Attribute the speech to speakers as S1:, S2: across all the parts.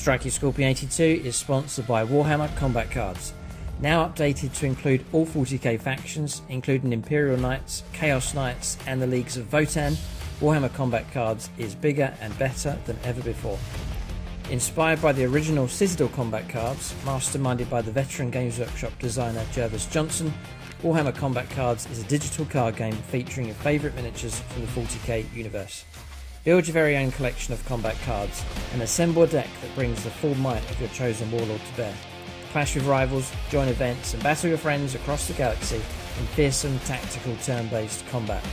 S1: Strike Your Scorpion 82 is sponsored by Warhammer Combat Cards. Now updated to include all 40k factions, including Imperial Knights, Chaos Knights and the Leagues of Votan, Warhammer Combat Cards is bigger and better than ever before. Inspired by the original Citadel Combat Cards, masterminded by the veteran Games Workshop designer Jervis Johnson, Warhammer Combat Cards is a digital card game featuring your favourite miniatures from the 40k universe. Build your very own collection of combat cards and assemble a deck that brings the full might of your chosen warlord to bear. Clash with rivals, join events and battle your friends across the galaxy in fearsome tactical turn-based combat.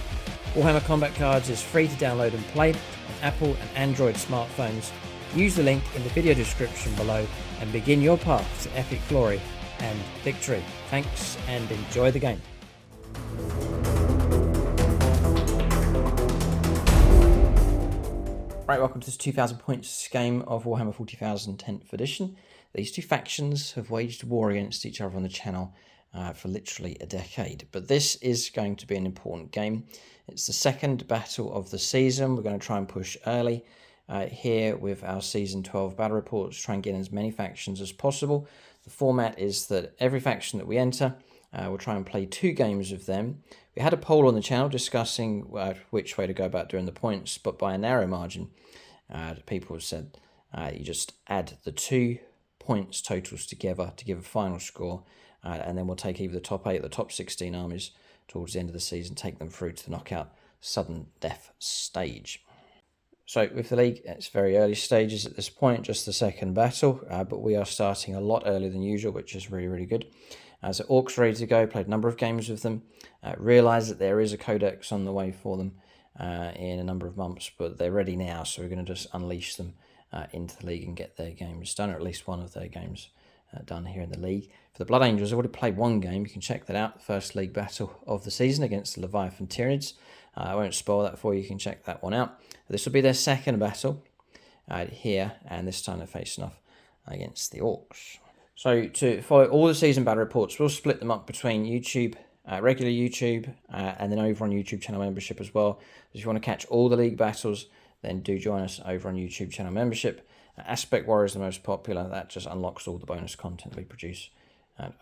S1: Warhammer Combat Cards is free to download and play on Apple and Android smartphones. Use the link in the video description below and begin your path to epic glory and victory. Thanks and enjoy the game. Right, welcome to this 2,000 points game of Warhammer 40,000 10th edition. These two factions have waged war against each other on the channel for literally a decade. But this is going to be an important game. It's the second battle of the season. We're going to try and push early here with our Season 12 battle reports, try and get as many factions as possible. The format is that every faction that we enter, we'll try and play 2 games of them. We had a poll on the channel discussing which way to go about doing the points, but by a narrow margin, people have said you just add the 2 points totals together to give a final score, and then we'll take either the top 8 or the top 16 armies towards the end of the season, take them through to the knockout sudden death stage. So with the league, it's very early stages at this point, just the second battle, but we are starting a lot earlier than usual, which is really, really good. So Orks ready to go, played a number of games with them, realised that there is a codex on the way for them in a number of months, but they're ready now, so we're going to just unleash them into the league and get their games done, or at least one of their games done here in the league. For the Blood Angels, I've already played one game. You can check that out, the first league battle of the season against the Leviathan Tyranids. I won't spoil that for you, you can check that one out. This will be their second battle here, and this time they're facing off against the Orks. So to follow all the season battle reports, we'll split them up between YouTube, regular YouTube, and then over on YouTube channel membership as well. If you want to catch all the league battles, then do join us over on YouTube channel membership. Aspect Warrior is the most popular. That just unlocks all the bonus content we produce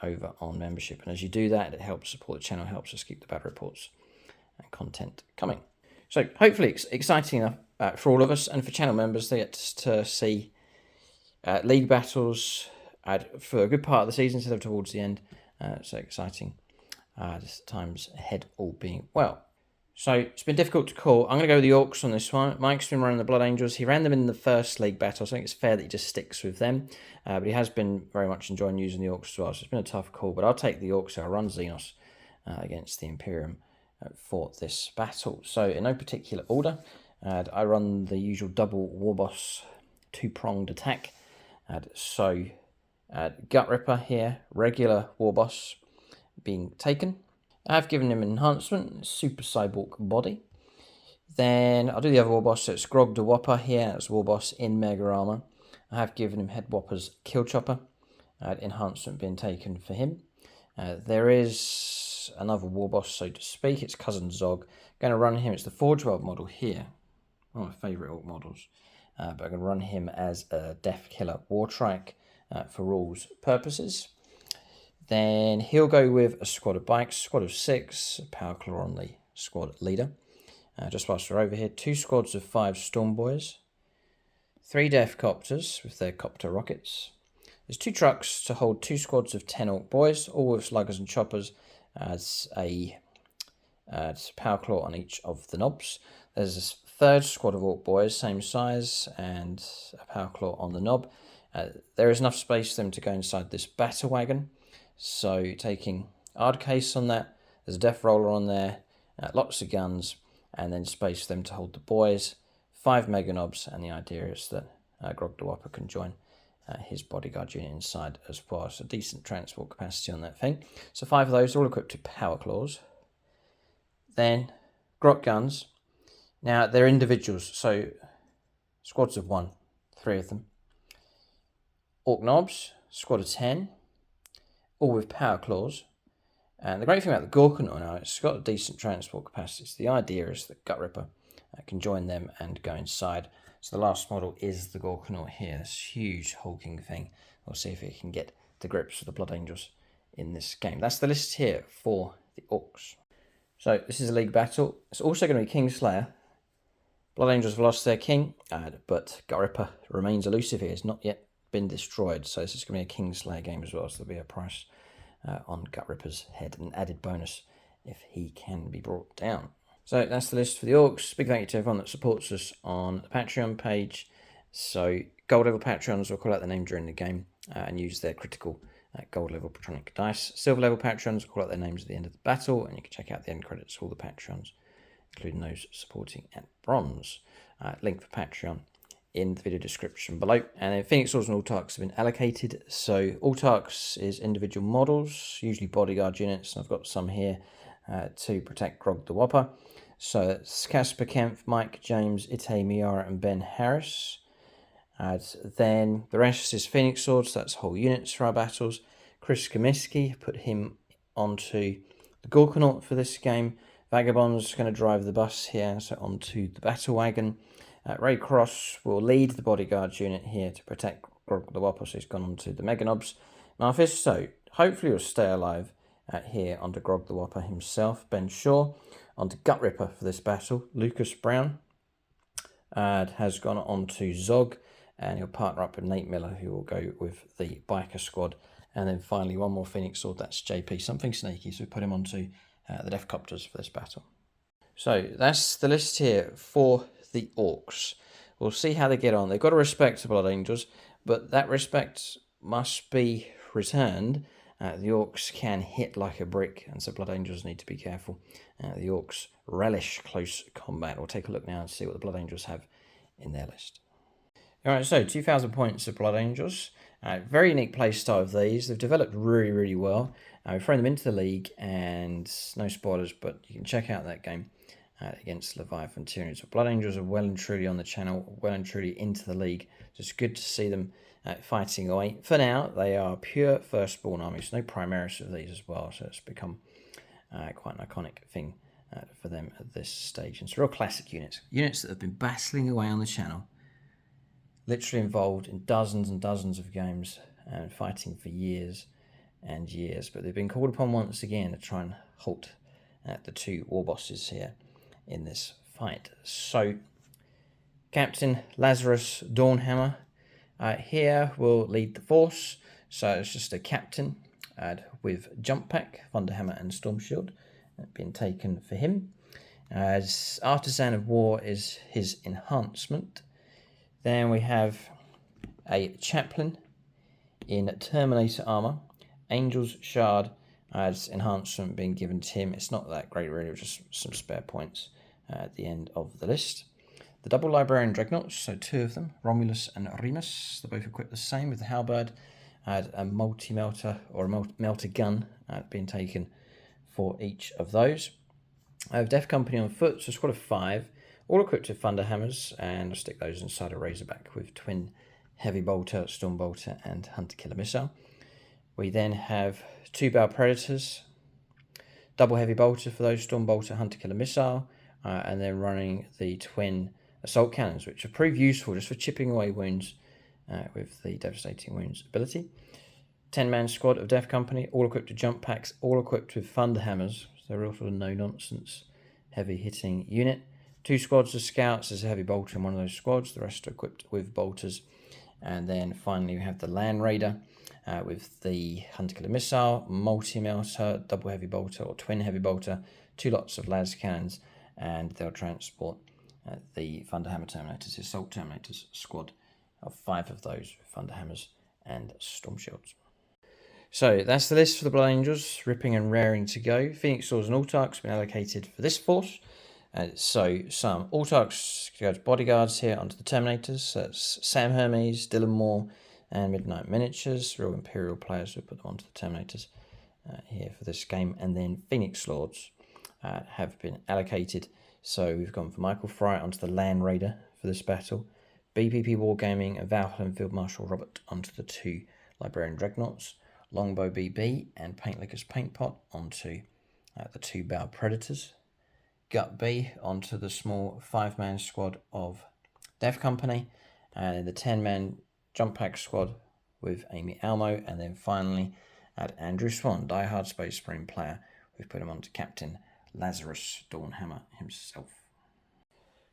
S1: over on membership. And as you do that, it helps support the channel, helps us keep the battle reports and content coming. So hopefully it's exciting enough for all of us, and for channel members, they get to see league battles for a good part of the season instead of towards the end. So exciting times ahead, all being well. So it's been difficult to call. I'm going to go with the Orks on this one. Mike's been running the Blood Angels. He ran them in the first league battle, so I think it's fair that he just sticks with them. But he has been very much enjoying using the Orks as well, so it's been a tough call. But I'll take the Orks. I'll run Xenos against the Imperium for this battle. So in no particular order, I run the usual double Warboss 2-pronged attack. Gut Ripper here, regular Warboss being taken. I've given him an enhancement, Super Cyborg Body. Then I'll do the other Warboss, so it's Grog the Whopper here, that's Warboss in Mega Armor. I have given him Head Whopper's Kill Chopper, enhancement being taken for him. There is another Warboss, so to speak, it's Cousin Zog. Going to run him, it's the Forge World model here, one of my favourite Orc models. But I'm going to run him as a Death Killer Wartrike for rules purposes. Then he'll go with a squad of bikes, squad of 6, Power Claw on the squad leader. Just whilst we're over here, 2 squads of 5 Storm Boys, 3 Death Copters with their copter rockets. There's 2 trucks to hold 2 squads of 10 Orc Boys, all with sluggers and choppers as a Power Claw on each of the knobs. There's a 3rd squad of Orc Boys, same size, and a Power Claw on the knob. There is enough space for them to go inside this Battle Wagon. So taking Hard Case on that, there's a Death Roller on there, lots of guns, and then space for them to hold the boys, 5 Mega Knobs, and the idea is that Grog the Whopper can join his bodyguard unit inside as well. So decent transport capacity on that thing. So 5 of those, all equipped with Power Claws. Then Grot Guns. Now they're individuals, so squads of 1, 3 of them. Orc Knobs, squad of 10. All with Power Claws. And the great thing about the Gorkanaut now, it's got a decent transport capacity. So the idea is that Gut Ripper can join them and go inside. So the last model is the Gorkanaut here, this huge hulking thing. We'll see if it can get to grips with the Blood Angels in this game. That's the list here for the Orks. So this is a league battle. It's also going to be Kingslayer. Blood Angels have lost their king, but Gut Ripper remains elusive here. It's not yet been destroyed, so this is going to be a Kingslayer game as well, so there'll be a price on Gut Ripper's head, an added bonus if he can be brought down. So that's the list for the Orks. Big thank you to everyone that supports us on the Patreon page. So gold level Patreons will call out their name during the game and use their critical gold level Patronic dice. Silver level Patreons will call out their names at the end of the battle, and you can check out the end credits for all the Patreons, including those supporting at bronze. Link for Patreon in the video description below. And then Phoenix Swords and Autarchs have been allocated. So Autarchs is individual models, usually bodyguard units, and I've got some here to protect Grog the Whopper. So it's Casper Kempf, Mike James, Ite Miara, and Ben Harris. Then the rest is Phoenix Swords, that's whole units for our battles. Chris Comiskey, put him onto the Gorkanaut for this game. Vagabond's going to drive the bus here, so onto the battle wagon. Ray Cross will lead the bodyguard unit here to protect Grog the Whopper, so he's gone onto the Meganobs. Mephisto, hopefully will stay alive here onto Grog the Whopper himself. Ben Shaw onto Gut Ripper for this battle. Lucas Brown has gone on to Zog, and he'll partner up with Nate Miller, who will go with the biker squad. And then finally, one more Phoenix Sword, that's JP, something sneaky, so we put him onto the Deathcopters for this battle. So that's the list here for the Orks. We'll see how they get on. They've got to respect the Blood Angels, but that respect must be returned. The Orks can hit like a brick, and so Blood Angels need to be careful. The Orks relish close combat. We'll take a look now and see what the Blood Angels have in their list. Alright, so 2,000 points of Blood Angels. Very unique playstyle of these. They've developed really, really well. We've thrown them into the league, and no spoilers, but you can check out that game against Leviathan Tyranny. So Blood Angels are well and truly on the channel, well and truly into the league. So it's good to see them fighting away. For now, they are pure firstborn armies. No Primaris of these as well, so it's become quite an iconic thing for them at this stage. And it's real classic units. Units that have been battling away on the channel, literally involved in dozens and dozens of games and fighting for years and years. But they've been called upon once again to try and halt the two war bosses here in this fight. So Captain Lazarus Dawnhammer here will lead the force. So it's just a captain with Jump Pack, Thunderhammer and Storm Shield being taken for him. As Artisan of War is his enhancement. Then we have a chaplain in Terminator armor. Angel's Shard as enhancement being given to him. It's not that great really, just some spare points at the end of the list. The double Librarian Dreadnoughts, so two of them, Romulus and Remus. They're both equipped the same with the halberd. A multi-melter or a melter gun being taken for each of those. I have Death Company on foot, so a squad of 5. All equipped with Thunder Hammers, and I'll stick those inside a Razorback with Twin Heavy Bolter, Storm Bolter, and Hunter Killer Missile. We then have 2 Bow Predators, double Heavy Bolter for those, Storm Bolter, Hunter Killer Missile, and then running the Twin Assault Cannons, which have proved useful just for chipping away wounds with the Devastating Wounds ability. 10-man squad of Death Company, all equipped with Jump Packs, all equipped with Thunder Hammers, so real sort of no-nonsense heavy-hitting unit. 2 squads of scouts. There's a heavy bolter in one of those squads. The rest are equipped with bolters. And then finally we have the Land Raider with the Hunter Killer Missile, multi-melter, double heavy bolter or twin heavy bolter, 2 lots of las cannons, and they'll transport the Thunderhammer Terminators, the Assault Terminators squad of 5 of those with Thunderhammers and Storm Shields. So that's the list for the Blood Angels, ripping and raring to go. Phoenix Swords and Autarchs have been allocated for this force. So some Autarchs go to bodyguards here onto the Terminators. So that's Sam Hermes, Dylan Moore, and Midnight Miniatures. Real Imperial players who put them onto the Terminators here for this game. And then Phoenix Lords have been allocated. So we've gone for Michael Fry onto the Land Raider for this battle. BPP Wargaming and Valhalla Field Marshal Robert onto the 2 Librarian Dreadnoughts. Longbow BB and Paintlicker's Paint Pot onto the 2 Bow Predators. Gut B onto the small 5-man squad of Dev Company, and the 10-man Jump Pack Squad with Amy Almo, and then finally at Andrew Swan, diehard Space Marine player. We've put him on to Captain Lazarus Dawnhammer himself.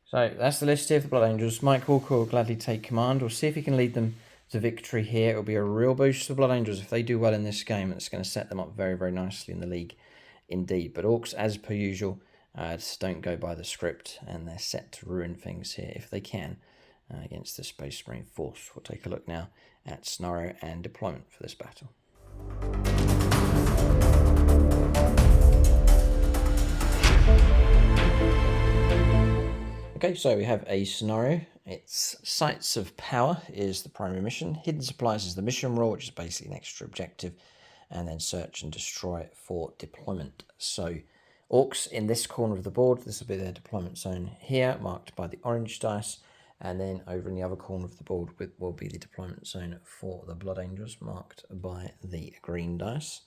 S1: So that's the list here for the Blood Angels. Mike Walker will gladly take command. We'll see if he can lead them to victory here. It'll be a real boost for the Blood Angels. If they do well in this game, it's going to set them up very, very nicely in the league indeed. But Orks, as per usual, just don't go by the script, and they're set to ruin things here if they can against the Space Marine force. We'll take a look now at scenario and deployment for this battle. Okay, so we have a scenario. It's Sites of Power is the primary mission. Hidden Supplies is the mission role, which is basically an extra objective. And then Search and Destroy for deployment. So Orks in this corner of the board, this will be their deployment zone here, marked by the orange dice. And then over in the other corner of the board will be the deployment zone for the Blood Angels, marked by the green dice.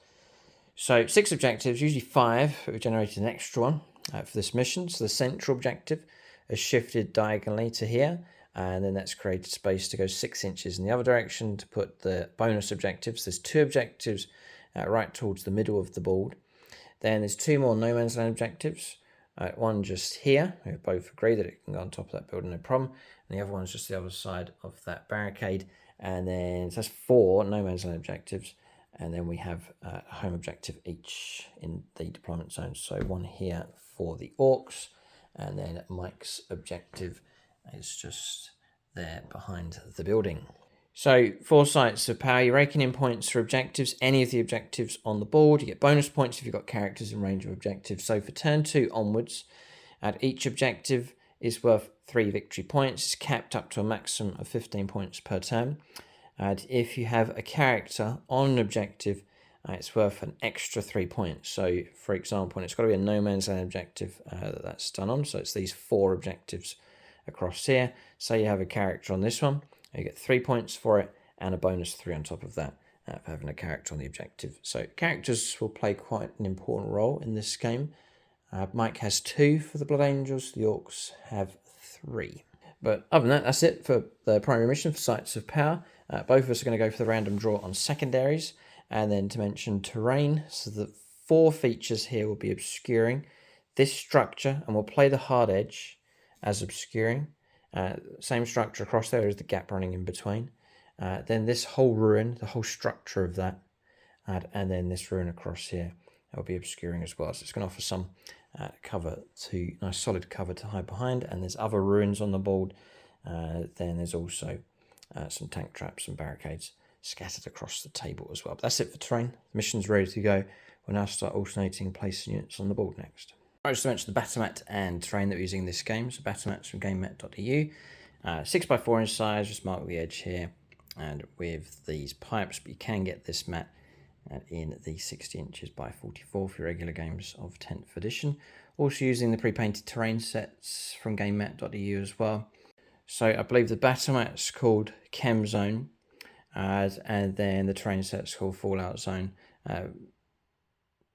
S1: So 6 objectives, usually 5, but we've generated an extra one for this mission. So the central objective has shifted diagonally to here, and then that's created space to go 6 inches in the other direction to put the bonus objectives. There's 2 objectives right towards the middle of the board. Then there's 2 more no man's land objectives. One just here. We both agree that it can go on top of that building, no problem. And the other one's just the other side of that barricade. And then so that's 4 no man's land objectives. And then we have a home objective each in the deployment zone. So one here for the Orks. And then Mike's objective is just there behind the building. So 4 sites of power, you're raking in points for objectives, any of the objectives on the board. You get bonus points if you've got characters in range of objectives. So for turn 2 onwards, at each objective is worth 3 victory points. It's capped up to a maximum of 15 points per turn. And if you have a character on an objective, it's worth an extra 3 points. So, for example, and it's got to be a no man's land objective that's done on. So it's these 4 objectives across here. Say you have a character on this one, you get 3 points for it, and a bonus 3 on top of that for having a character on the objective. So characters will play quite an important role in this game. Mike has 2 for the Blood Angels. The Orks have 3. But other than that, that's it for the primary mission for Sites of Power. Both of us are going to go for the random draw on secondaries. And then to mention terrain, so the 4 features here will be obscuring this structure, and we'll play the hard edge as obscuring. Same structure across there as the gap running in between. Then this whole ruin, the whole structure of that, and then this ruin across here, that will be obscuring as well. So it's going to offer some cover to, nice solid cover to hide behind. And there's other ruins on the board. Then there's also some tank traps and barricades scattered across the table as well. But that's it for terrain. The mission's ready to go. We'll now start alternating placing units on the board next. I just mentioned the Batamat and terrain that we're using in this game. So Batamat's from GameMat.eu. 6x4 inch size, just mark the edge here. And with these pipes, but you can get this mat in the 60 inches by 44 for your regular games of 10th edition. Also using the pre-painted terrain sets from GameMat.eu as well. So I believe the Batamat's called Chem Zone. And then the terrain set's called Fallout Zone.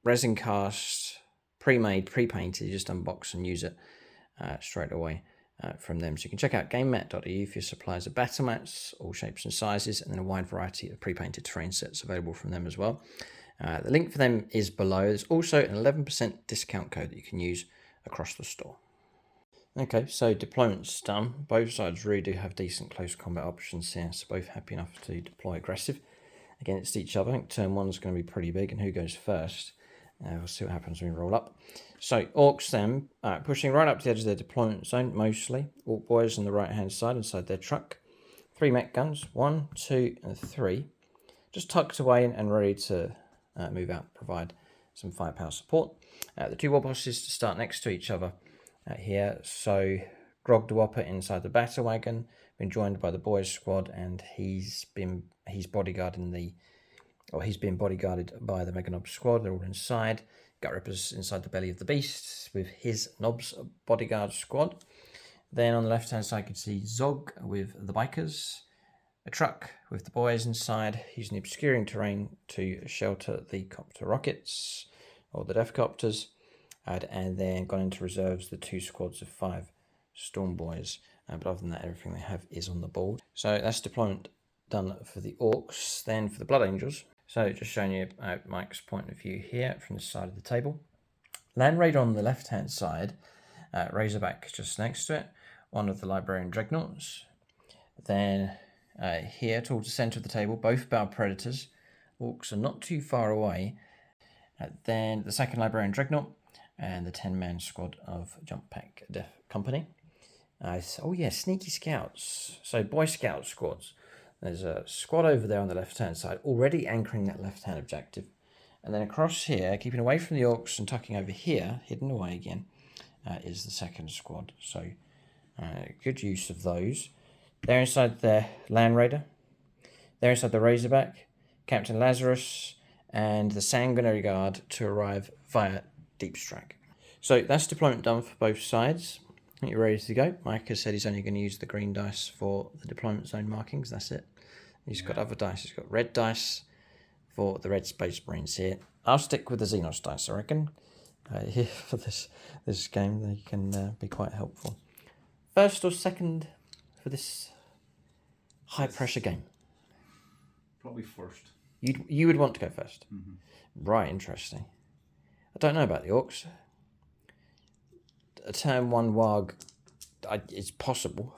S1: Resin cast, pre-made, pre-painted. You just unbox and use it straight away from them. So you can check out GameMat.eu for your supplies of Batamats, all shapes and sizes, and then a wide variety of pre-painted terrain sets available from them as well. The link for them is below. There's also an 11% discount code that you can use across the store. Okay, so deployment's done. Both sides really do have decent close combat options here, so both happy enough to deploy aggressive against each other. I think turn 1's going to be pretty big, and who goes first? We'll see what happens when we roll up. So Orks then pushing right up to the edge of their deployment zone, mostly. Ork boys on the right-hand side inside their truck. 3 mech guns, 1, 2, and 3. Just tucked away and ready to move out, provide some firepower support. The 2 war bosses to start next to each other. Here, so Grog the Whopper inside the battle wagon, been joined by the boys squad, and he's been bodyguarded by the Mega Nobs squad. They're all inside. Gut Rippers inside the belly of the beast with his Nobs bodyguard squad. Then on the left hand side you can see Zog with the bikers, a truck with the boys inside, using the obscuring terrain to shelter the copter rockets or the Death Copters. And then gone into reserves the 2 squads of 5 Storm Boys but other than that, everything they have is on the board. So that's deployment done for the Orks. Then for the Blood Angels, so just showing you Mike's point of view here from the side of the table. Land Raider on the left-hand side, Razorback just next to it, one of the Librarian Dreadnoughts. Then here towards the centre of the table, both Bow Predators. Orks are not too far away. Then the second Librarian Dreadnought and the 10-man squad of Jump Pack Def Company. Oh yeah, Sneaky Scouts. So Boy Scout squads. There's a squad over there on the left-hand side, already anchoring that left-hand objective. And then across here, keeping away from the Orks and tucking over here, hidden away again, is the second squad. So good use of those. They're inside the Land Raider. They're inside the Razorback, Captain Lazarus, and the Sanguinary Guard to arrive via Deep Strike. So that's deployment done for both sides. I think you're ready to go. Mike has said he's only going to use the green dice for the deployment zone markings. That's it. He's got other dice. He's got red dice for the red Space Marines here. I'll stick with the Xenos dice, I reckon. Here for this game, they can be quite helpful. First or second for this high pressure game?
S2: Probably first.
S1: You would want to go first?
S2: Mm-hmm.
S1: Right, interesting. I don't know about the Orks. A turn 1 Warg, it's possible,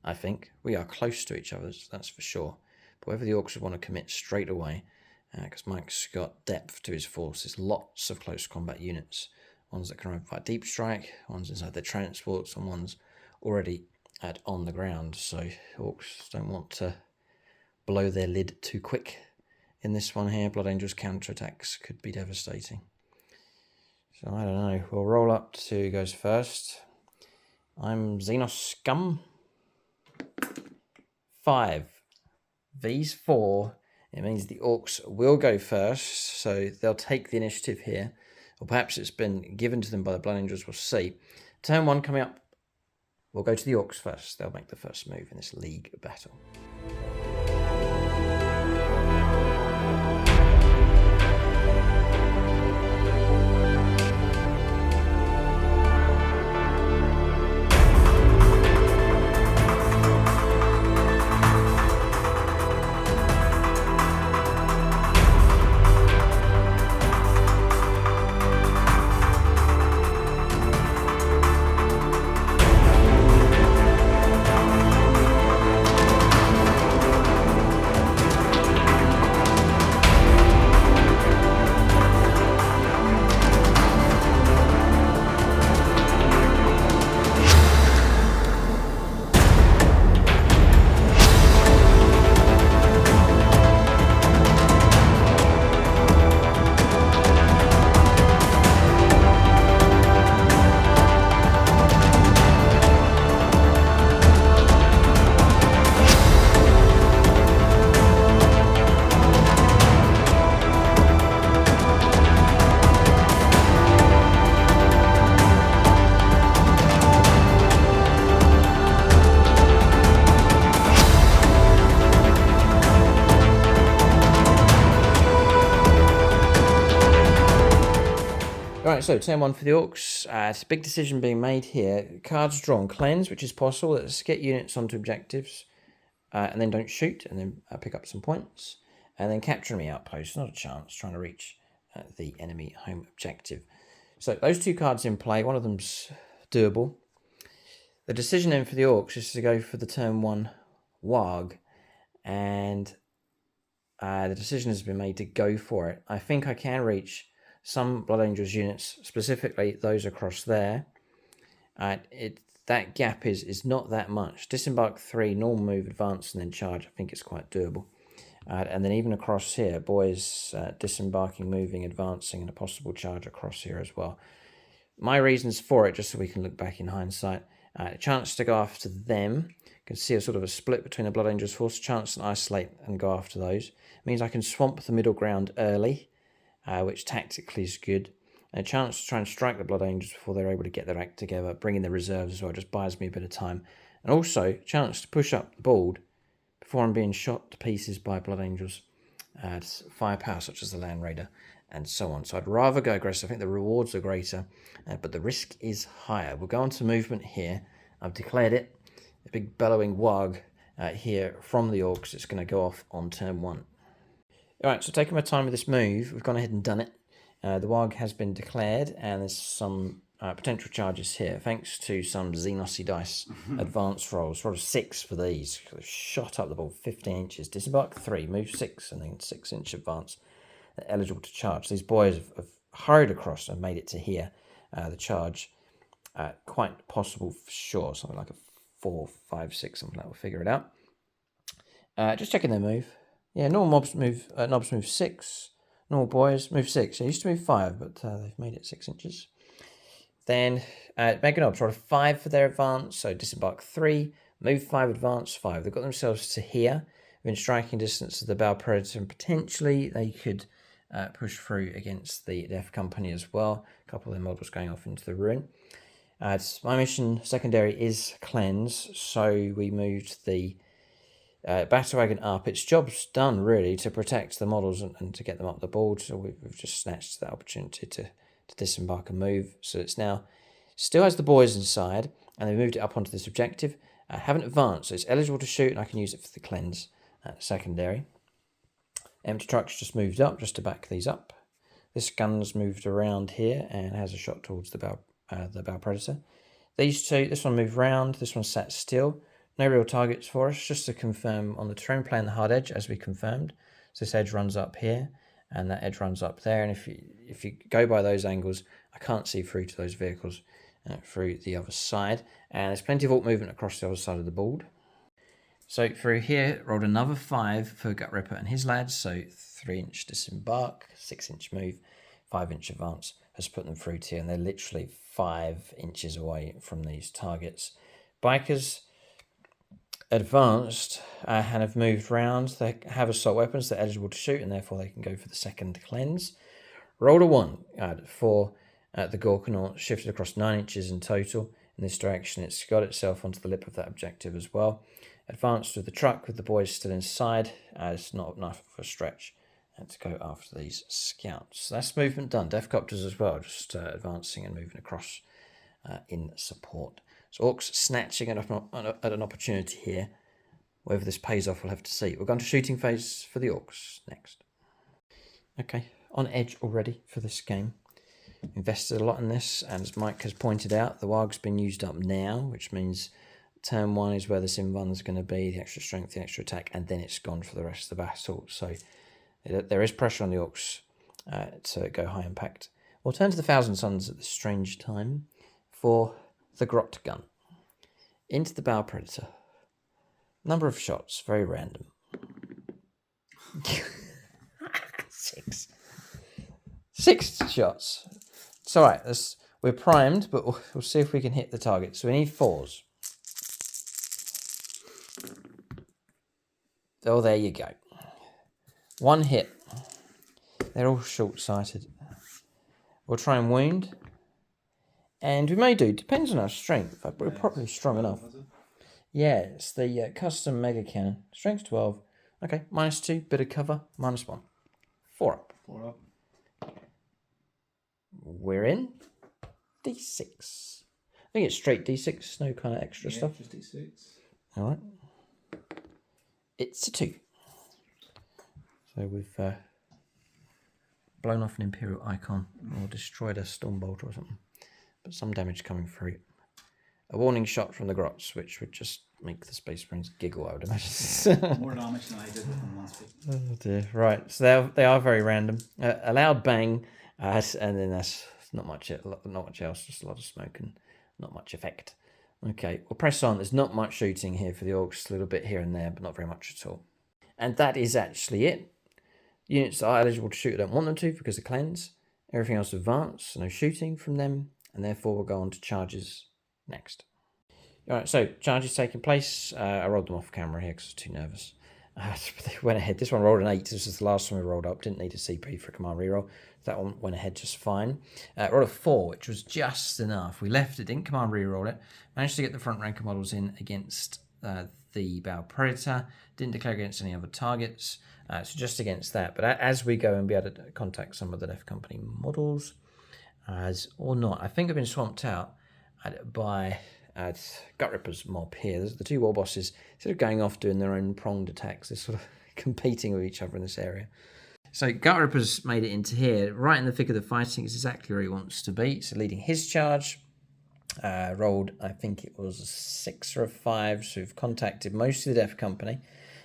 S1: I think. We are close to each other, that's for sure. But whether the Orks would want to commit straight away, because Mike's got depth to his forces, lots of close combat units. Ones that can arrive by Deep Strike, ones inside their transports, and ones already on the ground. So Orks don't want to blow their lid too quick in this one here. Blood Angels counterattacks could be devastating. So I don't know. We'll roll up to who goes first. I'm Xenos Scum. 5. V's 4. It means the Orks will go first, so they'll take the initiative here. Or perhaps it's been given to them by the Blood Angels, we'll see. Turn 1 coming up. We'll go to the Orks first. They'll make the first move in this league battle. Right, so turn 1 for the Orks. It's a big decision being made here. Cards drawn. Cleanse, which is possible. Let's get units onto objectives. And then don't shoot, and then pick up some points. And then capture enemy outpost. Not a chance, trying to reach the enemy home objective. So those 2 cards in play. One of them's doable. The decision then for the Orks is to go for the turn 1 Warg. And the decision has been made to go for it. I think I can reach some Blood Angels units, specifically those across there. That gap is not that much. Disembark 3, normal move, advance, and then charge. I think it's quite doable. And then even across here, boys disembarking, moving, advancing, and a possible charge across here as well. My reasons for it, just so we can look back in hindsight, a chance to go after them. You can see a sort of a split between the Blood Angels force, chance to isolate and go after those. It means I can swamp the middle ground early, which tactically is good. And a chance to try and strike the Blood Angels before they're able to get their act together, bring in the reserves as well, just buys me a bit of time. And also, a chance to push up the board before I'm being shot to pieces by Blood Angels. Firepower such as the Land Raider and so on. So I'd rather go aggressive. I think the rewards are greater, but the risk is higher. We'll go on to movement here. I've declared it. a big bellowing wog here from the Orks. It's going to go off on turn 1. Alright, so taking my time with this move, we've gone ahead and done it. The WOG has been declared, and there's some potential charges here, thanks to some Xenosy dice advance rolls. Roll 6 for these. They've shot up the ball 15 inches. Disembark 3, move 6, and then 6-inch advance. They're eligible to charge. These boys have hurried across and made it to here. The charge, quite possible for sure. Something like a 4, 5, 6, something like that. We'll figure it out. Just checking their move. Yeah, normal knobs move 6. Normal boys move 6. They used to move 5, but they've made it 6 inches. Then Mega Knobs roll a 5 for their advance, so disembark 3, move 5, advance 5. They've got themselves to here, within striking distance of the Bow Predator, and potentially they could push through against the Death Company as well. A couple of their models going off into the ruin. My mission secondary is Cleanse, so we moved the Battle Wagon up. Its job's done really to protect the models and to get them up the board, so we've just snatched that opportunity to disembark and move. So it's now still has the boys inside, and they moved it up onto this objective. Haven't advanced, so it's eligible to shoot, and I can use it for the Cleanse secondary. Empty trucks just moved up just to back these up. This gun's moved around here and has a shot towards the Bow Predator. These two, this one moved round, this one sat still. No real targets for us, just to confirm on the terrain plane the hard edge, as we confirmed. So this edge runs up here, and that edge runs up there. And if you go by those angles, I can't see through to those vehicles through the other side. And there's plenty of alt movement across the other side of the board. So through here, rolled another 5 for Gut Ripper and his lads. So 3-inch disembark, 6-inch move, 5-inch advance has put them through to here, and they're literally 5 inches away from these targets. Bikers advanced and have moved round. They have assault weapons. They're eligible to shoot, and therefore they can go for the second Cleanse. Rolled a 1 for the Gorkanaut, shifted across 9 inches in total in this direction. It's got itself onto the lip of that objective as well. Advanced with the truck with the boys still inside. It's not enough of a stretch to go after these scouts. That's movement done. Deathcopters as well, just advancing and moving across in support. So Orks snatching at an opportunity here. Whether this pays off, we'll have to see. We're going to shooting phase for the Orks next. Okay, on edge already for this game. Invested a lot in this, and as Mike has pointed out, the WOG's been used up now, which means turn 1 is where the sim run's going to be, the extra strength, the extra attack, and then it's gone for the rest of the battle. So there is pressure on the Orks to go high impact. We'll turn to the Thousand Suns at this strange time for the Grot Gun. Into the Bow Predator. Number of shots, very random. 6. 6 shots. It's alright, we're primed, but we'll see if we can hit the target. So we need 4s. Oh, there you go. 1 hit. They're all short-sighted. We'll try and wound. And we may do, depends on our strength. We're probably strong enough. Yeah, it's the custom mega cannon. Strength 12. Okay, -2, bit of cover, -1. 4 up.
S2: 4 up.
S1: We're in D6. I think it's straight D6, no kind of extra stuff.
S2: Just D6.
S1: Alright. It's a 2. So we've blown off an Imperial icon or destroyed a Stormbolt or something. But some damage coming through. A warning shot from the Grots, which would just make the Space Marines giggle, I would imagine.
S2: More damage than I did with them last week.
S1: Oh dear. Right, so they are very random. A loud bang, and then that's not much else, just a lot of smoke and not much effect. Okay, we'll press on. There's not much shooting here for the Orks, a little bit here and there, but not very much at all. And that is actually it. Units that are eligible to shoot, I don't want them to because of Cleanse. Everything else advance, so no shooting from them, and therefore we'll go on to charges next. Alright, so charges taking place. I rolled them off camera here because I was too nervous. They went ahead. This one rolled an 8. This is the last one we rolled up. Didn't need a CP for a command reroll. That one went ahead just fine. Rolled a 4, which was just enough. We left it, didn't command reroll it. Managed to get the front ranker models in against the Bow Predator. Didn't declare against any other targets. So just against that. But as we go and be able to contact some of the Death Company models, or not. I think I've been swamped out by Gut Ripper's mob here. There's the two war bosses sort of going off doing their own pronged attacks. They're sort of competing with each other in this area. So Gut Ripper's made it into here, right in the thick of the fighting. It's exactly where he wants to be. So leading his charge, rolled, I think it was a 6 or a 5, so we've contacted most of the Death Company,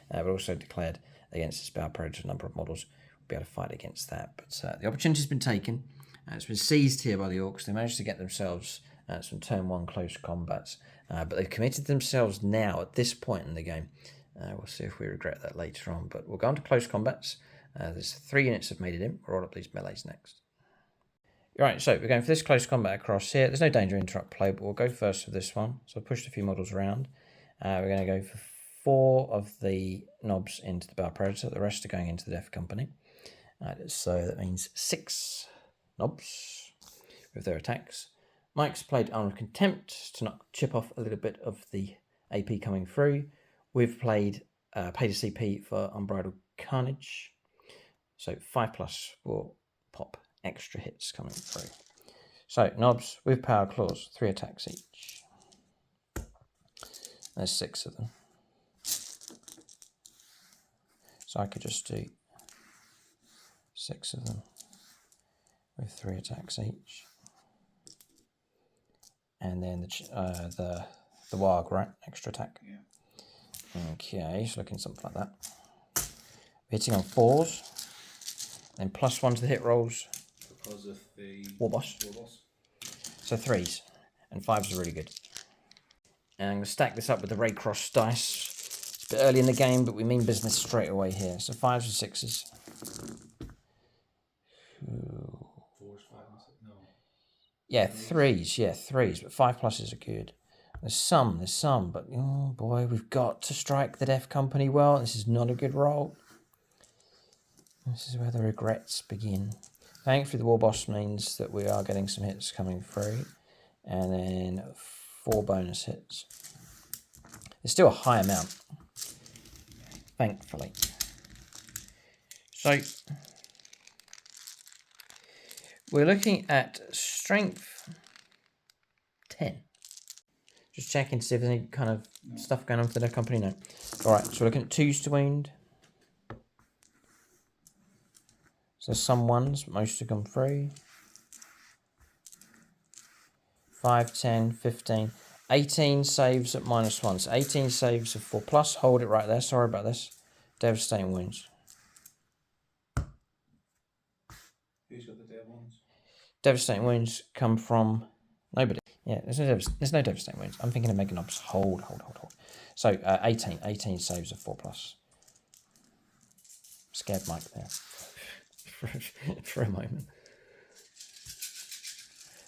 S1: but also declared against the Spell Predator. A number of models will be able to fight against that. But the opportunity's been taken. It's been seized here by the Orks. They managed to get themselves some turn 1 close combats, but they've committed themselves now at this point in the game. We'll see if we regret that later on, but we'll go on to close combats. There's 3 units have made it in. We'll roll up these melees next. Right, so we're going for this close combat across here. There's no danger of interrupt play, but we'll go first for this one. So I've pushed a few models around. We're going to go for 4 of the knobs into the Bow Predator. The rest are going into the Death Company. So that means 6 knobs with their attacks. Mike's played Armor of Contempt to chip off a little bit of the AP coming through. We've played paid a CP for Unbridled Carnage. So 5+ will pop extra hits coming through. So knobs with power claws, 3 attacks each. There's 6 of them. So I could just do 6 of them with 3 attacks each. And then the Warg, right? Extra attack.
S2: Yeah.
S1: Okay, so looking something like that. Hitting on 4s. Then +1 to the hit rolls.
S2: Because of the
S1: War boss. So 3s. And 5s are really good. And I'm going to stack this up with the Raycross dice. It's a bit early in the game, but we mean business straight away here. So 5s and 6s.
S2: 4s, 5s, no.
S1: Yeah, 3s. Yeah, 3s. But 5+ are good. There's some. But, oh boy, we've got to strike the Death Company well. This is not a good roll. This is where the regrets begin. Thankfully, the War Boss means that we are getting some hits coming through. And then 4 bonus hits. It's still a high amount. Thankfully. So, we're looking at Strength 10. Just checking to see if there's any kind of stuff going on for the Death Company. No. Alright, so we're looking at 2s to wound. So some 1s, but most have gone through. 5, 10, 15, 18 saves at -1. So 18 saves of 4+. Hold it right there. Sorry about this. Devastating wounds.
S2: Who's got the dead ones?
S1: Devastating wounds come from nobody. Yeah, there's no devastating wounds. I'm thinking of Mega Knobs. Hold. So 18 saves of 4+. Scared Mike there. For a moment.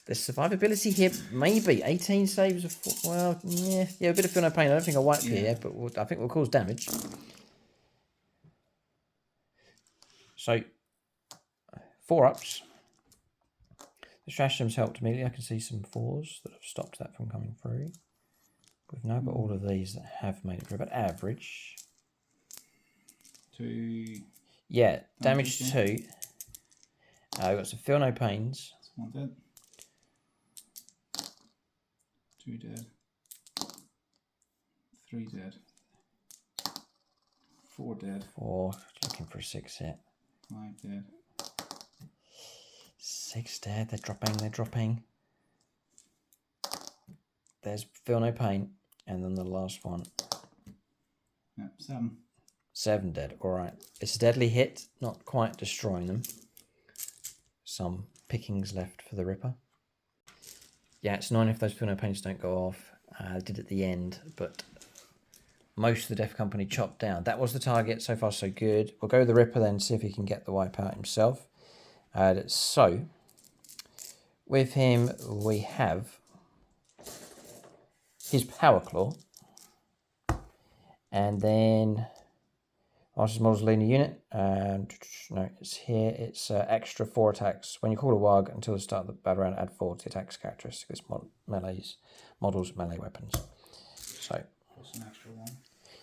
S1: The survivability here, maybe 18 saves of 4. Well, yeah, a bit of feel no pain. I don't think I'll wipe here, but I think we'll cause damage. So 4 ups. The Stratagems helped immediately. I can see some 4s that have stopped that from coming through. We've now got all of these that have made it through, but average.
S2: 2.
S1: Yeah, damage 2. We've got some feel no pains.
S2: 1 dead. 2 dead. 3 dead. 4 dead.
S1: 4, looking for a 6 hit.
S2: 5 dead.
S1: 6 dead, they're dropping. There's feel no pain. And then the last one.
S2: Yep, 7.
S1: 7 dead, alright. It's a deadly hit, not quite destroying them. Some pickings left for the Ripper. Yeah, it's 9 if those feel no pains don't go off. I did at the end, but most of the Death Company chopped down. That was the target, so far so good. We'll go with the Ripper then, see if he can get the wipeout himself. So, with him we have his Power Claw. And then, Masters Models leading a unit. No, it's here. It's extra 4 attacks. When you call a WAG until the start of the battle round, add 4 to the attacks characteristic. It's models melee weapons. So,
S2: Plus an extra 1.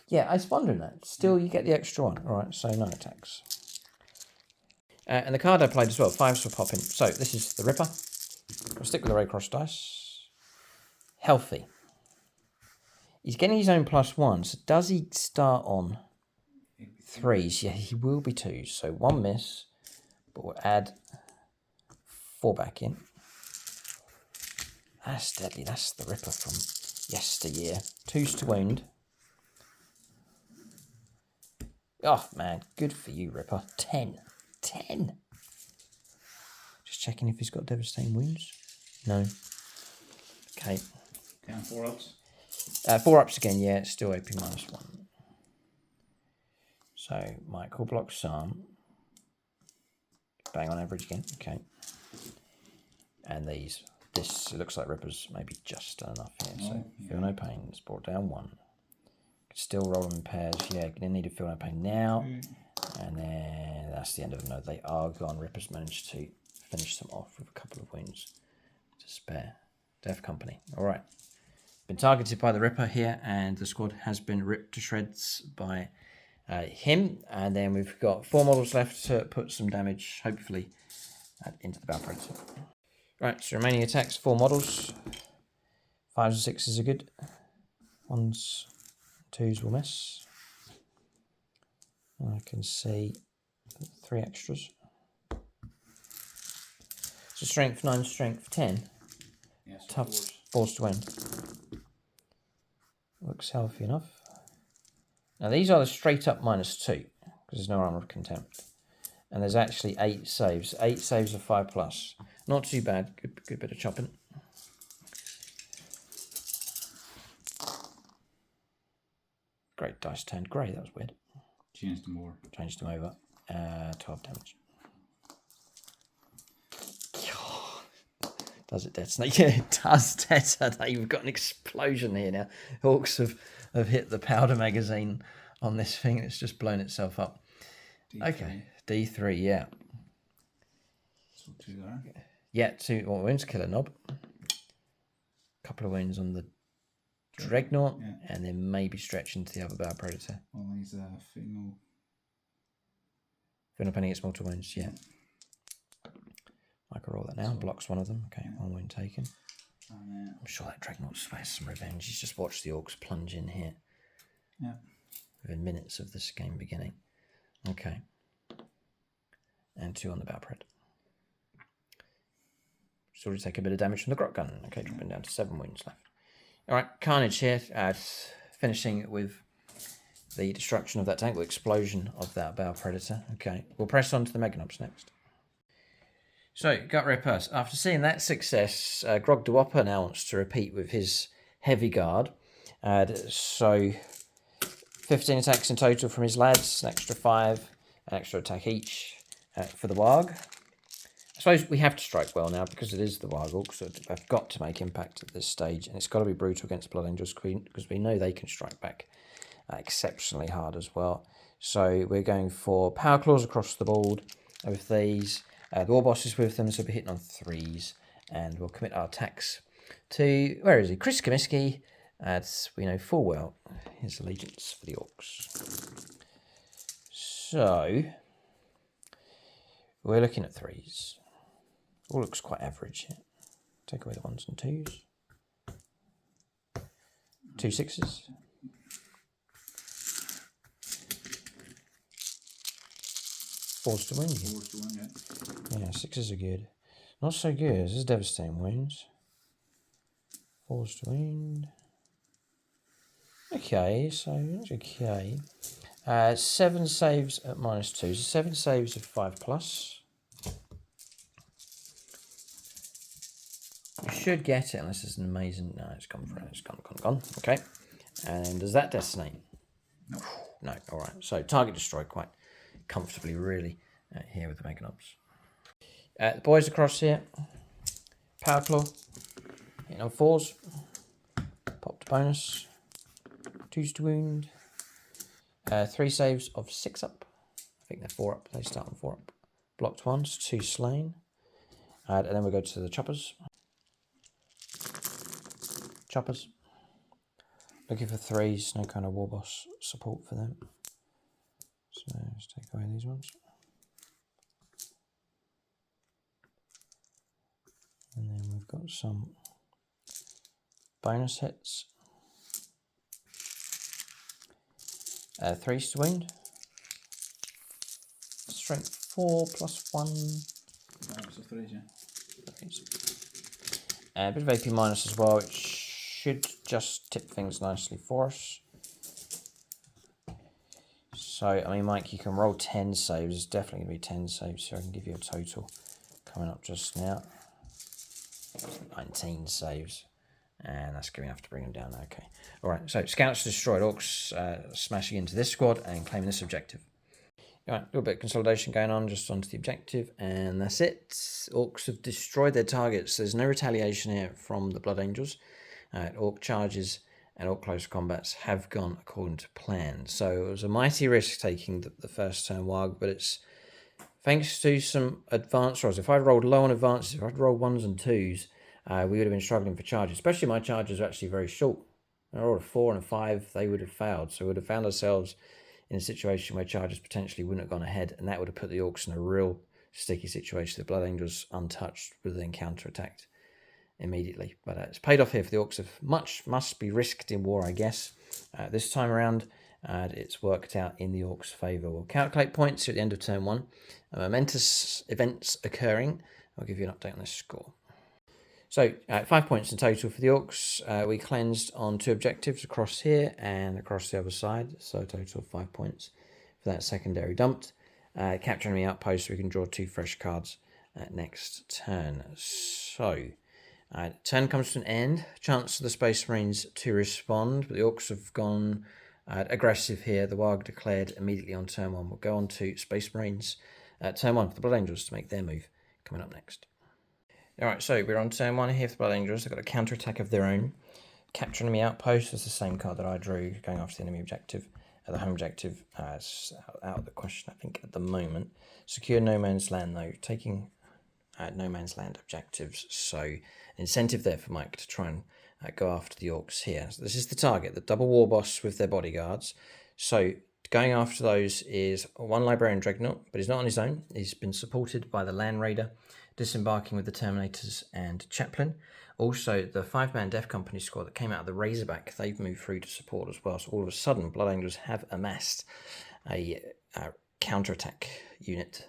S1: Yeah, I was wondering that. Still, you get the extra 1. All right, so 9 attacks. And the card I played as well, 5s for popping. So this is the Ripper. We'll stick with the Raycross dice. Healthy. He's getting his own +1. So does he start on 3s? Yeah, he will be 2s. So 1 miss, but we'll add 4 back in. That's deadly. That's the Ripper from yesteryear. 2s to wound. Oh, man. Good for you, Ripper. 10. 10. Just checking if he's got devastating wounds. No. Okay.
S2: Down 4 ups.
S1: 4 ups again, yeah. It's still AP -1. So, Michael blocks some. Bang on average again. Okay. And these. This looks like Ripper's maybe just done enough here. So, feel no pain. It's brought down 1. Still roll them in pairs. Yeah, going to need to feel no pain now. And then that's the end of them. No, they are gone. Ripper's managed to finish them off with a couple of wounds to spare. Death Company. All right. Been targeted by the Ripper here, and the squad has been ripped to shreds by him. And then we've got 4 models left to put some damage, hopefully, into the Bow Predator. Right, so remaining attacks, 4 models. 5s and 6s are good. 1s, 2s will miss. I can see 3 extras. So strength 9, strength 10.
S2: Yes,
S1: Tough, 4s to win. Looks healthy enough. Now these are the straight up -2 because there's no armor of contempt, and there's actually 8 saves. 8 saves of 5+. Not too bad. Good bit of chopping. Great dice turned grey. That was weird.
S2: Changed them over.
S1: Changed them over. 12 damage. Does it detonate? Yeah, it does detonate. We've got an explosion here now. Orks have hit the powder magazine on this thing. It's just blown itself up. D3. Okay, D3, yeah.
S2: So 2 there.
S1: Yeah, 2 wounds, killer knob. Couple of wounds on the Dreadnought, yeah. And then maybe stretch into the other Bow Predator.
S2: Well, he's Feel
S1: no pain against mortal wounds, yeah. I can roll that now. Blocks one of them. Okay, yeah. 1 wound taken. I'm sure that Dreadnought spares some revenge. He's just watched the Orks plunge in here.
S2: Yeah.
S1: Within minutes of this game beginning. Okay. And 2 on the Bow Predator. Just already take a bit of damage from the Grot Gun. Okay, dropping down to 7 wounds left. All right, Carnage here. Finishing with the destruction of that tank, the explosion of that Bow Predator. Okay, we'll press on to the Meganobs next. So, Gut Rippers. After seeing that success, Grog Dewopper now wants to repeat with his Heavy Guard. So, 15 attacks in total from his lads, an extra 5, an extra attack each for the Warg. I suppose we have to strike well now because it is the Warg Orcs, so they've got to make impact at this stage, and it's got to be brutal against Blood Angels because we know they can strike back exceptionally hard as well. So we're going for Power Claws across the board with these. The War Boss is with them, so we're hitting on 3s, and we'll commit our attacks to, where is he? Chris Comiskey, as we know full well his allegiance for the Orcs. So we're looking at 3s. All looks quite average here. Take away the 1s and 2s. 2 6s. 4s to win.
S2: 4s to win,
S1: yeah. 6s are good. Not so good. This is devastating wounds. 4s to win. Okay, so that's okay. 7 saves at -2. So 7 saves of 5+. You should get it unless it's an amazing... No, it's gone for it. It's gone. Okay. And does that detonate?
S2: No.
S1: No. All right. So target destroyed quite comfortably, really, here with the Meganobs. The boys across here. Power Claw. Hitting on 4s. Popped bonus. 2s to wound. 3 saves of 6 up. I think they're 4 up. They start on 4 up. Blocked 1s. 2 slain. And then we go to the choppers. Choppers. Looking for 3s, no kind of War Boss support for them. So let's take away these ones. And then we've got some bonus hits. 3 to wound. Strength 4 plus 1.
S2: 5 so 3, yeah.
S1: A bit of AP minus as well, which should just tip things nicely for us. So, I mean, Mike, you can roll 10 saves. It's definitely going to be 10 saves, so I can give you a total coming up just now. 19 saves. And that's going to have to bring them down. Okay. All right, so Scouts destroyed. Orcs smashing into this squad and claiming this objective. All right, a little bit of consolidation going on just onto the objective, and that's it. Orcs have destroyed their targets. There's no retaliation here from the Blood Angels. Orc charges and Orc close combats have gone according to plan. So it was a mighty risk taking the first turn Warg, but it's thanks to some advanced rolls. If I'd rolled low on advances, if I'd rolled 1s and 2s, we would have been struggling for charges, especially my charges are actually very short. I rolled a 4 and a 5, they would have failed. So we would have found ourselves in a situation where charges potentially wouldn't have gone ahead, and that would have put the Orcs in a real sticky situation. The Blood Angels untouched would then counter-attacked immediately. But it's paid off here for the Orcs. Much must be risked in war, I guess. This time around, it's worked out in the Orcs' favour. We'll calculate points at the end of turn 1. Momentous events occurring. I'll give you an update on this score. So, 5 points in total for the Orcs. We cleansed on 2 objectives across here and across the other side. So, a total of 5 points for that secondary dumped. Capture enemy outpost, so we can draw 2 fresh cards next turn. So, turn comes to an end. Chance for the Space Marines to respond, but the Orcs have gone aggressive here. The Warg declared immediately on turn 1. We'll go on to Space Marines. Turn 1 for the Blood Angels to make their move. Coming up next. Alright, so we're on turn 1 here for the Blood Angels. They've got a counter-attack of their own. Capture enemy outpost is the same card that I drew, going after the enemy objective. The home objective is out of the question, I think, at the moment. Secure no man's land, though. Taking no man's land objectives. So, incentive there for Mike to try and go after the Orcs here. So this is the target, the double war boss with their bodyguards. So, going after those is 1 Librarian Dreadnought, but he's not on his own. He's been supported by the Land Raider, disembarking with the Terminators and Chaplain. Also, the 5-man Death Company squad that came out of the Razorback, they've moved through to support as well. So all of a sudden, Blood Angels have amassed a counterattack unit,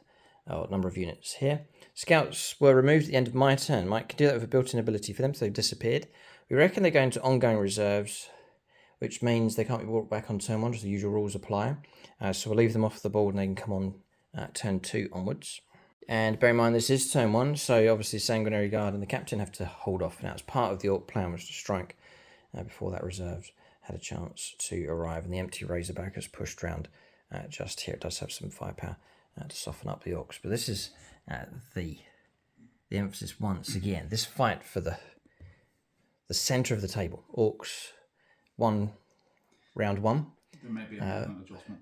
S1: or number of units here. Scouts were removed at the end of my turn. Mike can do that with a built-in ability for them, so they've disappeared. We reckon they go into ongoing reserves, which means they can't be brought back on turn 1, just the usual rules apply. So we'll leave them off the board and they can come on turn 2 onwards. And bear in mind, this is turn 1, so obviously Sanguinary Guard and the Captain have to hold off. Now, it's part of the Orc plan was to strike before that reserve had a chance to arrive. And the empty Razorback has pushed round just here. It does have some firepower to soften up the Orcs. But this is the emphasis once again. This fight for the centre of the table. Orcs won round 1.
S2: There may be a movement adjustment.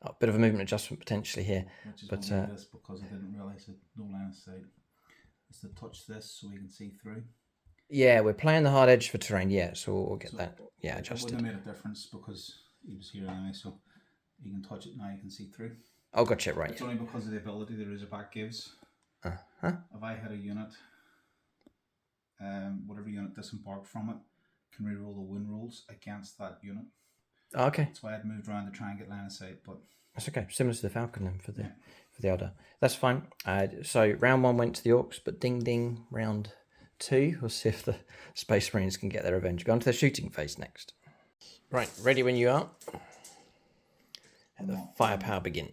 S1: A bit of a movement adjustment potentially here.
S2: Which is
S1: but
S2: this because I didn't realise that no line of sight. Is to touch this so we can see through.
S1: Yeah, we're playing the hard edge for terrain, yeah, so we'll get that adjusted.
S2: It wouldn't have made a difference because he was here anyway, so you can touch it now, you can see through.
S1: Oh, gotcha, right.
S2: It's only because of the ability the Razorback gives.
S1: Uh-huh.
S2: If I hit a unit, whatever unit disembarked from it can reroll the win rolls against that unit.
S1: Oh, okay.
S2: That's why I'd moved around to try and get line of sight, but
S1: that's okay. Similar to the Falcon then for the Elder. That's fine. So round 1 went to the Orcs, but ding ding, round 2. We'll see if the Space Marines can get their revenge. Go on to their shooting phase next. Right, ready when you are. Let the firepower begin.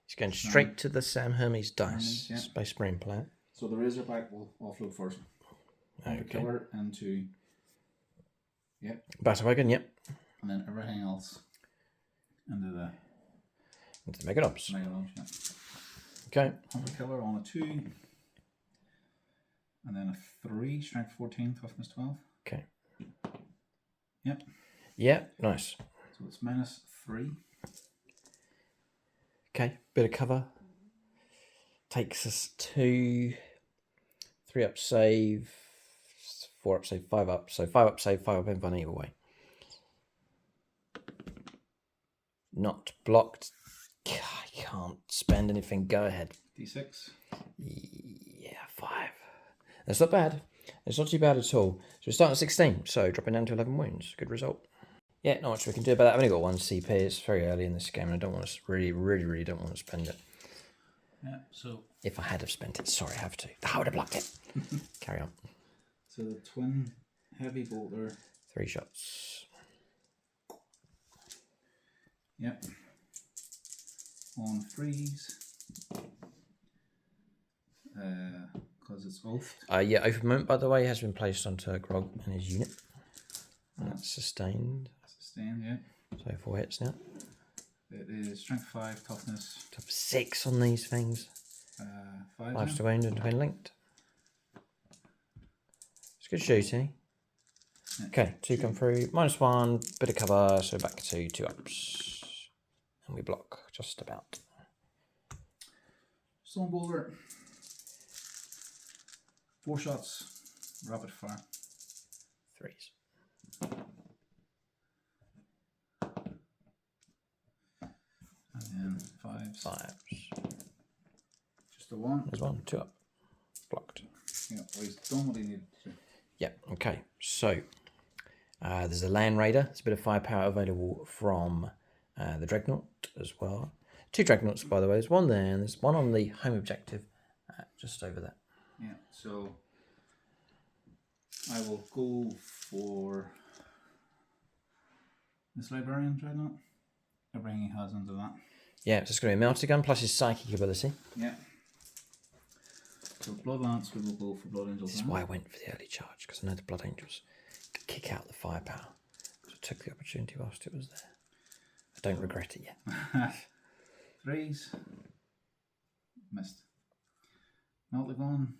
S1: He's going straight to the Sam Hermes dice.
S2: Yeah.
S1: Space Marine player.
S2: So the Razorback will offload first.
S1: Okay.
S2: Killer into
S1: Battle Wagon, yep.
S2: And then everything else into the
S1: Mega Ops.
S2: yeah.
S1: Okay.
S2: Hunter Killer on a 2. And then a 3, strength 14, toughness 12.
S1: Okay.
S2: Yep.
S1: Yeah, nice.
S2: So it's -3.
S1: Okay, bit of cover. Takes us to 3 up save, 4 up save, 5 up. So 5 up save, 5 up in fun either way. Not blocked. I can't spend anything. Go ahead.
S2: D6.
S1: Yeah, 5. That's not bad. It's not too bad at all. So we're starting at 16. So dropping down to 11 wounds. Good result. Yeah, not much we can do about that. I've only got 1 CP. It's very early in this game, and I don't want to really don't want to spend it.
S2: Yeah, so
S1: if I had have spent it, sorry, I have to. I would have blocked it. Carry on.
S2: So the twin heavy bolter.
S1: 3 shots.
S2: Yep. On freeze. Because it's oath.
S1: Yeah, Oath Moment, by the way, has been placed onto Grog and his unit. That's sustained.
S2: Sustained, yeah.
S1: So 4 hits now.
S2: It is strength 5, toughness.
S1: Top 6 on these things. 5 to wound and twin linked. It's good shooting. Yeah. Okay, 2 come through. -1, bit of cover, so back to 2 ups. And we block just about.
S2: Stone bolter. 4 shots. Rapid fire.
S1: 3s.
S2: And then 5s.
S1: 5s.
S2: Just a 1.
S1: There's 1, 2 up. Blocked.
S2: Yeah, well, he's done what he needed to.
S1: Yeah, okay. So, there's a Land Raider. There's a bit of firepower available from the Dreadnought as well. 2 Dreadnoughts, by the way. There's 1 there, and there's 1 on the home objective just over there.
S2: Yeah, so I will go for this Librarian Dreadnought. Everything he has under that.
S1: Yeah, it's just going to be a melter gun plus his psychic ability.
S2: Yeah. So Blood Lance, we will go for Blood Angels.
S1: This is why I went for the early charge, because I know the Blood Angels could kick out the firepower. So I took the opportunity whilst it was there. I don't regret it yet.
S2: 3s. Missed. Meltagon.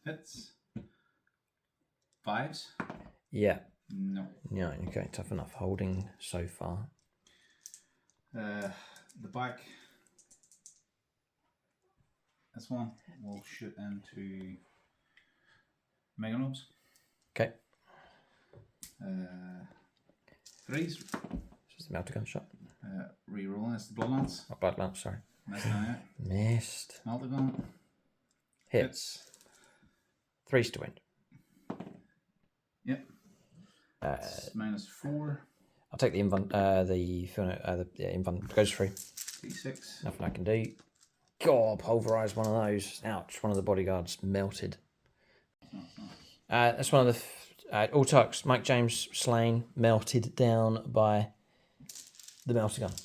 S2: Hits. 5s.
S1: Yeah.
S2: No.
S1: Yeah, okay, tough enough holding so far.
S2: The back. This one will shoot into Meganobs.
S1: Okay.
S2: 3s.
S1: Just the melter gun shot.
S2: Rerolling. It's the Blood Lance.
S1: Oh, Blood Lance, sorry.
S2: Missed on it.
S1: Missed.
S2: Meltagon.
S1: Hits. 3s to win.
S2: Yep. It's -4.
S1: I'll take the invuln goes free.
S2: D6.
S1: Nothing I can do. God, pulverise one of those. Ouch, one of the bodyguards melted. That's one of the Autarks, Mike James slain, melted down by the melter gun.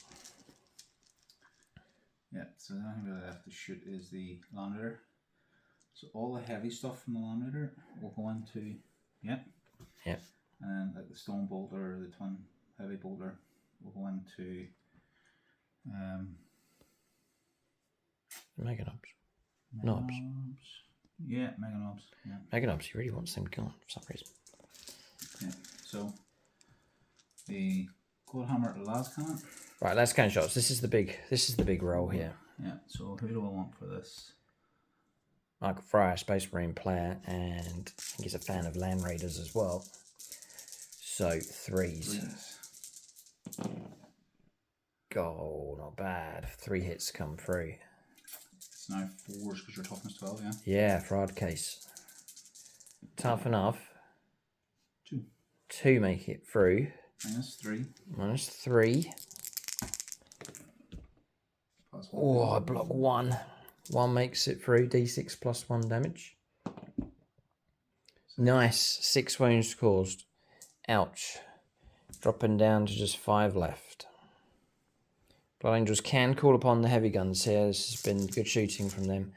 S2: Yeah, so the only thing that I have to shoot is the Land Raider. So all the heavy stuff from the Land Raider will go into, yeah. And like the Stone Bolter, the Twin Heavy Bolter will go into
S1: Meganobs. Knobs.
S2: Yeah, Meganobs. Yeah.
S1: Meganobs, he really wants them gone for some reason.
S2: Yeah. So the Warhammer last cannon.
S1: Right, last cannon shots. This is the big roll here.
S2: Yeah, so who do I want for this?
S1: Michael Fryer, Space Marine player, and I think he's a fan of Land Raiders as well. So 3s. Go, not bad. 3 hits come through.
S2: It's now 4s because your toughness 12, yeah?
S1: Yeah, fraud case. Tough enough.
S2: 2.
S1: 2 make it through.
S2: -3.
S1: -3. Oh, I block 1. 1 makes it through. D6 +1 damage. Nice. 6 wounds caused. Ouch. Dropping down to just 5 left. Blood Angels can call upon the heavy guns here. This has been good shooting from them.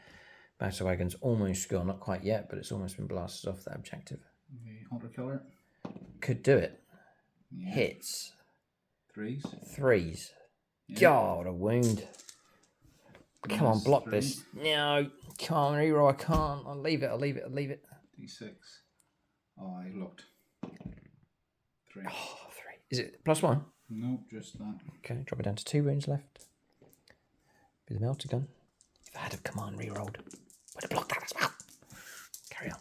S1: Battle Wagon's almost gone. Not quite yet, but it's almost been blasted off that objective.
S2: The Hunter Killer.
S1: Could do it.
S2: Yeah.
S1: Hits.
S2: 3s.
S1: 3s.
S2: Yeah.
S1: God, a wound. Come on, block
S2: 3.
S1: this. No, come on, reroll. I can't. I'll leave it.
S2: D6. Oh, I looked. 3.
S1: Oh, 3. Is it +1?
S2: No, just that.
S1: Okay, drop it down to 2 wounds left. Be the melter gun. If I had a command rerolled, would have blocked that as well. Carry on.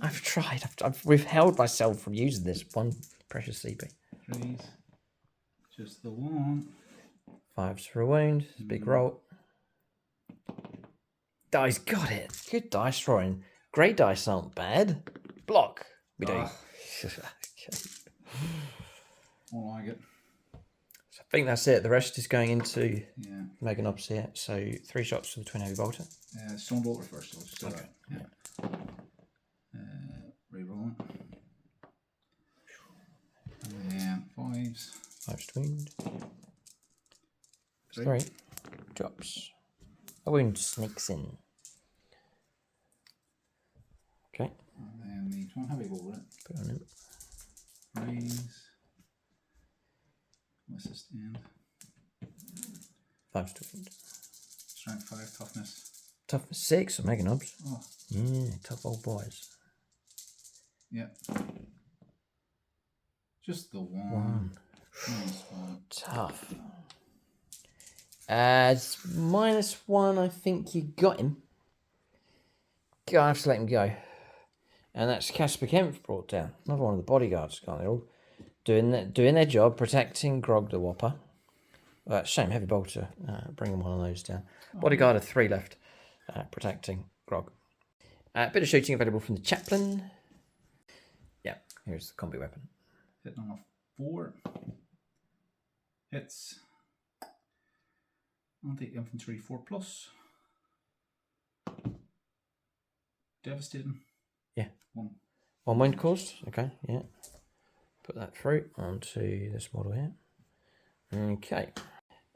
S1: I've tried. I've withheld myself from using this one precious CP.
S2: 3s. Just the 1.
S1: 5s for a wound. Big roll. Dice got it. Good dice rolling. Grey dice aren't bad. Block. We do. Okay.
S2: More like it.
S1: So I think that's it. The rest is going into
S2: Yeah.
S1: Mega Knobs here. So 3 shots to the twin heavy bolter.
S2: Stone bolter first. So just do
S1: Okay.
S2: that. Yeah. Reroll it. And then 5s.
S1: 5's twinned.
S2: 3.
S1: 3 drops. A wound sneaks in. Okay.
S2: And then the twin heavy bolter.
S1: Put it on him.
S2: 3s. What's this end?
S1: 5's twinned.
S2: Strength 5, toughness.
S1: Toughness 6 on Mega Knobs.
S2: Oh.
S1: Yeah, tough old boys.
S2: Yeah. Just the one. Nice one.
S1: Tough. It's -1, I think you got him. I have to let him go. And that's Casper Kempf brought down. Another one of the bodyguards gone. They're all doing their job, protecting Grog the Whopper. Shame, heavy bolter, bringing one of those down. Bodyguard of 3 left, protecting Grog. A bit of shooting available from the chaplain. Yeah, here's the combi weapon.
S2: Hitting on a 4. Hits. Anti-infantry 4+. Devastating.
S1: Yeah.
S2: 1.
S1: 1 wound caused. Okay, yeah. Put that through onto this model here. Okay.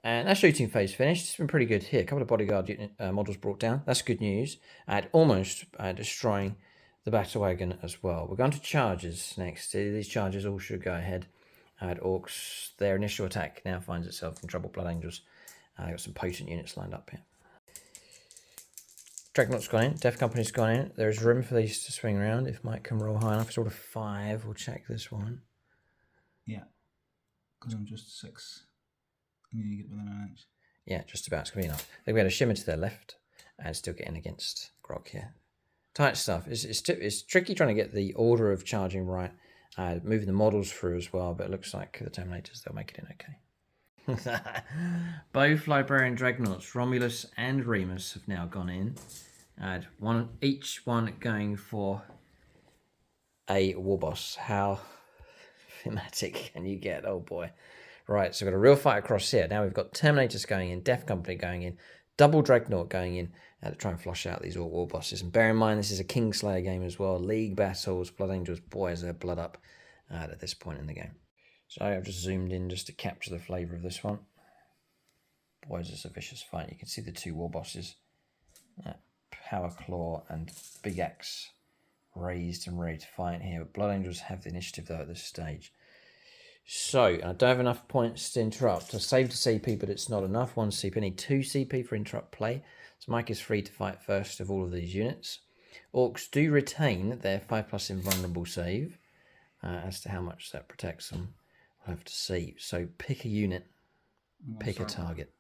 S1: And that shooting phase finished. It's been pretty good here. A couple of bodyguard unit, models brought down. That's good news. Almost destroying the battle wagon as well. We're going to charges next. These charges all should go ahead. Orks, their initial attack now finds itself in trouble. Blood Angels. They've got some potent units lined up here. Dreadnought's gone in. Death Company's gone in. There's room for these to swing around if Mike can roll high enough. Sort of 5. We'll check this one.
S2: Yeah. Because I'm just 6. I need to get within an inch.
S1: Yeah, just about. It's going to be enough. They've got a shimmer to their left and still getting against Grog here. Tight stuff. It's tricky trying to get the order of charging right. Moving the models through as well, but it looks like the Terminators, they'll make it in okay. Both Librarian Dreadnoughts, Romulus and Remus, have now gone in. Each one going for a war boss. How thematic can you get? Oh boy. Right, so we've got a real fight across here. Now we've got Terminators going in, Death Company going in, double Dreadnought going in to try and flush out these all war bosses. And bear in mind, this is a Kingslayer game as well. League battles, Blood Angels, boys, they're blood up at this point in the game. So I've just zoomed in just to capture the flavour of this one. Boys, it's a vicious fight. You can see the 2 war bosses. Power Claw and Big Axe raised and ready to fight here. But Blood Angels have the initiative though at this stage. So, I don't have enough points to interrupt. I saved a CP, but it's not enough. 1 CP, I need 2 CP for interrupt play. So Mike is free to fight first of all of these units. Orks do retain their 5+ invulnerable save. As to how much that protects them, we'll have to see. So pick a unit, pick a target.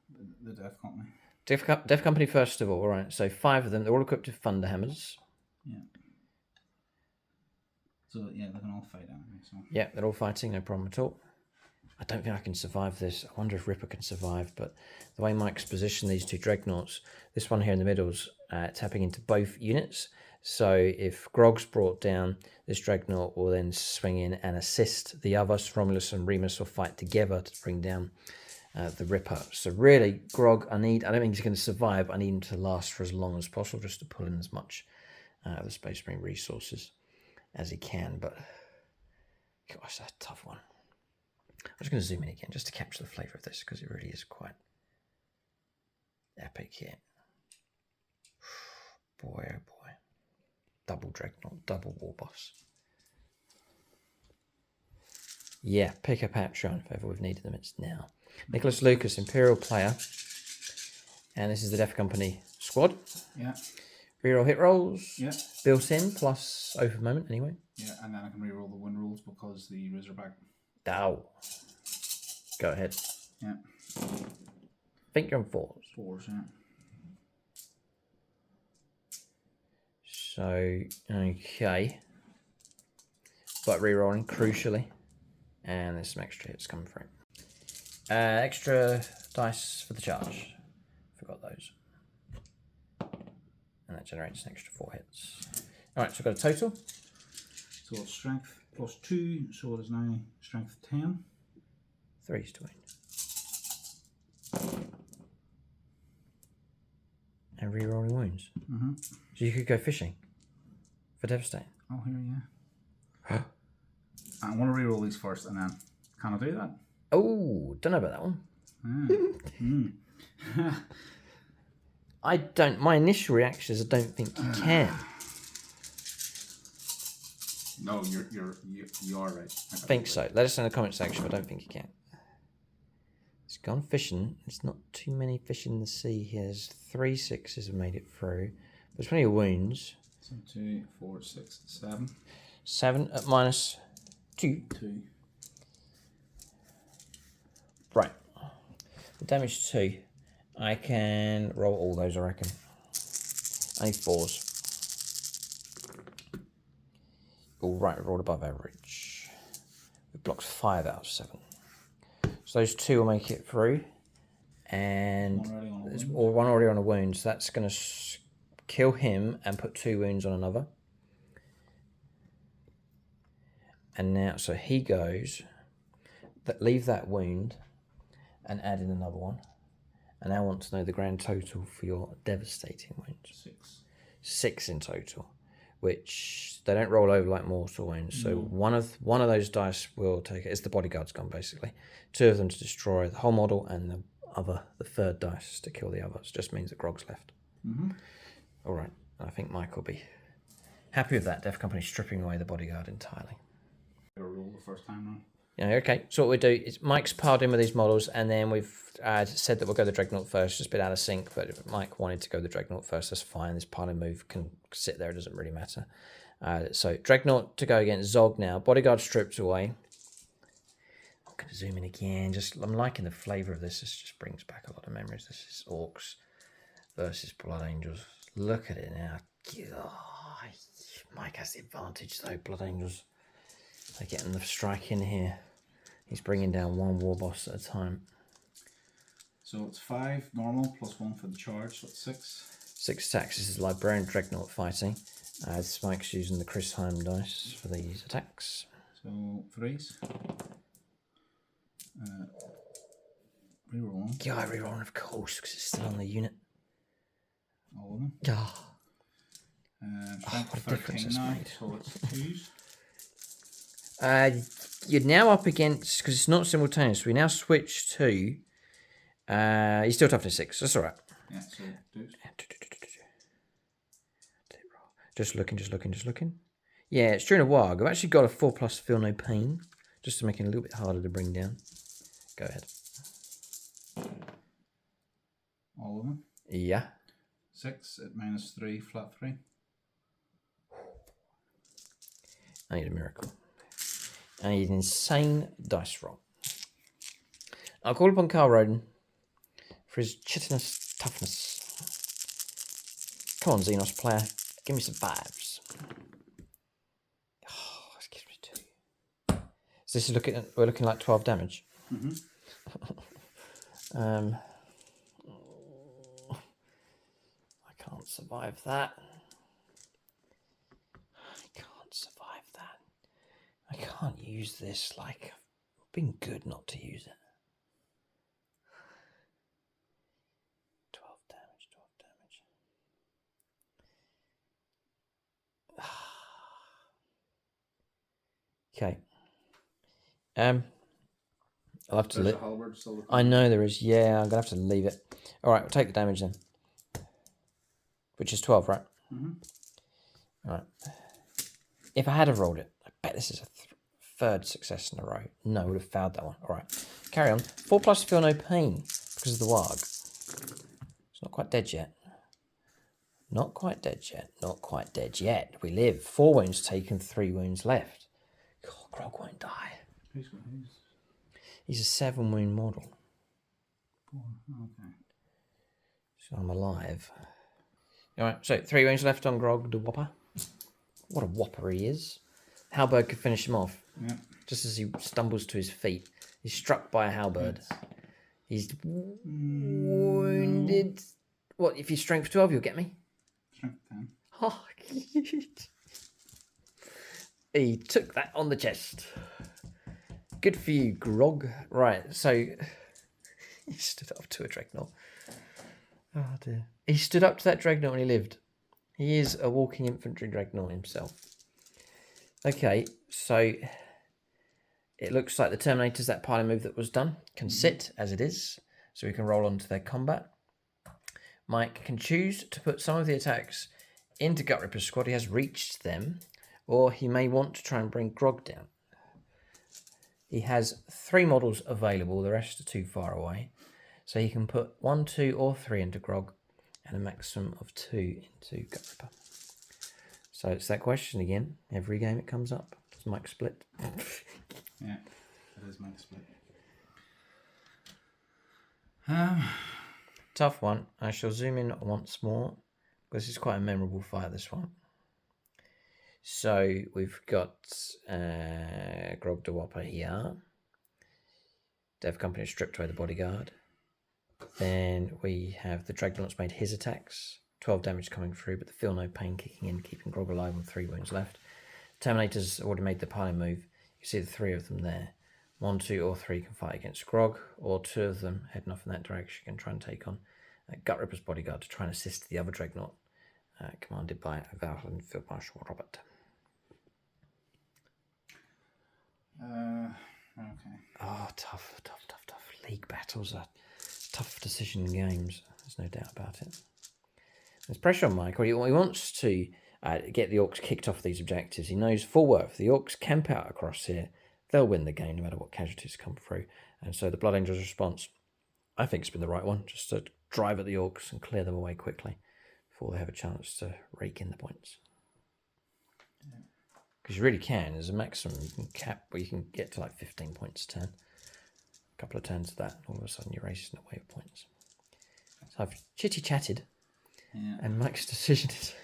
S2: The Death Company.
S1: Death Company first of all. All right, so 5 of them. They're all equipped with thunder hammers.
S2: Yeah. So, yeah, they can all fight anyway. So.
S1: Yeah, they're all fighting, no problem at all. I don't think I can survive this. I wonder if Ripper can survive, but the way Mike's positioned these 2 Dreadnoughts, this one here in the middle is tapping into both units. So if Grog's brought down, this Dreadnought will then swing in and assist the others. Romulus and Remus will fight together to bring down the Ripper. So really, Grog, I don't think he's going to survive. I need him to last for as long as possible, just to pull in as much of the Space Marine resources as he can. But gosh, that's a tough one. I'm just going to zoom in again just to capture the flavour of this, because it really is quite epic here. Boy, oh boy. Double Dreadnought, double War Boss. Yeah, pick a Patreon if ever we've needed them, it's now. Nicholas Lucas, Imperial player. And this is the Death Company squad.
S2: Yeah.
S1: Reroll hit rolls.
S2: Yeah.
S1: Built in, plus over moment anyway.
S2: Yeah, and then I can reroll the win rolls because the Razorback.
S1: Ow. Go ahead.
S2: Yeah.
S1: Think you're on 4s.
S2: 4s, yeah.
S1: So, okay. But rerolling, crucially. And there's some extra hits coming through. Extra dice for the charge. Forgot those. And that generates an extra 4 hits. Alright, so we've got a total.
S2: So strength plus 2, so it is now strength 10.
S1: 3 is to wound. And re-rolling wounds. So you could go fishing for devastating.
S2: Oh, here, yeah. I want to re-roll these first, and then can I do that?
S1: Oh, don't know about that one. I don't. My initial reaction is I don't think you can.
S2: No, you are right.
S1: I think so. Let us know in the comment section. I don't think you can. It's gone fishing. There's not too many fish in the sea here. There's 3 6s have made it through. There's plenty of wounds.
S2: So 2, 4, 6, 7.
S1: 7 at minus 2.
S2: 2.
S1: Right. The damage 2. I can roll all those, I reckon. Only 4s. All right, rolled above average. It blocks 5 out of 7. So those 2 will make it through. And there's one already on a wound. So that's going to kill him and put 2 wounds on another. And now, so he goes, leave that wound and add in another one. And I want to know the grand total for your devastating wounds.
S2: 6.
S1: 6 in total, which they don't roll over like mortal wounds. So one of those dice will take it. It's the bodyguard's gone basically. 2 of them to destroy the whole model, and the third dice to kill the others. Just means that Grog's left. All right, I think Mike will be happy with that. Death Company stripping away the bodyguard entirely.
S2: Roll the first time round.
S1: Yeah, okay. So what we do is Mike's piled in with these models, and then we've said that we'll go the Dreadnought first. Just a bit out of sync, but if Mike wanted to go the Dreadnought first, that's fine. This piling move can sit there. It doesn't really matter. So Dreadnought to go against Zog now. Bodyguard stripped away. I'm going to zoom in again. I'm liking the flavour of this. This just brings back a lot of memories. This is Orks versus Blood Angels. Look at it now. Oh, Mike has the advantage though. Blood Angels. They're getting the strike in here. He's bringing down 1 war boss at a time.
S2: So it's 5 normal plus 1 for the charge, so it's 6.
S1: 6 attacks. This is Librarian Dreadnought fighting. Mike's using the Chris Heim dice for these attacks.
S2: So 3s. Reroll 1.
S1: Yeah, reroll of course, because it's still on the unit.
S2: All of them.
S1: Yeah.
S2: What
S1: a difference it's made.
S2: So it's 2s.
S1: You're now up against, because it's not simultaneous, we now switch to, he's still toughness 6, that's alright.
S2: Yeah, so 2s.
S1: Just looking. Yeah, it's during a warg. I've actually got a 4+ feel no pain, just to make it a little bit harder to bring down. Go ahead.
S2: All of them?
S1: Yeah.
S2: 6 at minus 3, flat 3.
S1: I need a miracle. I need an insane dice roll. I'll call upon Carl Roden for his chitinous toughness. Come on, Xenos player. Give me some vibes. Oh, this gives me 2. So this is we're looking like 12 damage. I can't survive that. I can't use this, like, I've been good not to use it. 12 damage. Okay. I'll have to leave. I know there is. Yeah, I'm going to have to leave it. All right, we'll take the damage then. Which is 12, right? All right. If I had have rolled it, I bet this is a 3rd success in a row. No, I would have failed that one. All right, carry on. 4+ feel no pain because of the warg. It's not quite dead yet. Not quite dead yet. We live. 4 wounds taken, 3 wounds left. Oh, Grog won't die. He's a 7 wound model.
S2: 4, okay.
S1: So I'm alive. All right, so 3 wounds left on Grog the Whopper. What a whopper he is. Halberd could finish him off.
S2: Yeah.
S1: Just as he stumbles to his feet. He's struck by a halberd. He's wounded. What, if you're strength 12, you'll get me?
S2: Strength 10.
S1: Oh, cute. He took that on the chest. Good for you, Grog. Right, so he stood up to a dreadnought. Oh dear. He stood up to that dreadnought when he lived. He is a walking infantry dreadnought himself. Okay, so it looks like the Terminators, that piling move that was done, can sit as it is, so we can roll on to their combat. Mike can choose to put some of the attacks into Gut Ripper's squad. He has reached them, or he may want to try and bring Grog down. He has 3 models available, the rest are too far away. So he can put 1, 2, or 3 into Grog, and a maximum of 2 into Gut Ripper. So it's that question again. Every game it comes up. Does Mike split?
S2: Yeah, it is Mike split.
S1: Tough one. I shall zoom in once more, because it's quite a memorable fight, this one. So we've got Grog the Whopper here. Dev Company stripped away the bodyguard. Then we have the Dreadnought's made his attacks. 12 damage coming through, but the Feel No Pain kicking in, keeping Grog alive with 3 wounds left. Terminator's already made the piling move. You see the 3 of them there. 1, 2, or 3 can fight against Grog, or 2 of them heading off in that direction can try and take on Gut Ripper's bodyguard to try and assist the other Dreadnought, commanded by Valhalla Field Marshal Robert.
S2: Okay.
S1: Oh, tough. League battles are tough decision games. There's no doubt about it. There's pressure on Mike. He wants to get the Orks kicked off these objectives. He knows full well if the Orks camp out across here, they'll win the game no matter what casualties come through. And so the Blood Angels' response, I think, has been the right one, just to drive at the Orks and clear them away quickly before they have a chance to rake in the points. Because you really can. There's a maximum cap where you can get to like 15 points a turn. A couple of turns of that, all of a sudden you're racing away with points. So I've chitty-chatted, and Mike's decision is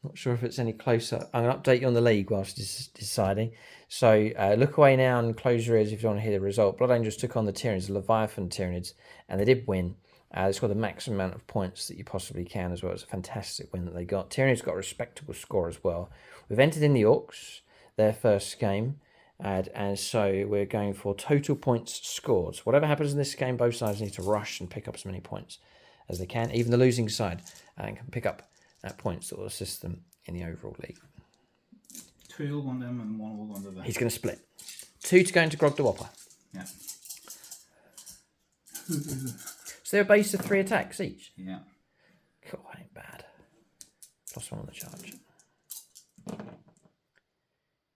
S1: not sure if it's any closer. I'm going to update you on the league whilst deciding. So look away now and close your ears if you want to hear the result. Blood Angels took on the Tyranids, the Leviathan Tyranids, and they did win. It's got the maximum amount of points that you possibly can as well. It's a fantastic win that they got. Tyranids got a respectable score as well. We've entered in the Orks, their first game, and so we're going for total points scored. So whatever happens in this game, both sides need to rush and pick up as many points as they can. Even the losing side can pick up points that will assist them in the overall league.
S2: 2 will go on them and 1 will go on the back.
S1: He's going to split. 2 to go into Grog the Whopper.
S2: Yeah.
S1: So they're a base of 3 attacks each?
S2: Yeah.
S1: Cool, ain't bad. +1 on the charge.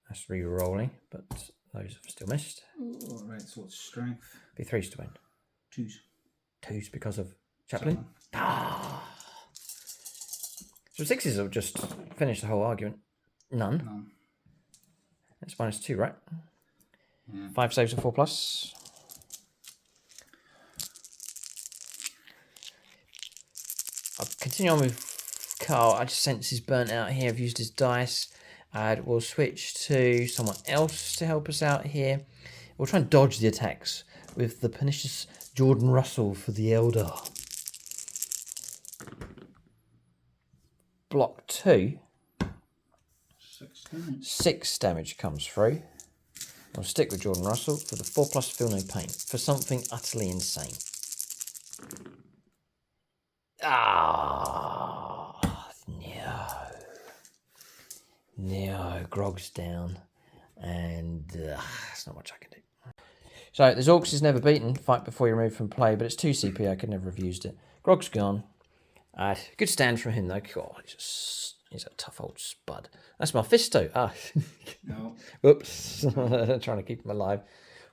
S1: That's re-rolling, but those have still missed.
S2: Oh, right, so it's strength.
S1: Be 3s to win.
S2: 2s.
S1: 2s because of Chaplain. So 6s will just finish the whole argument. None. It's -2, right?
S2: Yeah.
S1: 5 saves and 4+. I'll continue on with Carl. I just sense he's burnt out here. I've used his dice. We'll switch to someone else to help us out here. We'll try and dodge the attacks with the pernicious Jordan Russell for the Elder. Block 2.
S2: 6 damage.
S1: 6 damage comes through. We'll stick with Jordan Russell for the 4+ Feel No Pain for something utterly insane. No, Grog's down, and there's not much I can do. So, there's Orks is never beaten, fight before you remove from play, but it's 2 CP, I could never have used it. Grog's gone. Good stand from him, though. God, he's a tough old spud. That's Mephisto.
S2: No.
S1: Whoops. Trying to keep him alive.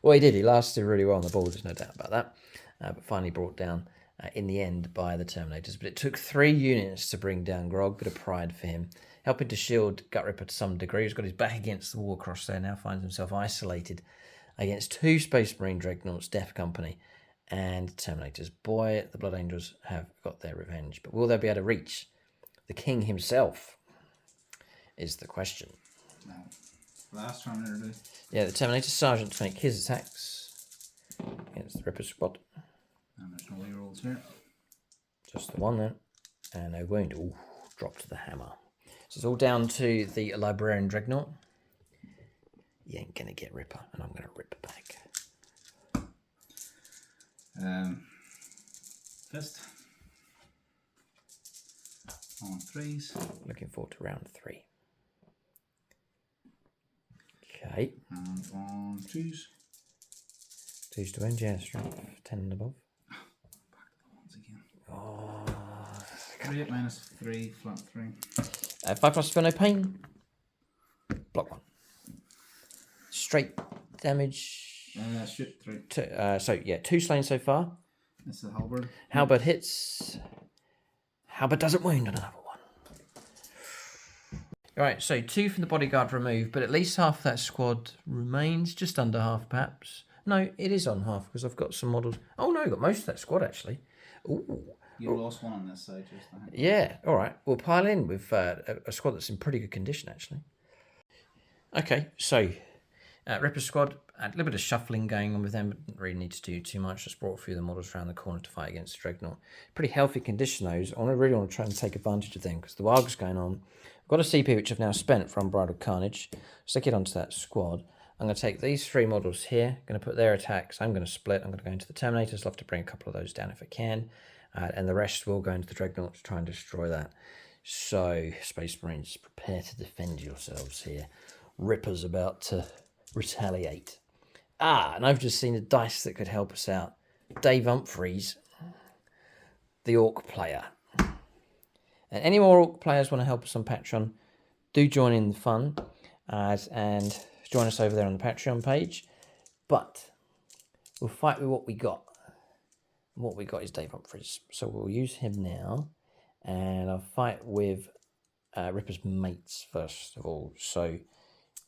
S1: Well, he did. He lasted really well on the board, there's no doubt about that. But finally brought down in the end by the Terminators. But it took 3 units to bring down Grog. Bit of pride for him. Helping to shield Gut Ripper to some degree. He's got his back against the wall across there. Now finds himself isolated against 2 Space Marine Dreadnoughts, Death Company, and Terminators. Boy, the Blood Angels have got their revenge. But will they be able to reach the King himself? Is the question.
S2: No. Last Terminator did.
S1: Yeah, the Terminator Sergeant to make his attacks against the Ripper squad.
S2: And there's no rerolls here.
S1: Just the one then. And no wound. Ooh, dropped the hammer. So it's all down to the Librarian Dreadnought. You ain't gonna get Ripper, and I'm gonna rip back.
S2: Fist. On 3s.
S1: Looking forward to round 3. Okay.
S2: And on 2s.
S1: 2s to win, yeah, strength 10 and above.
S2: Back to the ones again.
S1: Oh.
S2: 3 minus 3, flat 3.
S1: 5+ for no pain. Block 1. Straight damage.
S2: Shoot 3.
S1: So yeah, 2 slain so far.
S2: This is halberd.
S1: Halberd hits. Halberd doesn't wound on another one. Alright, so 2 from the bodyguard removed, but at least half that squad remains. Just under half, perhaps. No, it is on half, because I've got some models. Oh no, I've got most of that squad, actually. Ooh.
S2: You lost one on this side, just I think.
S1: Yeah, alright. We'll pile in with a squad that's in pretty good condition, actually. Okay, so Ripper squad, a little bit of shuffling going on with them, but didn't really need to do too much. Just brought a few of the models around the corner to fight against the Dreadnought. Pretty healthy condition, those. I really want to try and take advantage of them because the Warg's going on. I've got a CP which I've now spent for Unbridled Carnage. Stick it onto that squad. I'm going to take these 3 models here, going to put their attacks. I'm going to split. I'm going to go into the Terminators. I'd love to bring a couple of those down if I can. And the rest will go into the Dreadnought to try and destroy that. So, Space Marines, prepare to defend yourselves here. Ripper's about to retaliate. And I've just seen a dice that could help us out. Dave Humphreys, the Orc player. And any more Orc players want to help us on Patreon, do join in the fun and join us over there on the Patreon page. But we'll fight with what we got. And what we got is Dave Humphreys. So we'll use him now. And I'll fight with Ripper's mates first of all. So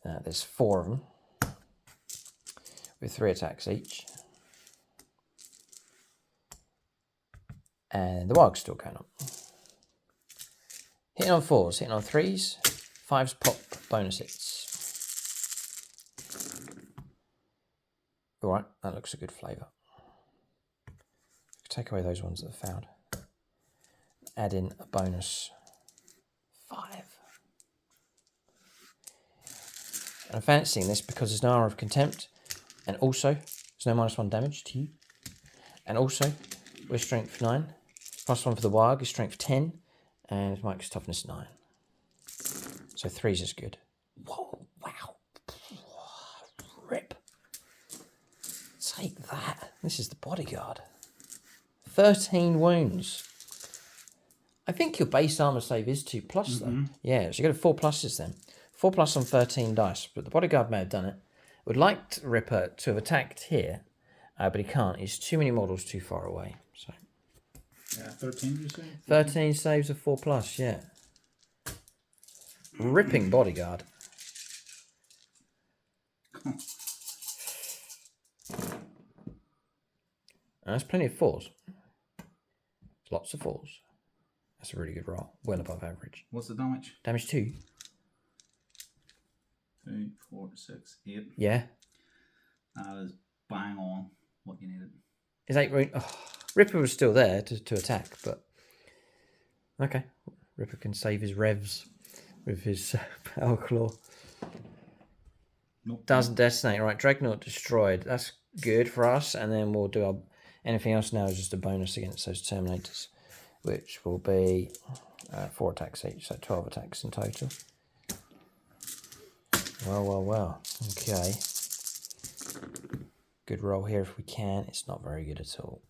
S1: there's 4 of them. With 3 attacks each. And the Warg's still going on. Hitting on 4s, hitting on 3s. 5s pop bonus hits. Alright, that looks a good flavour. Take away those ones that are found. Add in a bonus 5. And I'm fancying this because there's no Hour of Contempt. And also, there's no -1 damage to you. And also, we're strength 9. +1 for the Warg is strength 10. And Mike's toughness 9. So 3s is good. Whoa, wow. Rip. Take that. This is the bodyguard. 13 wounds. I think your base armor save is 2+ though. Yeah, so you go to 4+ then. 4+ on 13 dice. But the bodyguard may have done it. Would like Ripper to have attacked here, but he can't. He's too many models too far away. So,
S2: yeah, 13 you say?
S1: 13 saves of 4+, yeah. Ripping bodyguard. And that's plenty of 4s. Lots of 4s. That's a really good roll. Well above average.
S2: What's the damage?
S1: Damage 2.
S2: 2, 4, 6, 8.
S1: Yeah.
S2: That is bang on what you needed.
S1: Is 8 wound? Oh, Ripper was still there to attack, but okay. Ripper can save his revs with his power claw.
S2: Nope.
S1: Doesn't detonate. Right, Dreadnought destroyed. That's good for us. And then we'll do our anything else now is just a bonus against those Terminators, which will be 4 attacks each, so 12 attacks in total. Well. Okay. Good roll here if we can. It's not very good at all.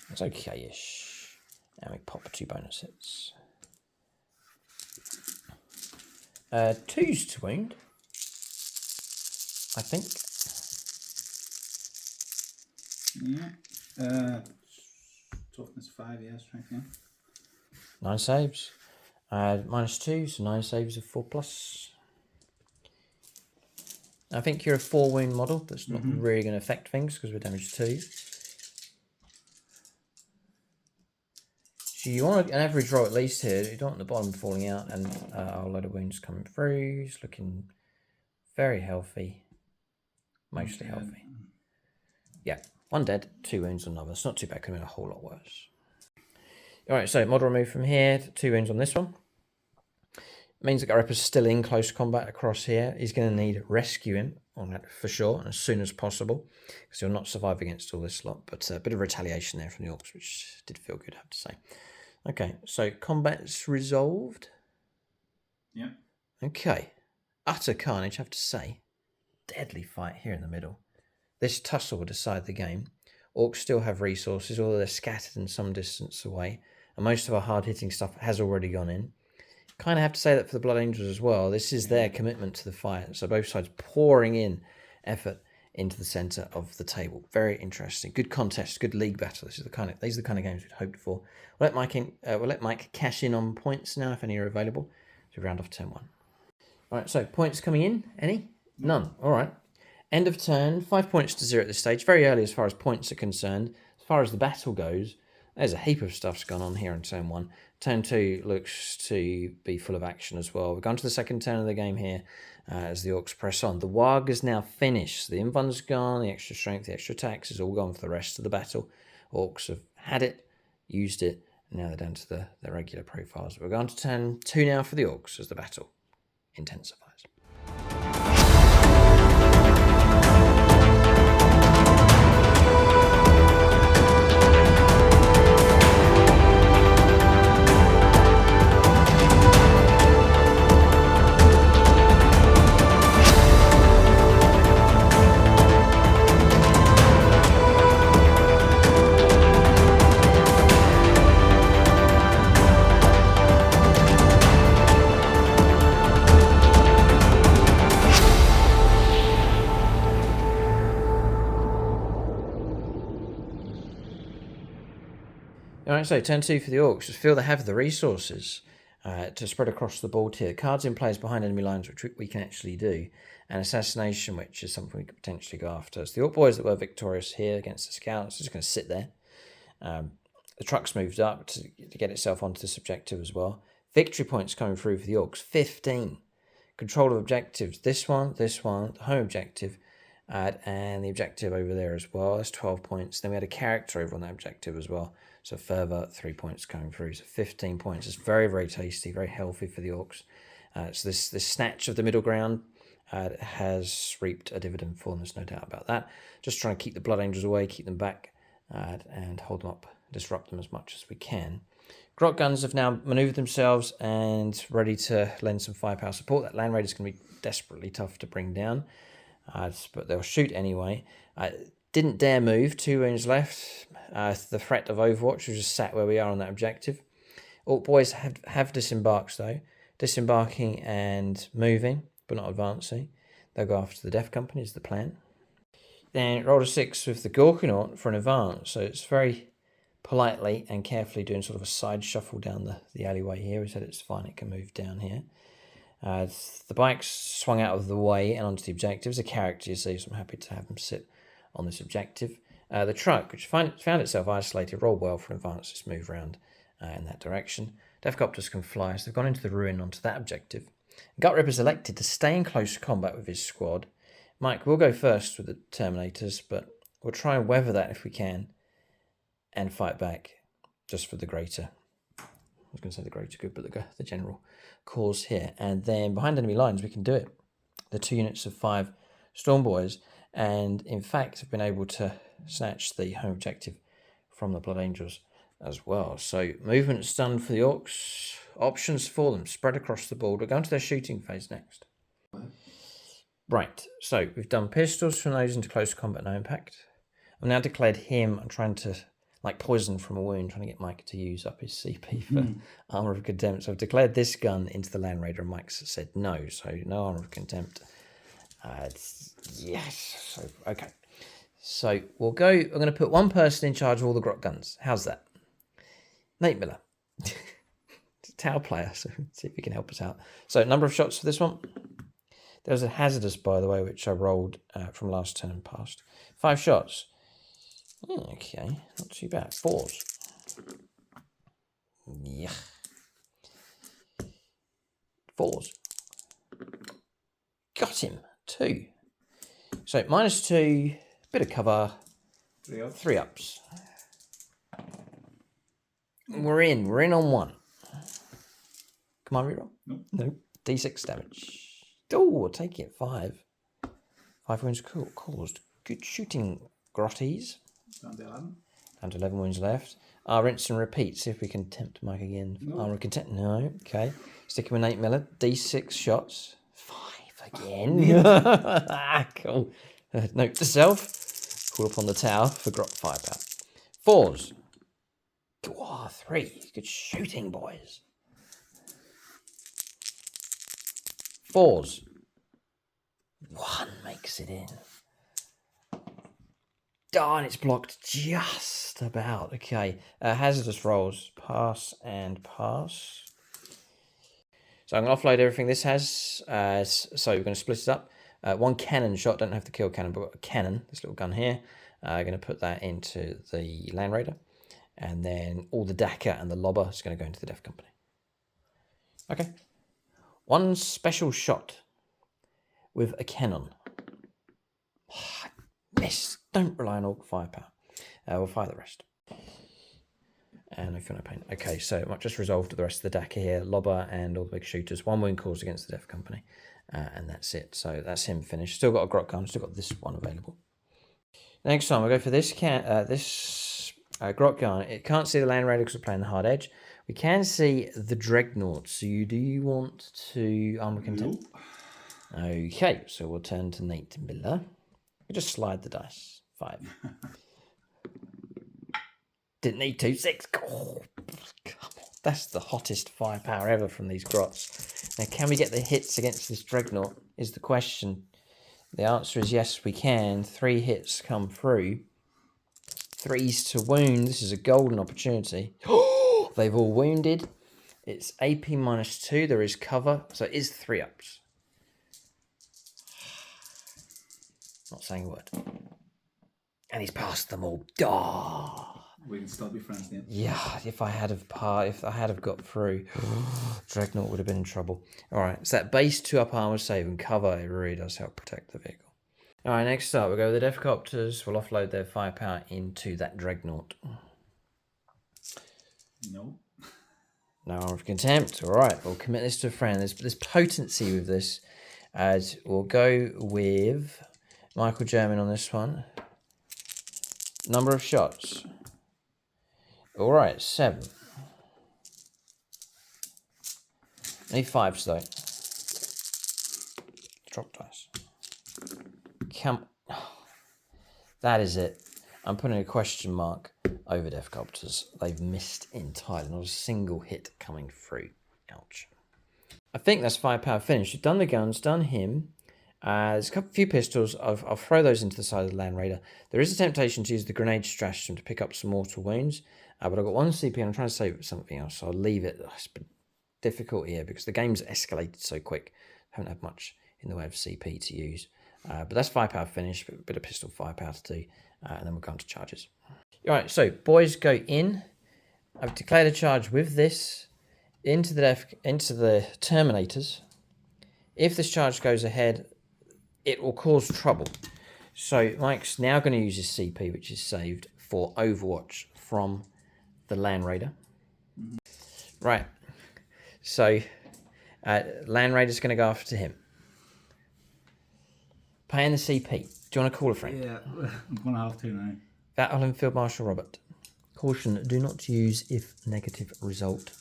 S1: It's okay-ish. And we pop 2 bonus hits. 2s to wound, I think.
S2: Yeah. Toughness 5, yeah, strength 9.
S1: 9 saves. -2, so 9 saves of 4+. I think you're a 4 wound model. That's not really going to affect things because we're damage 2. So you want an average roll at least here. You don't want the bottom falling out and a load of wounds coming through. He's looking very healthy. Mostly healthy. Yeah. 1 dead, 2 wounds on another. It's not too bad. Could have been a whole lot worse. Alright, so model removed from here. 2 wounds on this one. Means that Garippa's still in close combat across here. He's going to need rescuing on that for sure, and as soon as possible, because he'll not survive against all this lot. But a bit of retaliation there from the Orks, which did feel good, I have to say. Okay, so combat's resolved.
S2: Yeah.
S1: Okay. Utter carnage, I have to say. Deadly fight here in the middle. This tussle will decide the game. Orks still have resources, although they're scattered and some distance away. And most of our hard-hitting stuff has already gone in. Kind of have to say that for the Blood Angels as well. This is their commitment to the fight. So both sides pouring in effort into the centre of the table. Very interesting. Good contest, good league battle. These are the kind of games we'd hoped for. We'll let Mike cash in on points now if any are available. So round off turn 1. All right, so points coming in. Any? None. All right. End of turn. 5 points to 0 at this stage. Very early as far as points are concerned. As far as the battle goes, there's a heap of stuff's gone on here in turn 1. Turn 2 looks to be full of action as well. We've gone to the second turn of the game here as the Orks press on. The Warg is now finished. The Invuln's gone, the extra strength, the extra attacks is all gone for the rest of the battle. Orks have had it, used it, and now they're down to the regular profiles. We're going to turn 2 now for the Orks as the battle intensifies. Alright, so turn 2 for the Orks. Just feel they have the resources to spread across the board here. Cards in plays behind enemy lines, which we can actually do. And Assassination, which is something we could potentially go after. So the Ork boys that were victorious here against the Scouts are just going to sit there. The truck's moved up to get itself onto this objective as well. Victory points coming through for the Orks. 15. Control of objectives. This one, the home objective, and the objective over there as well. That's 12 points. Then we had a character over on that objective as well. So further 3 points coming through. So 15 points. It's very, very tasty, very healthy for the Orks. So this snatch of the middle ground has reaped a dividend for them. There's no doubt about that. Just trying to keep the Blood Angels away, keep them back, and hold them up, disrupt them as much as we can. Grot guns have now manoeuvred themselves and ready to lend some firepower support. That Land Raider is going to be desperately tough to bring down, but they'll shoot anyway. Didn't dare move. 2 wounds left. The threat of Overwatch was just sat where we are on that objective. Ork boys have disembarked though. Disembarking and moving, but not advancing. They'll go after the Death Company is the plan. Then rolled a 6 with the Gorkanaut for an advance. So it's very politely and carefully doing sort of a side shuffle down the alleyway here. He said it's fine, it can move down here. The bikes swung out of the way and onto the objectives. A character, you see, so I'm happy to have them sit on this objective. The truck, which found itself isolated, rolled well for an advance, just move around in that direction. Deathcopters can fly, so they've gone into the ruin onto that objective. Gutripper's elected to stay in close combat with his squad. Mike, we'll go first with the Terminators, but we'll try and weather that if we can and fight back just for the greater, I was going to say the greater good, but the general cause here. And then behind enemy lines, we can do it. The 2 units of 5 Stormboys, and in fact have been able to snatch the home objective from the Blood Angels as well. So movement's done for the Orks. Options for them spread across the board. We're going to their shooting phase next. Right, so we've done pistols from those into close combat, no impact. I've now declared him. I'm trying to, like poison from a wound, trying to get Mike to use up his CP for Armour of Contempt. So I've declared this gun into the Land Raider, and Mike's said no, so no Armour of Contempt. Yes, so okay. So we'll go, I'm going to put one person in charge of all the grot guns. How's that? Nate Miller. Tau player, so see if he can help us out. So number of shots for this one. There was a hazardous, by the way, which I rolled from last turn and past. 5 shots. Okay, not too bad. 4s. Yeah. 4s. Got him. 2. So -2, bit of cover. 3 ups. We're in on 1. Come on, reroll.
S2: Nope.
S1: Nope. D6 damage. Oh, I'll take it. 5. 5 wounds caused. Good shooting, Grotties.
S2: Down to 11.
S1: Down to 11 wounds left. Rinse and repeat. See if we can tempt Mike again.
S2: No.
S1: No. Okay. Stick him with 8 miller. D6 shots. 5 again. Cool. Note to self. Call upon the tower for Grot firepower. 4s. Oh, 3. Good shooting, boys. 4s. 1 makes it in. Darn, it's blocked just about. Okay. Hazardous rolls. Pass and pass. So I'm going to offload everything this has. So we're going to split it up. 1 cannon shot. Don't have the kill cannon, but a cannon. This little gun here. Going to put that into the Land Raider. And then all the Dakka and the Lobber is going to go into the Death Company. Okay. 1 special shot with a cannon. Miss. Don't rely on Ork firepower. We'll fire the rest. And no feel no pain. Okay, so it might just resolve to the rest of the Dakka here. Lobber and all the big shooters. 1 wound caused against the Death Company. And that's it. So that's him finished. Still got a Grot gun. Still got this one available. Next time we'll go for this Grot gun. It can't see the Land Raider because we're playing the hard edge. We can see the Dreadnought. So do you want to armor content? Nope. Okay, so we'll turn to Nate Miller. We just slide the dice. 5. Didn't need to. 6. Oh, come on. That's the hottest firepower ever from these Grots. Now, can we get the hits against this Dreadnought is the question. The answer is yes, we can. 3 hits come through. 3s to wound. This is a golden opportunity. Oh, they've all wounded. It's AP -2. There is cover. So it is 3 ups. Not saying a word. And he's passed them all. Oh.
S2: We can still be friends then.
S1: Yeah, if I had have got through, Dreadnought would have been in trouble. All right, so that base 2 up armor save and cover, it really does help protect the vehicle. All right, next up, we'll go with the Defcopters. We'll offload their firepower into that Dreadnought.
S2: No.
S1: No armor of contempt. All right, we'll commit this to a friend. There's potency with this. As we'll go with Michael German on this one. Number of shots. All right, 7. Need 5s though. Drop dice. Come. That is it. I'm putting a question mark over Defcopters. They've missed entirely. Not a single hit coming through. Ouch. I think that's firepower finished. We've done the guns, done him. There's a few pistols. I'll throw those into the side of the Land Raider. There is a temptation to use the grenade stratagem to pick up some mortal wounds. But I've got 1 CP and I'm trying to save it for something else. So I'll leave it. It's been difficult here because the game's escalated so quick. I haven't had much in the way of CP to use. But that's firepower finished. A bit of pistol firepower to do. And then we'll go on to charges. All right, so boys go in. I've declared a charge with this into the Terminators. If this charge goes ahead, it will cause trouble. So Mike's now going to use his CP, which is saved for Overwatch from the Land Raider. Mm-hmm. Right. So Land Raider's going to go after him. Paying the CP. Do you want to call a friend?
S2: Yeah, I'm going to have to now.
S1: Battle and Field Marshal Robert. Caution, do not use if negative result.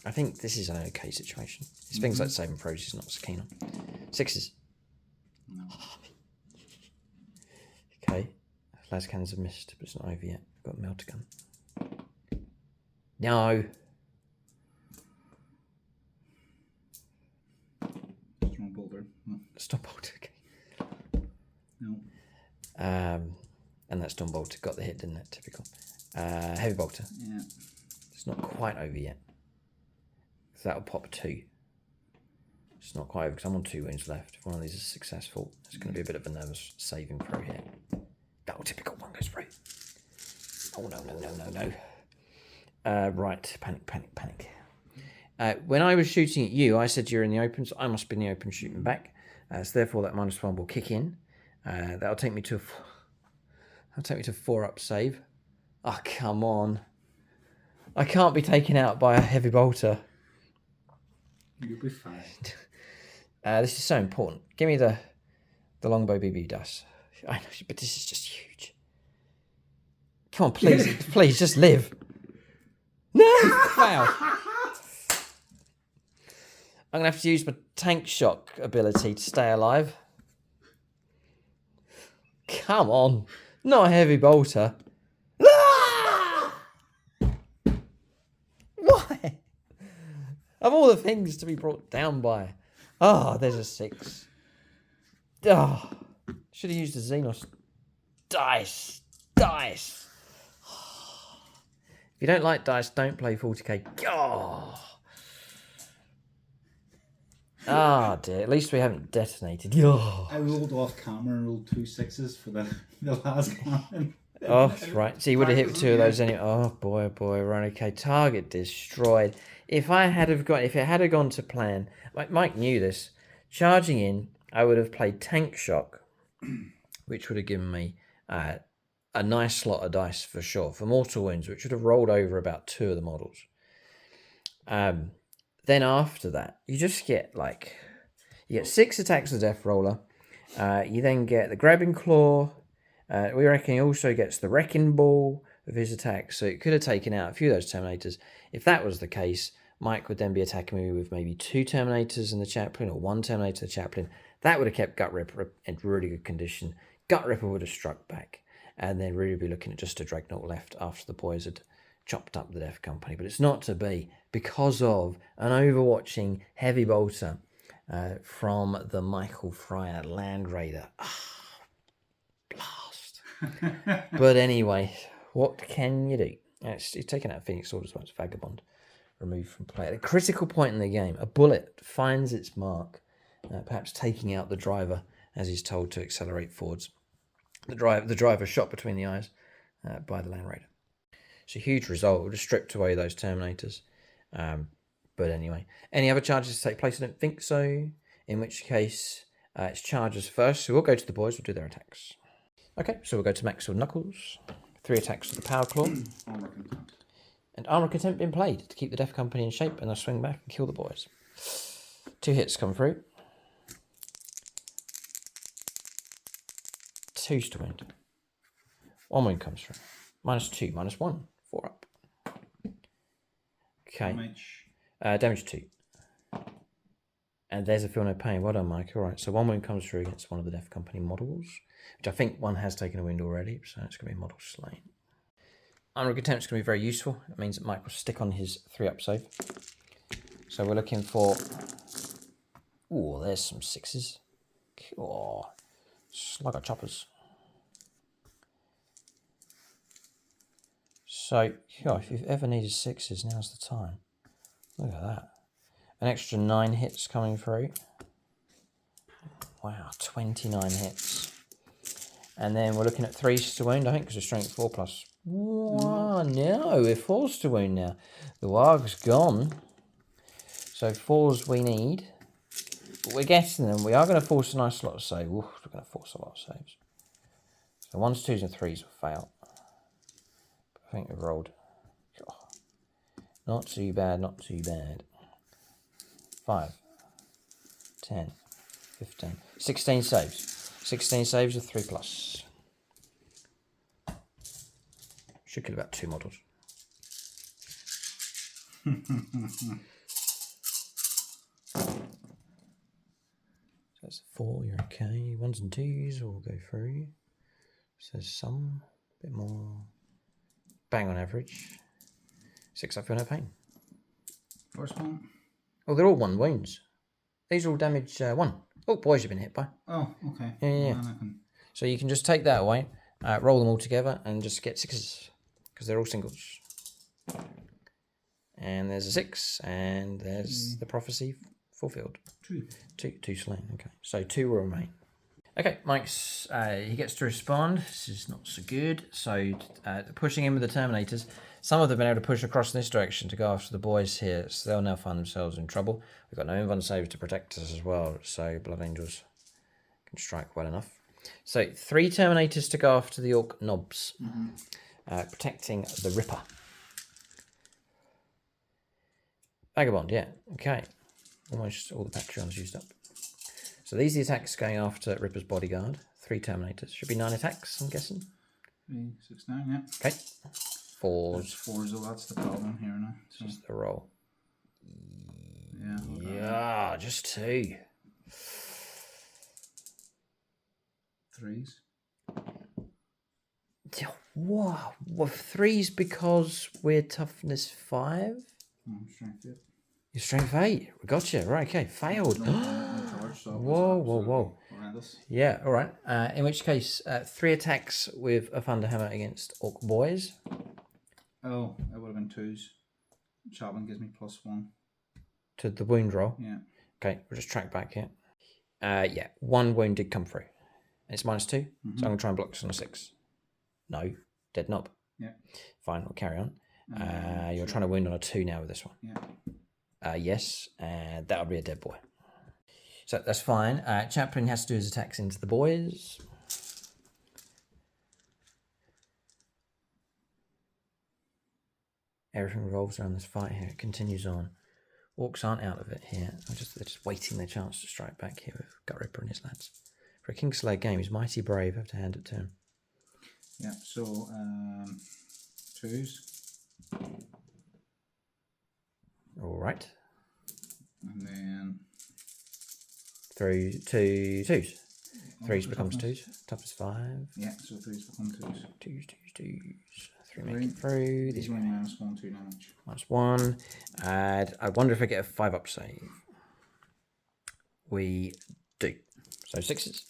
S1: I think this is an okay situation. It's things like saving throws he's not so keen on. 6s.
S2: No.
S1: Okay. Las cannons have missed, but it's not over yet. We've got Melter gun. No.
S2: Strong bolter. No.
S1: Stop bolter. Okay.
S2: No.
S1: And that Storm bolter got the hit, didn't it? Typical. Heavy bolter.
S2: Yeah.
S1: It's not quite over yet. So that'll pop 2. It's not quite over because I'm on 2 wounds left. If one of these is successful, it's going to be a bit of a nervous saving throw here. That typical one goes through. Oh, no. Right. Panic. When I was shooting at you, I said you're in the open, so I must be in the open shooting back. So therefore, that -1 will kick in. That'll take me to a 4-up save. Oh, come on. I can't be taken out by a heavy bolter.
S2: You'll be fine.
S1: This is so important. Give me the longbow BB dice. I know, but this is just huge. Come on, please, please, just live. No, wow. I'm gonna have to use my tank shock ability to stay alive. Come on, not a heavy bolter. Ah! Why? Of all the things to be brought down by. Oh, there's a 6. Oh, should have used the Xenos. Dice. If you don't like dice, don't play 40k. Oh. Ah, dear. At least we haven't detonated. Oh.
S2: I rolled off camera and rolled 2 6s for the last cannon.
S1: Oh, right. So you would have hit with 2 of those anyway. Oh boy, right. Okay, target destroyed. If it had gone to plan, Mike knew this. Charging in, I would have played tank shock, which would have given me a nice slot of dice for sure for mortal wounds, which would have rolled over about 2 of the models. Then after that, you just get you get 6 attacks of the death roller. You then get the grabbing claw. We reckon he also gets the wrecking ball of his attacks, so it could have taken out a few of those Terminators. If that was the case, Mike would then be attacking me with maybe 2 Terminators in the Chaplain or 1 Terminator in the Chaplain. That would have kept Gut Ripper in really good condition. Gut Ripper would have struck back, and then really be looking at just a Dreadnought left after the boys had chopped up the Death Company. But it's not to be because of an overwatching heavy bolter from the Michael Fryer Land Raider. Blast. But anyway, what can you do? It's taken out Phoenix Sword as well as Vagabond. Removed from play. At a critical point in the game, a bullet finds its mark, perhaps taking out the driver as he's told to accelerate forwards. The driver shot between the eyes by the Land Raider. It's a huge result. It would have stripped away those Terminators. But anyway, any other charges to take place? I don't think so. In which case, it's charges first. So we'll go to the boys. We'll do their attacks. Okay, so we'll go to Max Sword Knuckles. 3 attacks with the Power Claw.
S2: Armor Contempt.
S1: And Armor Contempt being played to keep the Death Company in shape, and they'll swing back and kill the boys. 2 hits come through. 2 to wound. 1 wound comes through. -2, -1. 4 up. Okay. Damage 2. And there's a feel no pain. Well done, Mike. All right. So 1 wound comes through against one of the Death Company models, which I think one has taken a wound already. So it's going to be a model slain. Armor Contempt is going to be very useful. It means that Mike will stick on his 3-up save. So we're looking for... Ooh, there's some 6s. Oh, slugger choppers. So, if you've ever needed 6s, now's the time. Look at that. An extra 9 hits coming through. Wow, 29 hits. And then we're looking at 3s to wound, I think, because of strength 4 plus 1. No, we're 4s to wound now. The Warg's gone. So 4s we need. But we're getting them. We are going to force a nice slot of save. Oof, we're going to force a lot of saves. So 1s, 2s, and 3s will fail. But I think we've rolled. Oh, not too bad, not too bad. 5, 10, 15, 16 saves. 16 saves with 3 plus. Should kill about 2 models. So that's 4, you're okay. 1s and 2s will go through. So some, a bit more. Bang on average. 6 I feel no pain.
S2: First one.
S1: Oh, they're all 1 wounds. These are all damage 1. Oh, boys you've been hit by.
S2: Oh, okay.
S1: Yeah. So you can just take that away, roll them all together, and just get 6s. Because they're all singles. And there's a 6, and there's the prophecy fulfilled. 2 slain. Okay, so 2 will remain. Okay, Mike's he gets to respond. This is not so good. So pushing in with the Terminators. Some of them have been able to push across in this direction to go after the boys here, so they'll now find themselves in trouble. We've got no invuln saves to protect us as well, so Blood Angels can strike well enough. So 3 Terminators to go after the Orc Knobs, protecting the Ripper. Vagabond, yeah, okay. Almost all the Patreons used up. So these are the attacks going after Ripper's bodyguard. 3 Terminators. Should be 9 attacks, I'm guessing.
S2: 3, 6, 9, yeah.
S1: Okay. 4s.
S2: That's 4s, so that's the problem here now. So,
S1: just the roll.
S2: yeah.
S1: Yeah, just 2.
S2: 3s.
S1: Wow. Well, 3s because we're toughness 5?
S2: Strength 8.
S1: Your strength 8. We got you. Right, okay. Failed.
S2: No charge, so
S1: Whoa.
S2: horrendous.
S1: Yeah, all right. In which case, 3 attacks with a Thunderhammer against Orc boys.
S2: Oh, it would have been 2s. Chaplain gives me +1.
S1: To the wound roll?
S2: Yeah.
S1: Okay, we'll just track back here. Yeah, 1 wound did come through. And it's -2, so I'm going to try and block this on a 6. No, dead knob.
S2: Yeah.
S1: Fine, we'll carry on. You're trying to wound on a 2 now with this one.
S2: Yeah.
S1: Yes, and that'll be a dead boy. So that's fine. Chaplain has to do his attacks into the boys. Everything revolves around this fight here. It continues on. Orcs aren't out of it here. They're just waiting their chance to strike back here with Gut Ripper and his lads. For a Kingslayer game, he's mighty brave. I have to hand it to him.
S2: Yeah, so 2s.
S1: All right.
S2: And then
S1: 2 2s. 3s becomes 2s. Toughness 5.
S2: Yeah, so 3s become 2s.
S1: 2s. 3 make it through.
S2: These win -1, 2 damage.
S1: -1. And I wonder if I get a 5-up save. We do. So 6s.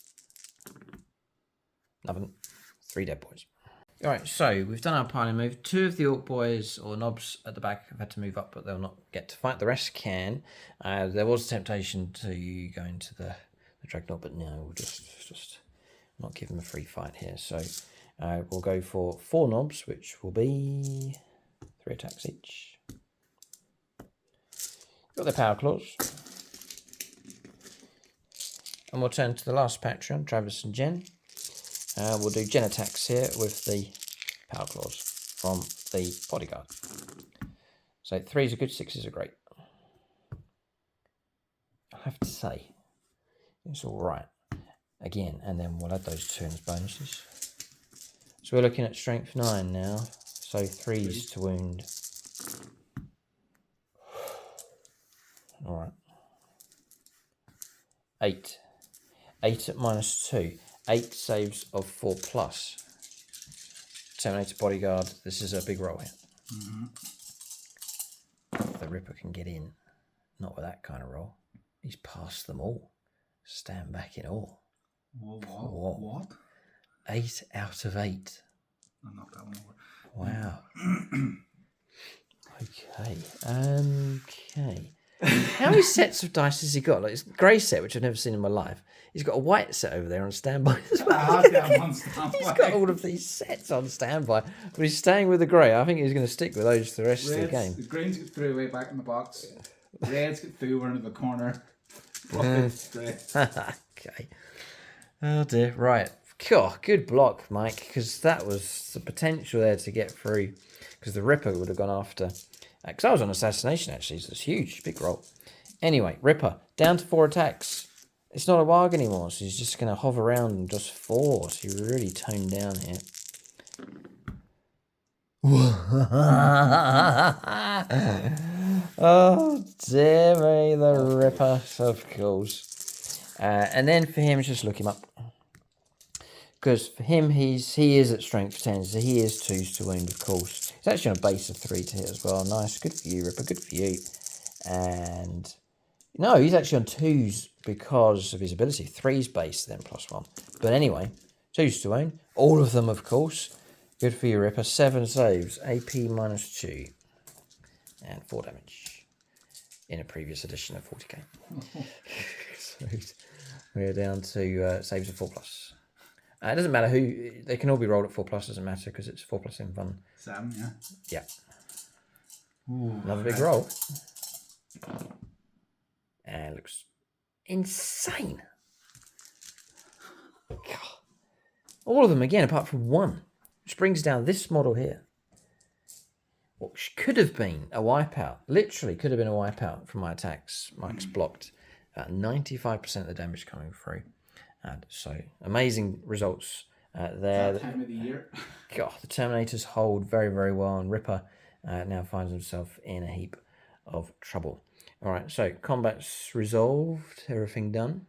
S1: Nothing. 3 dead boys. Alright, so we've done our piling move. 2 of the Orc boys or knobs at the back have had to move up, but they'll not get to fight. The rest can. There was a temptation to go into the Dreadnought, but no, we'll just not give them a free fight here. So we'll go for 4 knobs, which will be 3 attacks each. Got their power claws. And we'll turn to the last Patreon, Travis and Jen. We'll do Gen attacks here with the power claws from the bodyguard. So 3s are good, 6s are great. I have to say, it's all right. Again, and then we'll add those 2 as bonuses. So we're looking at strength 9 now. So 3s to wound. All right. 8. 8 at -2. 8 saves of 4+. Terminator bodyguard. This is a big roll here. The Ripper can get in. Not with that kind of roll. He's passed them all. Stand back in all.
S2: Whoa, what?
S1: 8 out of 8.
S2: I knocked that one over.
S1: Wow. Okay. How many sets of dice has he got? Like, it's a grey set, which I've never seen in my life. He's got a white set over there on standby as well. He's got all of these sets on standby, but he's staying with the grey. I think he's going to stick with those for the rest of the game.
S2: The greens get threw away back in the box. Reds get threw over into the corner.
S1: Okay. Oh dear. Right. God, good block, Mike, because that was the potential there to get through. Because the Ripper would have gone after. Because I was on assassination actually, so it's huge, big roll. Anyway, Ripper down to 4 attacks. It's not a warg anymore, so he's just going to hover around and just 4. So he really toned down here. Oh dear me, the Ripper, of course. And then for him, just look him up. Because for him, he is at strength 10, so he is 2s to wound, of course. He's actually on a base of 3 to hit as well. Nice, good for you, Ripper, good for you. And no, he's actually on 2s because of his ability. 3's base, then +1. But anyway, 2s to wound. All of them, of course. Good for you, Ripper. 7 saves, AP -2. And 4 damage in a previous edition of 40k. So we're down to saves of 4+. It doesn't matter who, they can all be rolled at 4+, doesn't matter because it's 4+ in fun.
S2: 7, yeah.
S1: Yeah.
S2: Ooh,
S1: another big roll. And looks insane. God. All of them again, apart from 1, which brings down this model here. what could have been a wipeout. Literally could have been a wipeout from my attacks. Mike's blocked 95% of the damage coming through. And so amazing results there.
S2: That time of the year.
S1: God, the Terminators hold very, very well, and Ripper now finds himself in a heap of trouble. All right, so combat's resolved, everything done.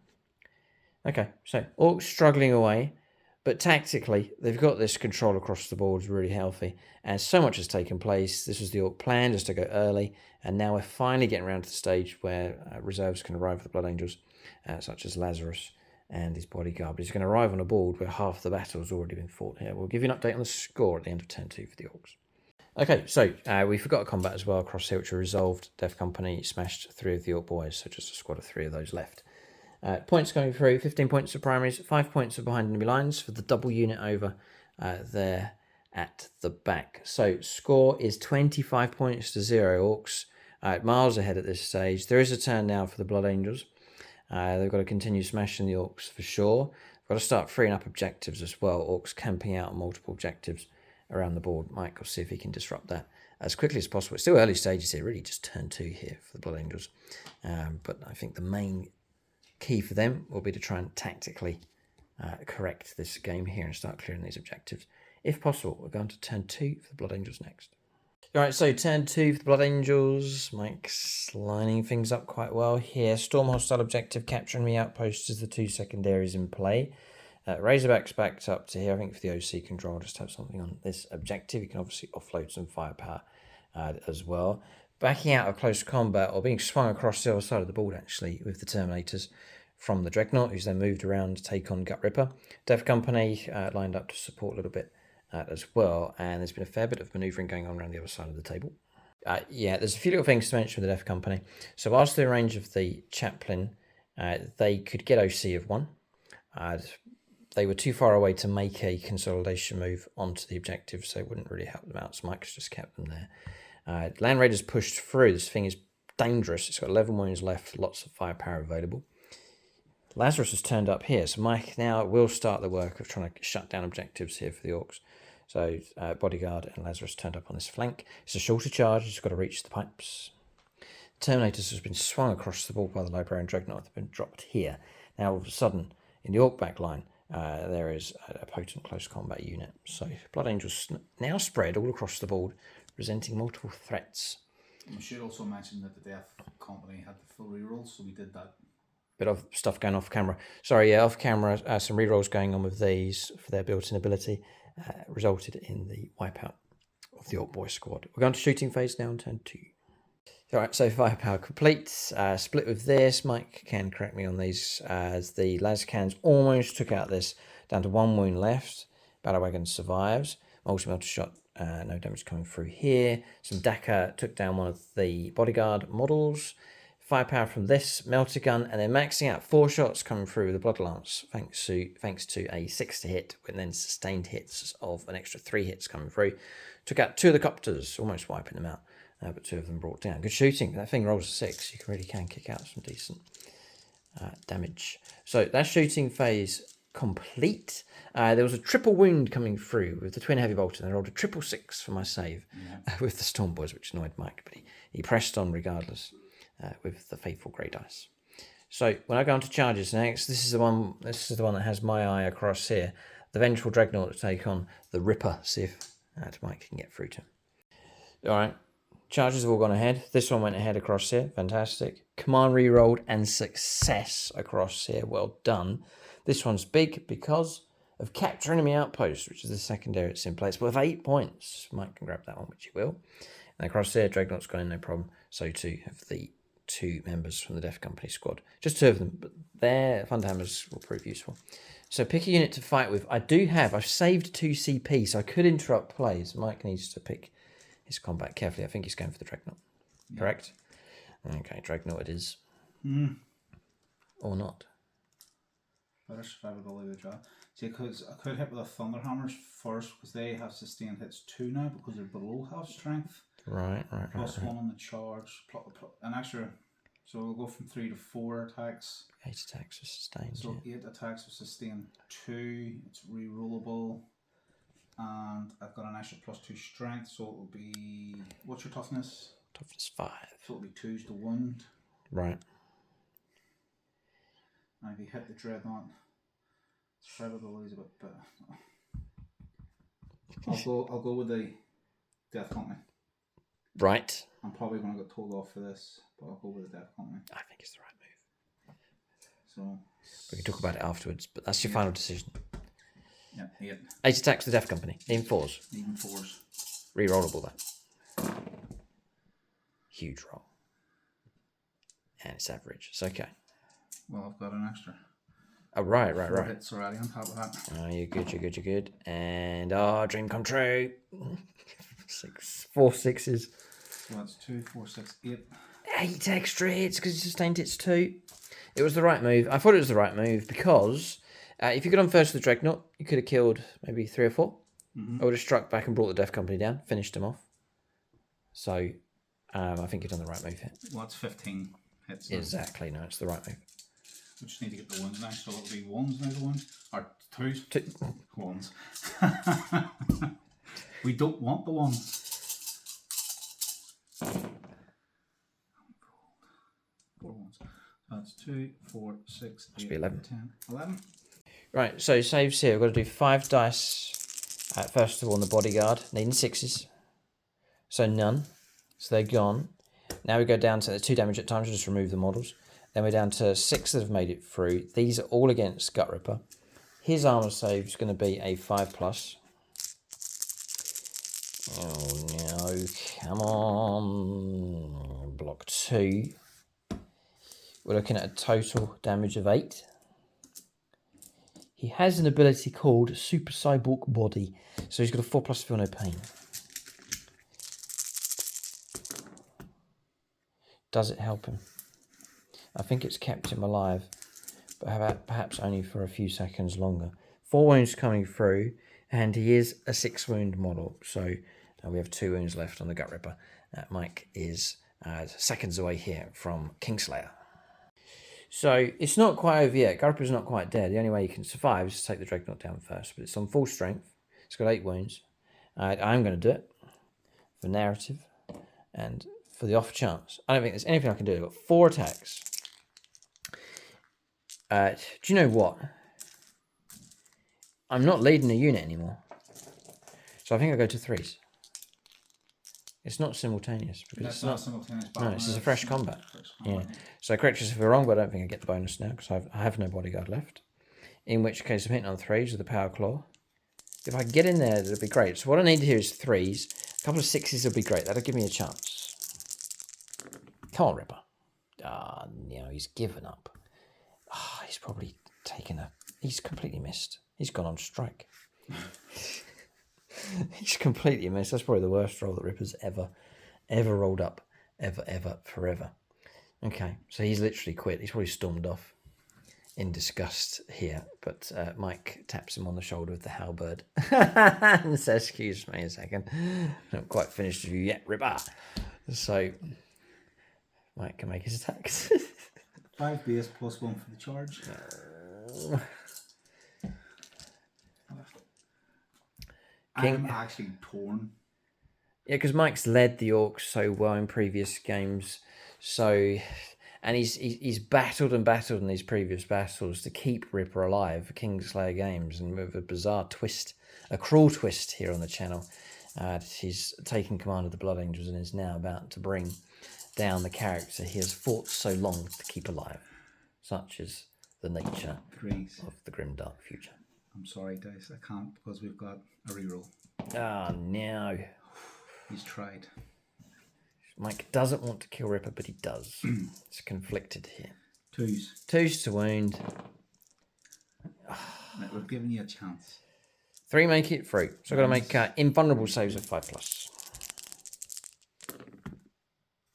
S1: Okay, so Orcs struggling away, but tactically they've got this control across the board really healthy, and so much has taken place. This was the Orc plan, just to go early, and now we're finally getting around to the stage where reserves can arrive with the Blood Angels, such as Lazarus and his bodyguard. But he's going to arrive on a board where half the battle has already been fought here. We'll give you an update on the score at the end of turn 2 for the Orcs. Okay, so we forgot a combat as well across here, which were resolved. Death Company smashed 3 of the Orc boys, so just a squad of 3 of those left. Points going through, 15 points for primaries, 5 points for behind enemy lines for the double unit over there at the back. So score is 25 points to 0 Orcs, miles ahead at this stage. There is a turn now for the Blood Angels. They've got to continue smashing the Orcs for sure. Got to start freeing up objectives as well. Orcs camping out on multiple objectives around the board. Mike will see if he can disrupt that as quickly as possible. It's still early stages here, really just turn 2 here for the Blood Angels. But I think the main key for them will be to try and tactically correct this game here and start clearing these objectives. If possible, we're going to turn 2 for the Blood Angels next. Alright, so turn 2 for the Blood Angels. Mike's lining things up quite well here. Storm hostile objective, capturing the outposts as the 2 secondaries in play. Razorback's backed up to here. I think for the OC control, just have something on this objective. You can obviously offload some firepower as well. Backing out of close combat, or being swung across the other side of the board actually with the Terminators from the Dreadnought, who's then moved around to take on Gut Ripper. Death Company lined up to support a little bit as well, and there's been a fair bit of manoeuvring going on around the other side of the table. Yeah, there's a few little things to mention with the Death Company. So whilst the range of the Chaplain, they could get OC of 1. They were too far away to make a consolidation move onto the objective, so it wouldn't really help them out. So Mike's just kept them there. Land Raiders pushed through. This thing is dangerous. It's got 11 wounds left, lots of firepower available. Lazarus has turned up here, so Mike now will start the work of trying to shut down objectives here for the Orcs. So Bodyguard and Lazarus turned up on this flank. It's a shorter charge, it's got to reach the pipes. Terminators has been swung across the board by the Librarian Dreadnought. They've been dropped here. Now all of a sudden, in the Orc back line, there is a potent close combat unit. So Blood Angels now spread all across the board, presenting multiple threats.
S2: We should also mention that the Death Company had the full rerolls, so we did that.
S1: Bit of stuff going off camera. Sorry, yeah, off camera, some rerolls going on with these for their built-in ability resulted in the wipeout of the Orc Boy squad. We're going to shooting phase now on turn 2. All right, so firepower complete. Split with this. Mike can correct me on these as the Lascans almost took out this, down to 1 wound left. Battle Wagon survives. Multi-melter shot, no damage coming through here. Some Dakar took down one of the bodyguard models. Firepower from this melter gun, and then maxing out 4 shots coming through with the Blood Lance, thanks to a 6 to hit, and then sustained hits of an extra 3 hits coming through. Took out 2 of the copters, almost wiping them out, but 2 of them brought down. Good shooting. That thing rolls a 6. You really can kick out some decent damage. So that shooting phase complete. There was a triple wound coming through with the twin heavy bolter, and I rolled a 666 for my save with the Storm Boys, which annoyed Mike, but he pressed on regardless. With the faithful grey dice. So when I go on to charges next, this is the one that has my eye across here. The Vengeful Dreadnought to take on the Ripper. See if Mike can get through to him. All right, charges have all gone ahead. This one went ahead across here. Fantastic. Command re-rolled and success across here. Well done. This one's big because of capture enemy outpost, which is the secondary that's in place. But with 8 points, Mike can grab that one, which he will. And across here, Dreadnought's gone in, no problem. So too have the 2 members from the Death Company squad. Just 2 of them, but their Thunderhammers will prove useful. So pick a unit to fight with. I've saved 2 CP, so I could interrupt plays. Mike needs to pick his combat carefully. I think he's going for the Dreadnought. Yeah. Correct? Okay, Dreadnought it is. Or not.
S2: Better survivability of the draw. See, because I could hit with the Thunderhammers first, because they have sustained hits 2 now, because they're below half strength.
S1: Right.
S2: Plus 1 on the charge, an extra. So we'll go from 3 to 4 attacks.
S1: 8 attacks are sustained.
S2: So 8 attacks are sustained 2. It's re-rollable. and I've got an extra +2 strength, so it'll be, what's your toughness?
S1: Toughness 5.
S2: So it'll be 2s to wound.
S1: Right.
S2: And if you hit the dreadnought, survivability is a bit better. I'll go with the Death Company.
S1: Right.
S2: I'm probably going to get told off for this, but I'll go with the Death Company.
S1: I think it's the right move.
S2: So
S1: we can talk about it afterwards, but that's your final decision.
S2: Yeah, 8.
S1: 8 attacks with the Death Company. Even 4s.
S2: Even 4s.
S1: Rerollable that. Huge roll. And it's average. It's okay.
S2: Well, I've got an extra.
S1: Oh, right.
S2: 4 hits already on top of that.
S1: Oh, you're good. And, dream come true. 4 6s.
S2: So that's 2, 4, 6, 8.
S1: 8 extra hits because you sustained hits 2. It was the right move. I thought it was the right move because if you got on first with the Dreadnought, you could have killed maybe 3 or 4. I would have struck back and brought the Death Company down, finished them off. So, I think you've done the right move here.
S2: Well, that's 15 hits.
S1: Exactly, no, it's the right move.
S2: We just need to get the ones now, so it'll be 1s now, the ones. Or 2s. 1s. We don't want the 1s. 4 1s. That's 2, 4, 6, 8,
S1: 11.
S2: 10, 11.
S1: Right, so saves here. We've got to do 5 dice. First of all, on the bodyguard, needing 6s. So none. So they're gone. Now we go down to the 2 damage at times. We'll just remove the models. Then we're down to 6 that have made it through. These are all against Gut Ripper. His armor save is going to be a 5+. Oh no, come on. Block 2. We're looking at a total damage of 8. He has an ability called Super Cyborg Body. So he's got a 4+ feel no pain. Does it help him? I think it's kept him alive, but perhaps only for a few seconds longer. 4 wounds coming through, and he is a 6 wound model. So we have 2 wounds left on the Gut Ripper. Mike is seconds away here from Kingslayer. So it's not quite over yet. Gut Ripper's not quite dead. The only way you can survive is to take the Dreadnought down first. But it's on full strength. It's got 8 wounds. I'm going to do it for narrative and for the off chance. I don't think there's anything I can do. I've got 4 attacks. Do you know what? I'm not leading a unit anymore. So I think I go to 3s. It's not simultaneous. Because
S2: That's
S1: it's
S2: not simultaneous battle.
S1: No, this is a fresh combat. Yeah. So correct us if we're wrong, but I don't think I get the bonus now because I have no bodyguard left. In which case I'm hitting on 3s with the Power Claw. If I can get in there, that'd be great. So what I need here is 3s. A couple of 6s would be great. That'll give me a chance. Come on, Ripper. No, he's given up. He's probably taken a... He's completely missed. He's gone on strike. He's completely missed. That's probably the worst roll that Ripper's ever rolled up. Ever, forever. Okay, so he's literally quit. He's probably stormed off in disgust here. But Mike taps him on the shoulder with the halberd and says, excuse me a second. I'm not quite finished with you yet, Ripper. So Mike can make his attacks.
S2: 5 base plus 1 for the charge. I'm actually torn.
S1: Yeah, because Mike's led the Orcs so well in previous games. So, and he's battled in these previous battles to keep Ripper alive for Kingslayer games, and with a bizarre twist, a cruel twist here on the channel. He's taken command of the Blood Angels and is now about to bring down the character he has fought so long to keep alive. Such is the nature of the grim dark future.
S2: I'm sorry, Dice, I can't because we've got a reroll.
S1: Oh, no.
S2: He's tried.
S1: Mike doesn't want to kill Ripper, but he does. It's conflicted here.
S2: 2s.
S1: 2s to wound.
S2: We're giving you a chance.
S1: 3 make it through. So I've got to make invulnerable saves of 5+.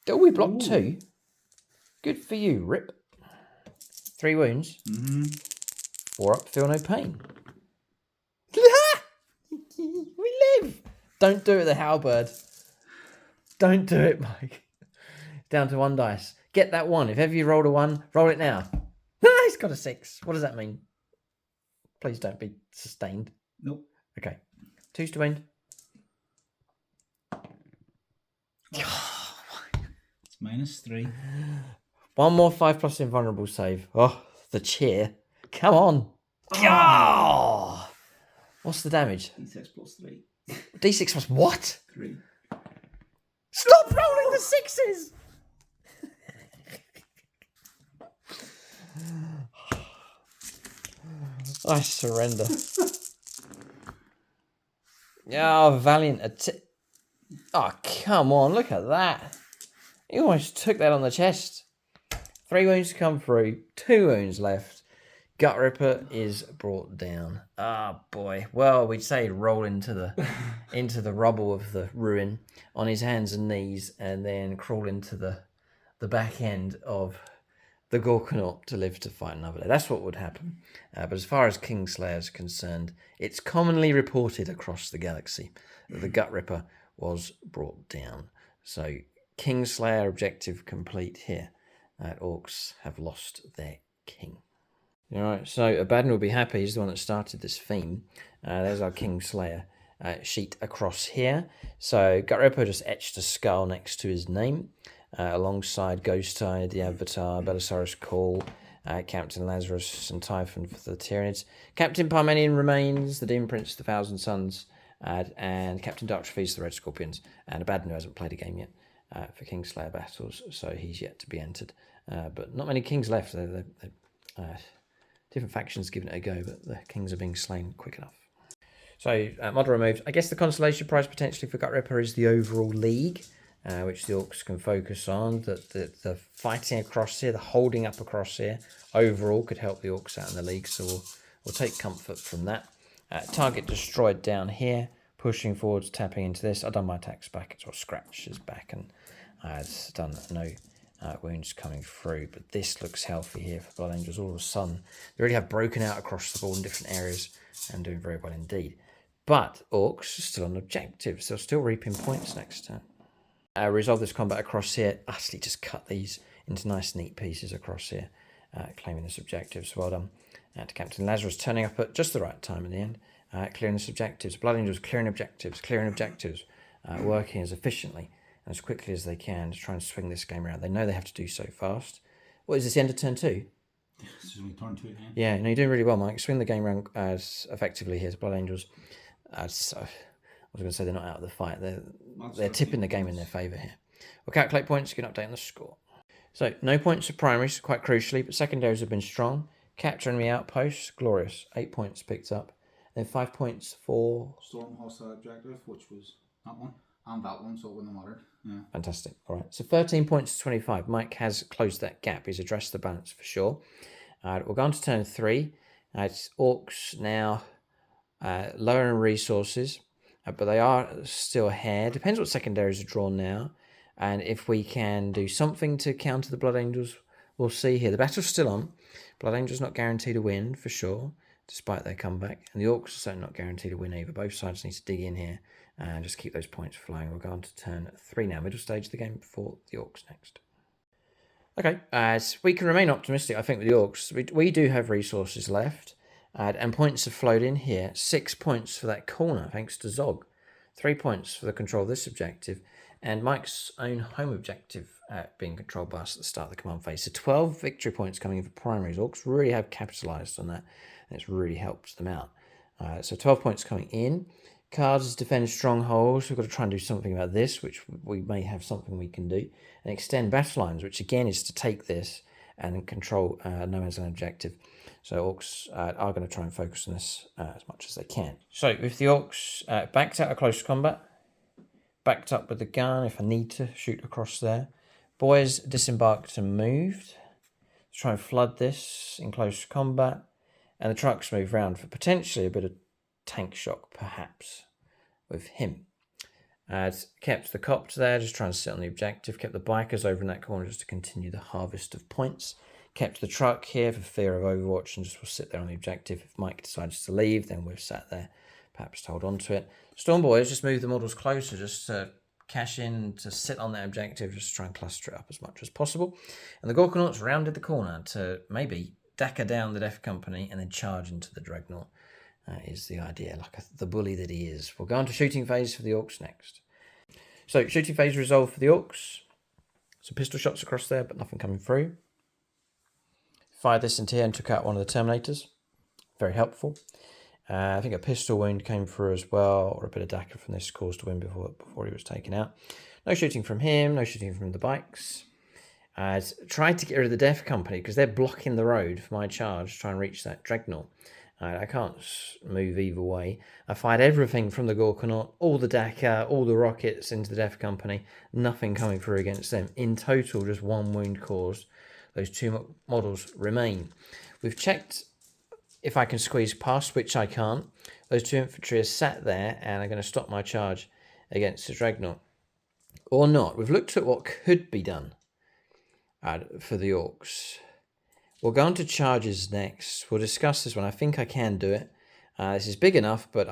S1: Oh, we blocked 2. Good for you, Rip. 3 wounds. 4 up, feel no pain. We live. Don't do it, the halberd. Don't do it, Mike. Down to 1 dice. Get that 1. If ever you rolled a 1, roll it now. He's got a 6. What does that mean? Please don't be sustained.
S2: Nope.
S1: Okay. 2's to win.
S2: It's -3.
S1: One more 5+ invulnerable save. Oh, the cheer. Come on. Oh! What's the damage?
S2: D6 + 3.
S1: D6 plus what?
S2: 3.
S1: Stop rolling the 6s! I surrender. Oh, valiant. Oh, come on, look at that. He almost took that on the chest. 3 wounds to come through, 2 wounds left. Gut Ripper is brought down. Ah, boy. Well, we'd say he'd roll into the rubble of the ruin on his hands and knees, and then crawl into the back end of the Gorkanaut to live to fight another day. That's what would happen. But as far as Kingslayer is concerned, it's commonly reported across the galaxy that the Gut Ripper was brought down. So Kingslayer objective complete here. Orcs have lost their king. All right, so Abaddon will be happy. He's the one that started this theme. There's our Kingslayer sheet across here. So Gut Ripper just etched a skull next to his name, alongside Ghost Tide, the Avatar, Belisarius Call, Captain Lazarus, and Typhon for the Tyranids. Captain Parmenion remains, the Demon Prince, the Thousand Suns, and Captain Darktraphis, the Red Scorpions, and Abaddon, who hasn't played a game yet for Kingslayer battles, so he's yet to be entered. But not many kings left. Different factions giving it a go, but the kings are being slain quick enough. So, model removed. I guess the consolation prize potentially for Gut Ripper is the overall league, which the Orcs can focus on. The fighting across here, the holding up across here, overall could help the Orcs out in the league, so we'll take comfort from that. Target destroyed down here, pushing forwards, tapping into this. I've done my attacks back, it's all scratches back, and it's done no wounds coming through, but this looks healthy here for Blood Angels. All of a sudden, they really have broken out across the board in different areas and doing very well indeed. But Orcs are still on objectives, so still reaping points next turn. Resolve this combat across here. Utterly just cut these into nice neat pieces across here, claiming this objective. So well done to Captain Lazarus, turning up at just the right time in the end, clearing this objectives. Blood Angels clearing objectives, working as efficiently and as quickly as they can to try and swing this game around. They know they have to do so fast. What is this, the end of turn 2?
S2: This is only turn 2 again.
S1: Yeah, no, you're doing really well, Mike. Swing the game around as effectively here to Blood Angels. So, I was going to say they're not out of the fight. They're tipping the game in their favour here. We'll calculate points, get an update on the score. So, no points for primaries, quite crucially, but secondaries have been strong. Capture enemy outposts, glorious. 8 points picked up. Then 5 points for...
S2: Storm hostile objective, which was that one. And that one, so it wouldn't have mattered. Yeah.
S1: Fantastic. All right. So 13 points to 25. Mike has closed that gap. He's addressed the balance for sure. We'll go on to turn 3. It's Orcs now lower in resources, but they are still ahead. Depends what secondaries are drawn now. And if we can do something to counter the Blood Angels, we'll see here. The battle's still on. Blood Angels not guaranteed a win for sure, despite their comeback. And the Orcs are certainly not guaranteed a win either. Both sides need to dig in here and just keep those points flying. We'll go on to turn 3 now, middle stage of the game for the Orcs next. Okay, so we can remain optimistic, I think, with the Orcs. We do have resources left, and points have flowed in here. 6 points for that corner, thanks to Zog. 3 points for the control of this objective, and Mike's own home objective being controlled by us at the start of the command phase. So 12 victory points coming in for primaries. Orcs really have capitalised on that, and it's really helped them out. So 12 points coming in. Cards is defend strongholds. We've got to try and do something about this, which we may have something we can do. And extend battle lines, which again is to take this and control no man's land objective. So Orcs are going to try and focus on this as much as they can. So with the Orcs backed out of close combat, backed up with the gun if I need to shoot across there. Boys disembarked and moved to try and flood this in close combat. And the trucks move round for potentially a bit of tank shock, perhaps, with him. Kept the cops there, just trying to sit on the objective. Kept the bikers over in that corner just to continue the harvest of points. Kept the truck here for fear of Overwatch and just will sit there on the objective. If Mike decides to leave, then we've sat there, perhaps to hold on to it. Storm Boys just move the models closer, just to cash in, to sit on that objective, just to try and cluster it up as much as possible. And the Gorkanauts rounded the corner to maybe Daka down the Death Company and then charge into the Dreadnought. is the idea, like the bully that he is. We'll go on to shooting phase for the Orks next. So shooting phase resolved for the Orks. Some pistol shots across there, but nothing coming through. Fired this into here and took out one of the Terminators. Very helpful. I think a pistol wound came through as well, or a bit of dagger from this caused a wound before he was taken out. No shooting from him, no shooting from the bikes. I tried to get rid of the Death Company because they're blocking the road for my charge to try and reach that Dreadnought. I can't move either way. I fired everything from the Gorkanaut, all the Dakar, all the rockets into the Death Company. Nothing coming through against them. In total, just one wound caused. Those two models remain. We've checked if I can squeeze past, which I can't. Those two infantry are sat there and are going to stop my charge against the Dreadnought. Or not. We've looked at what could be done for the Orks. We'll go on to charges next. We'll discuss this one. I think I can do it. This is big enough, but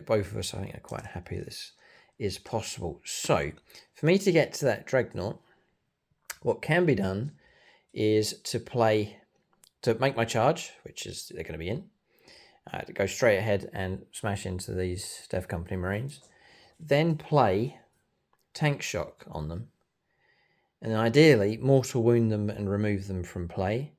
S1: both of us, I think, are quite happy this is possible. So, for me to get to that Dreadnought, what can be done is to make my charge, which is they're going to be in, to go straight ahead and smash into these Death Company Marines. Then play tank shock on them. And ideally, mortal wound them and remove them from play.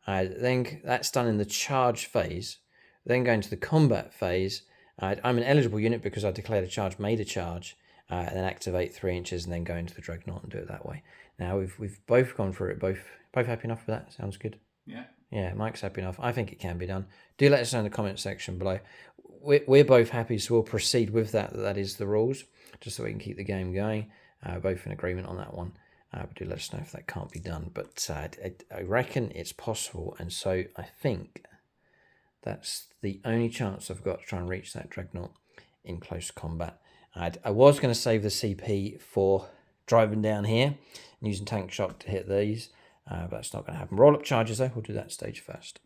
S1: Then that's done in the charge phase. Then go into the combat phase. I'm an eligible unit because I declared a charge, made a charge, and then activate 3 inches and then go into the Dreadnought and do it that way. Now we've both gone through it. Both happy enough with that? Sounds good.
S2: Yeah.
S1: Yeah, Mike's happy enough. I think it can be done. Do let us know in the comment section below. We're both happy, so we'll proceed with that. That is the rules, just so we can keep the game going. Both in agreement on that one. But do let us know if that can't be done. But I reckon it's possible, and so I think that's the only chance I've got to try and reach that Dreadnought in close combat. I was going to save the CP for driving down here and using tank shock to hit these, but that's not going to happen. Roll up charges though, we'll do that stage first.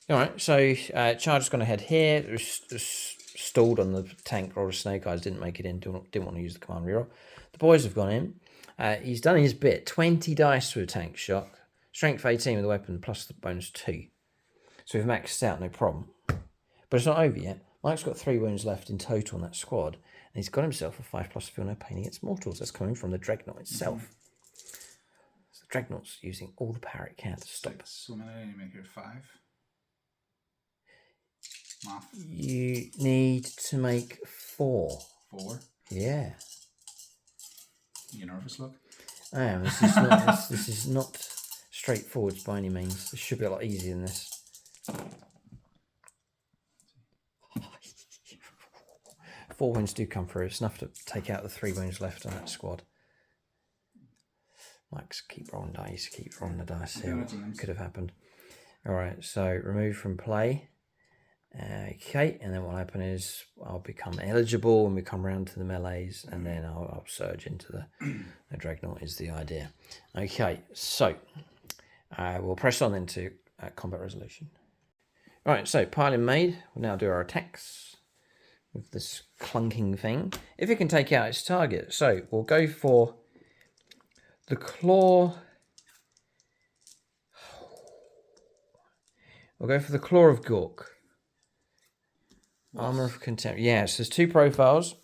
S1: Alright, so charge is going to head here. It was stalled on the tank, or the Snake Eyes didn't make it in, didn't want to use the command reroll. The boys have gone in. He's done his bit. 20 dice with tank shock. Strength 18 with the weapon, plus the bonus 2. So we've maxed out, no problem. But it's not over yet. Mike's got 3 wounds left in total on that squad. And he's got himself a 5+ feel no pain against mortals. That's coming from the Dreadnought itself. So the Dreadnought's using all the power it can to stop us.
S2: So many you make here 5. Math.
S1: You need to make 4.
S2: 4?
S1: Yeah.
S2: You nervous, look?
S1: I am. This is not straightforward by any means. This should be a lot easier than this. 4 wounds do come through. It's enough to take out the 3 wounds left on that squad. Mike's keep rolling dice, keep rolling the dice here. What could have happened? Alright, so remove from play. Okay, and then what will happen is I'll become eligible when we come around to the melees, and then I'll surge into the Dreadnought is the idea. Okay, so we'll press on into combat resolution. Alright, so piling made. We'll now do our attacks with this clunking thing. If it can take out its target. So we'll go for the claw. We'll go for the Claw of Gork. Armor of Contempt. Yes, there's 2 profiles.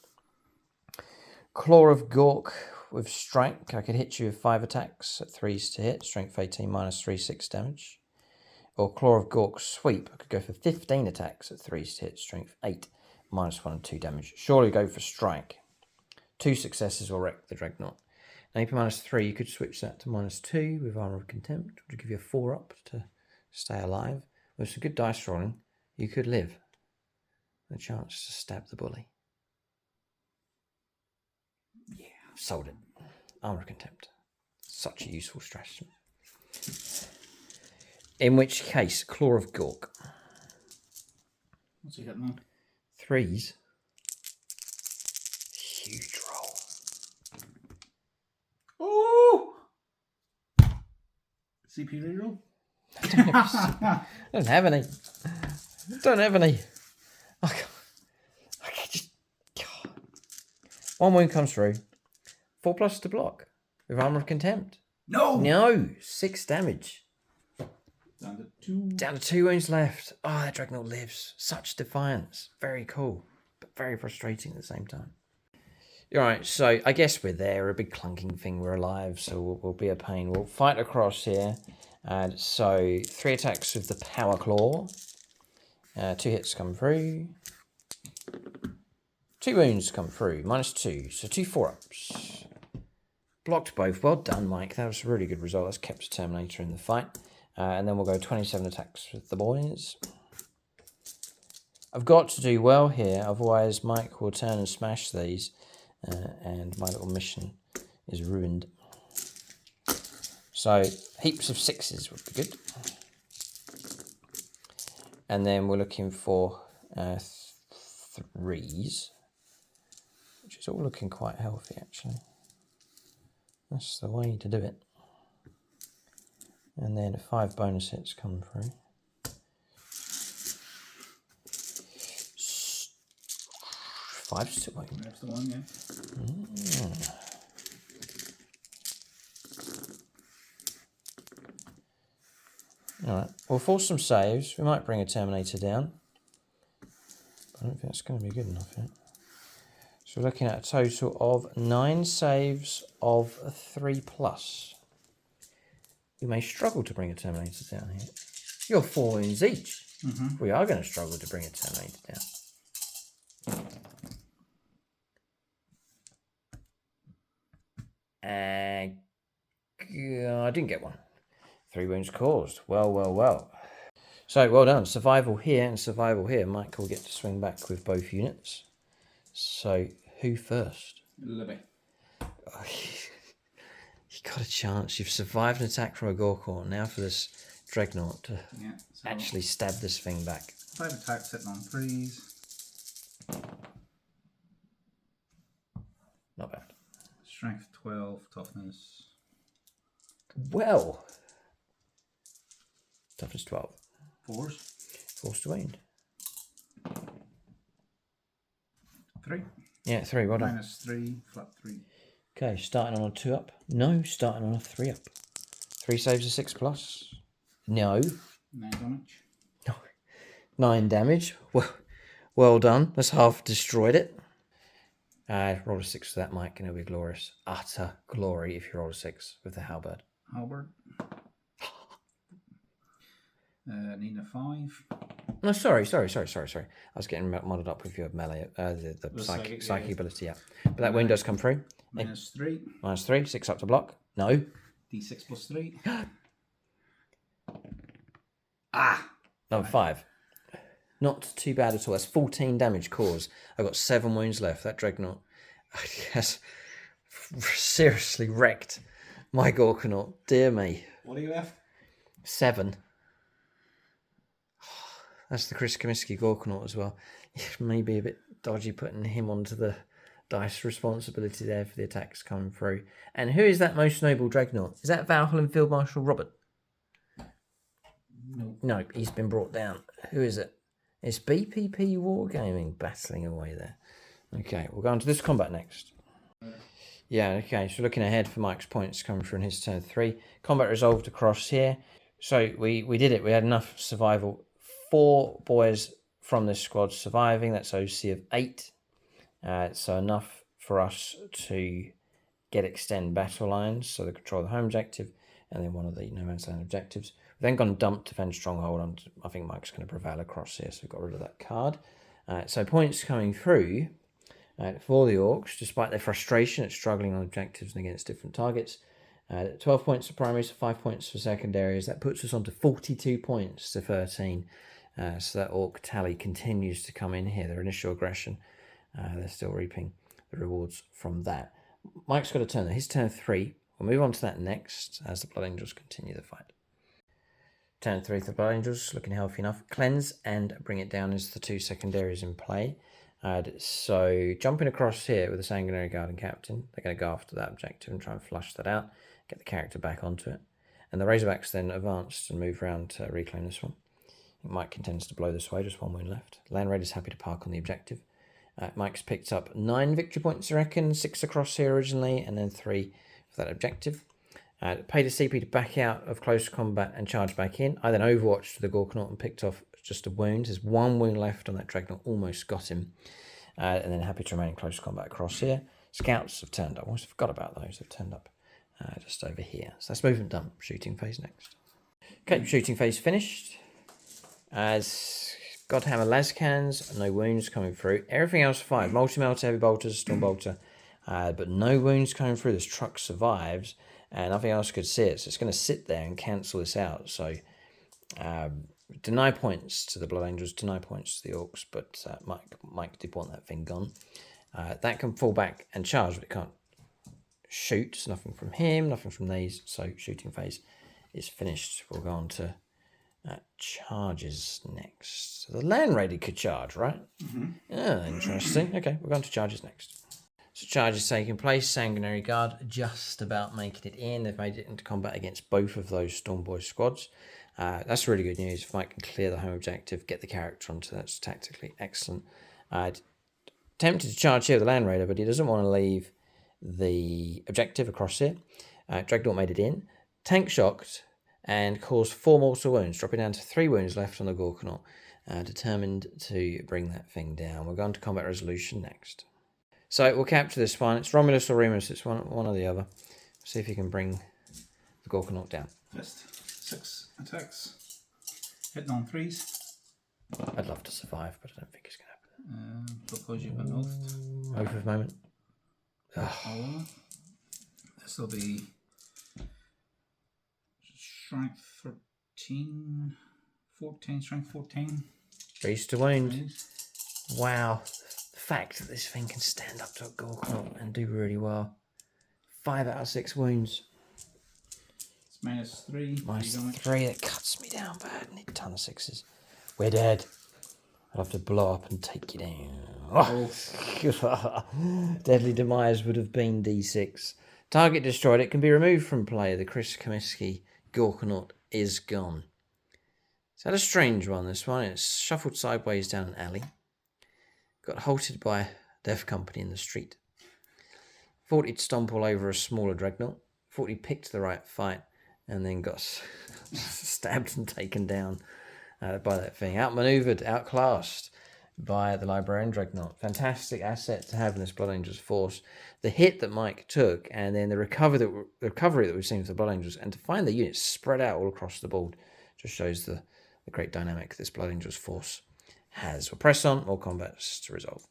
S1: Claw of Gork with strike. I could hit you with 5 attacks at 3s to hit. Strength 18 minus 3, 6 damage. Or Claw of Gork Sweep. I could go for 15 attacks at 3s to hit. Strength 8 minus 1 and 2 damage. Surely go for strike. 2 successes will wreck the Dreadnought. AP minus 3, you could switch that to minus 2 with Armor of Contempt, which would give you a 4 up to stay alive. With some good dice rolling, you could live. The chance to stab the bully. Yeah, sold it. Armor of Contempt. Such a useful stratagem. In which case, Claw of Gork.
S2: What's he hitting on?
S1: 3s. Huge roll.
S2: Oh! CP reroll?
S1: Don't have any. Don't have any. I just... 1 wound comes through. 4+ to block with Armor of Contempt.
S2: No!
S1: No! 6 damage.
S2: Down to 2.
S1: Down to 2 wounds left. Oh, that Dreadnought lives. Such defiance. Very cool, but very frustrating at the same time. Alright, so I guess we're there. We're a big clunking thing. We're alive, so we'll be a pain. We'll fight across here. And so 3 attacks with the Power Claw. 2 hits come through. 2 wounds come through. -2. So 2 4-ups. Blocked both. Well done, Mike. That was a really good result. That's kept a Terminator in the fight. And then we'll go 27 attacks with the boys. I've got to do well here. Otherwise, Mike will turn and smash these. And my little mission is ruined. So heaps of 6s would be good. And then we're looking for 3s, which is all looking quite healthy actually. That's the way to do it. And then 5 bonus hits come through. 5 still waiting.
S2: That's the one, yeah.
S1: Alright, we'll force some saves. We might bring a Terminator down. But I don't think that's going to be good enough yet. So we're looking at a total of 9 saves of 3+. We may struggle to bring a Terminator down here. You're 4 wounds each. We are going to struggle to bring a Terminator down. I didn't get one. 3 wounds caused. Well. So, well done. Survival here and survival here. Mike will get to swing back with both units. So, who first?
S2: Libby.
S1: Oh, you got a chance. You've survived an attack from a Gorkor. Now for this Dreadnought to actually stab this thing back.
S2: 5 attacks sitting on 3s.
S1: Not bad.
S2: Strength 12, toughness.
S1: Well. Toughness 12.
S2: 4s.
S1: Forced to wound.
S2: 3.
S1: Yeah, 3. Well done.
S2: -3, flat 3.
S1: Okay, starting on a 2-up. No, starting on a 3-up. 3 saves of 6+. No.
S2: 9 damage.
S1: No. 9 damage. Well done. That's half destroyed it. Roll a 6 for that, Mike, and it'll be glorious. Utter glory if you roll a 6 with the halberd.
S2: Halberd. Need a 5.
S1: No, sorry. I was getting muddled up with your melee, the psychic ability, yeah. But that wound does come through.
S2: -3.
S1: -3, 6 up to block. No.
S2: D6 plus 3.
S1: No, 5. Not too bad at all. That's 14 damage caused. I've got 7 wounds left. That Dreadnought has seriously wrecked my Gorkanaut. Dear me.
S2: What are you left?
S1: 7. That's the Chris Comiskey Gorkanaut as well. Maybe a bit dodgy putting him onto the dice responsibility there for the attacks coming through. And who is that most noble Dreadnought? Is that Valhalla Field Marshal Robert? No, he's been brought down. Who is it? It's BPP Wargaming battling away there. Okay, we'll go on to this combat next. Yeah, okay, so looking ahead for Mike's points coming through in his turn 3. Combat resolved across here. So we did it. We had enough survival. 4 boys from this squad surviving. That's OC of 8. So enough for us to get extend battle lines. So they control the home objective and then one of the no man's land objectives. We've then gone dump defend stronghold. I think Mike's going to prevail across here, so we've got rid of that card. So points coming through for the Orks, despite their frustration at struggling on objectives and against different targets. 12 points for primaries, 5 points for secondaries. That puts us on to 42 points to 13. So that Ork tally continues to come in here. Their initial aggression, they're still reaping the rewards from that. Mike's got a turn. His turn 3. We'll move on to that next as the Blood Angels continue the fight. Turn 3 for the Blood Angels, looking healthy enough. Cleanse and bring it down as the 2 secondaries in play. So jumping across here with the Sanguinary Guard and Captain, they're going to go after that objective and try and flush that out, get the character back onto it. And the Razorbacks then advance and move around to reclaim this one. Mike intends to blow this way, just 1 wound left. Land Raider's happy to park on the objective. Mike's picked up 9 victory points, I reckon, 6 across here originally, and then 3 for that objective. Paid a CP to back out of close combat and charge back in. I then overwatched the Gorkanaut and picked off just a wound. There's one wound left on that Dreadnought, almost got him. And then happy to remain in close combat across here. Scouts have turned up. I almost forgot about those. They've turned up just over here. So that's movement done. Shooting phase next. Okay, shooting phase finished. As Godhammer Lascans, no wounds coming through. Everything else fired. Multi-melter, heavy bolters, storm bolter. But no wounds coming through. This truck survives. And nothing else could see it. So it's going to sit there and cancel this out. So deny points to the Blood Angels, deny points to the Orcs. But Mike did want that thing gone. That can fall back and charge, but it can't shoot. It's nothing from him, nothing from these. So shooting phase is finished. We'll go on to charges next. So the Land Raider could charge, right? Yeah, interesting. Okay, we're going to charges next. So charges taking place. Sanguinary Guard just about making it in. They've made it into combat against both of those Storm Boy squads. That's really good news. If Mike can clear the home objective, get the character onto that's tactically excellent. Tempted to charge here with the Land Raider, but he doesn't want to leave the objective across here. Dreadnought made it in. Tank shocked and caused 4 mortal wounds, dropping down to 3 wounds left on the Gorkanaut. Determined to bring that thing down. We're going to combat resolution next. So we'll capture this one. It's Romulus or Remus. It's one or the other. See if you can bring the Gorkanaut down.
S2: Fist. 6 attacks. Hitting on 3s.
S1: I'd love to survive, but I don't think it's going to happen.
S2: Because you've been oath.
S1: Oath of moment.
S2: This will be strength 13, 14, strength 14.
S1: Raised to wound. Wow. The fact that this thing can stand up to a Gorkanaut and do really well. 5 out of 6 wounds.
S2: It's -3.
S1: -3, that cuts me down bad. Need a ton of 6s. We're dead. I'll have to blow up and take you down. Oh. Deadly demise would have been D6. Target destroyed. It can be removed from play. The Chris Comiskey Gorkanaut is gone. It's had a strange one, this one. It's shuffled sideways down an alley. Got halted by a deaf company in the street. Thought he'd stomp all over a smaller Dreadnought. Thought he picked the right fight and then got stabbed and taken down by that thing. Outmaneuvered, outclassed by the Librarian Dreadnought. Fantastic asset to have in this Blood Angels force. The hit that Mike took and then the recovery that we've seen for the Blood Angels, and to find the units spread out all across the board just shows the great dynamic this Blood Angels force has. We'll press on, more combats to resolve.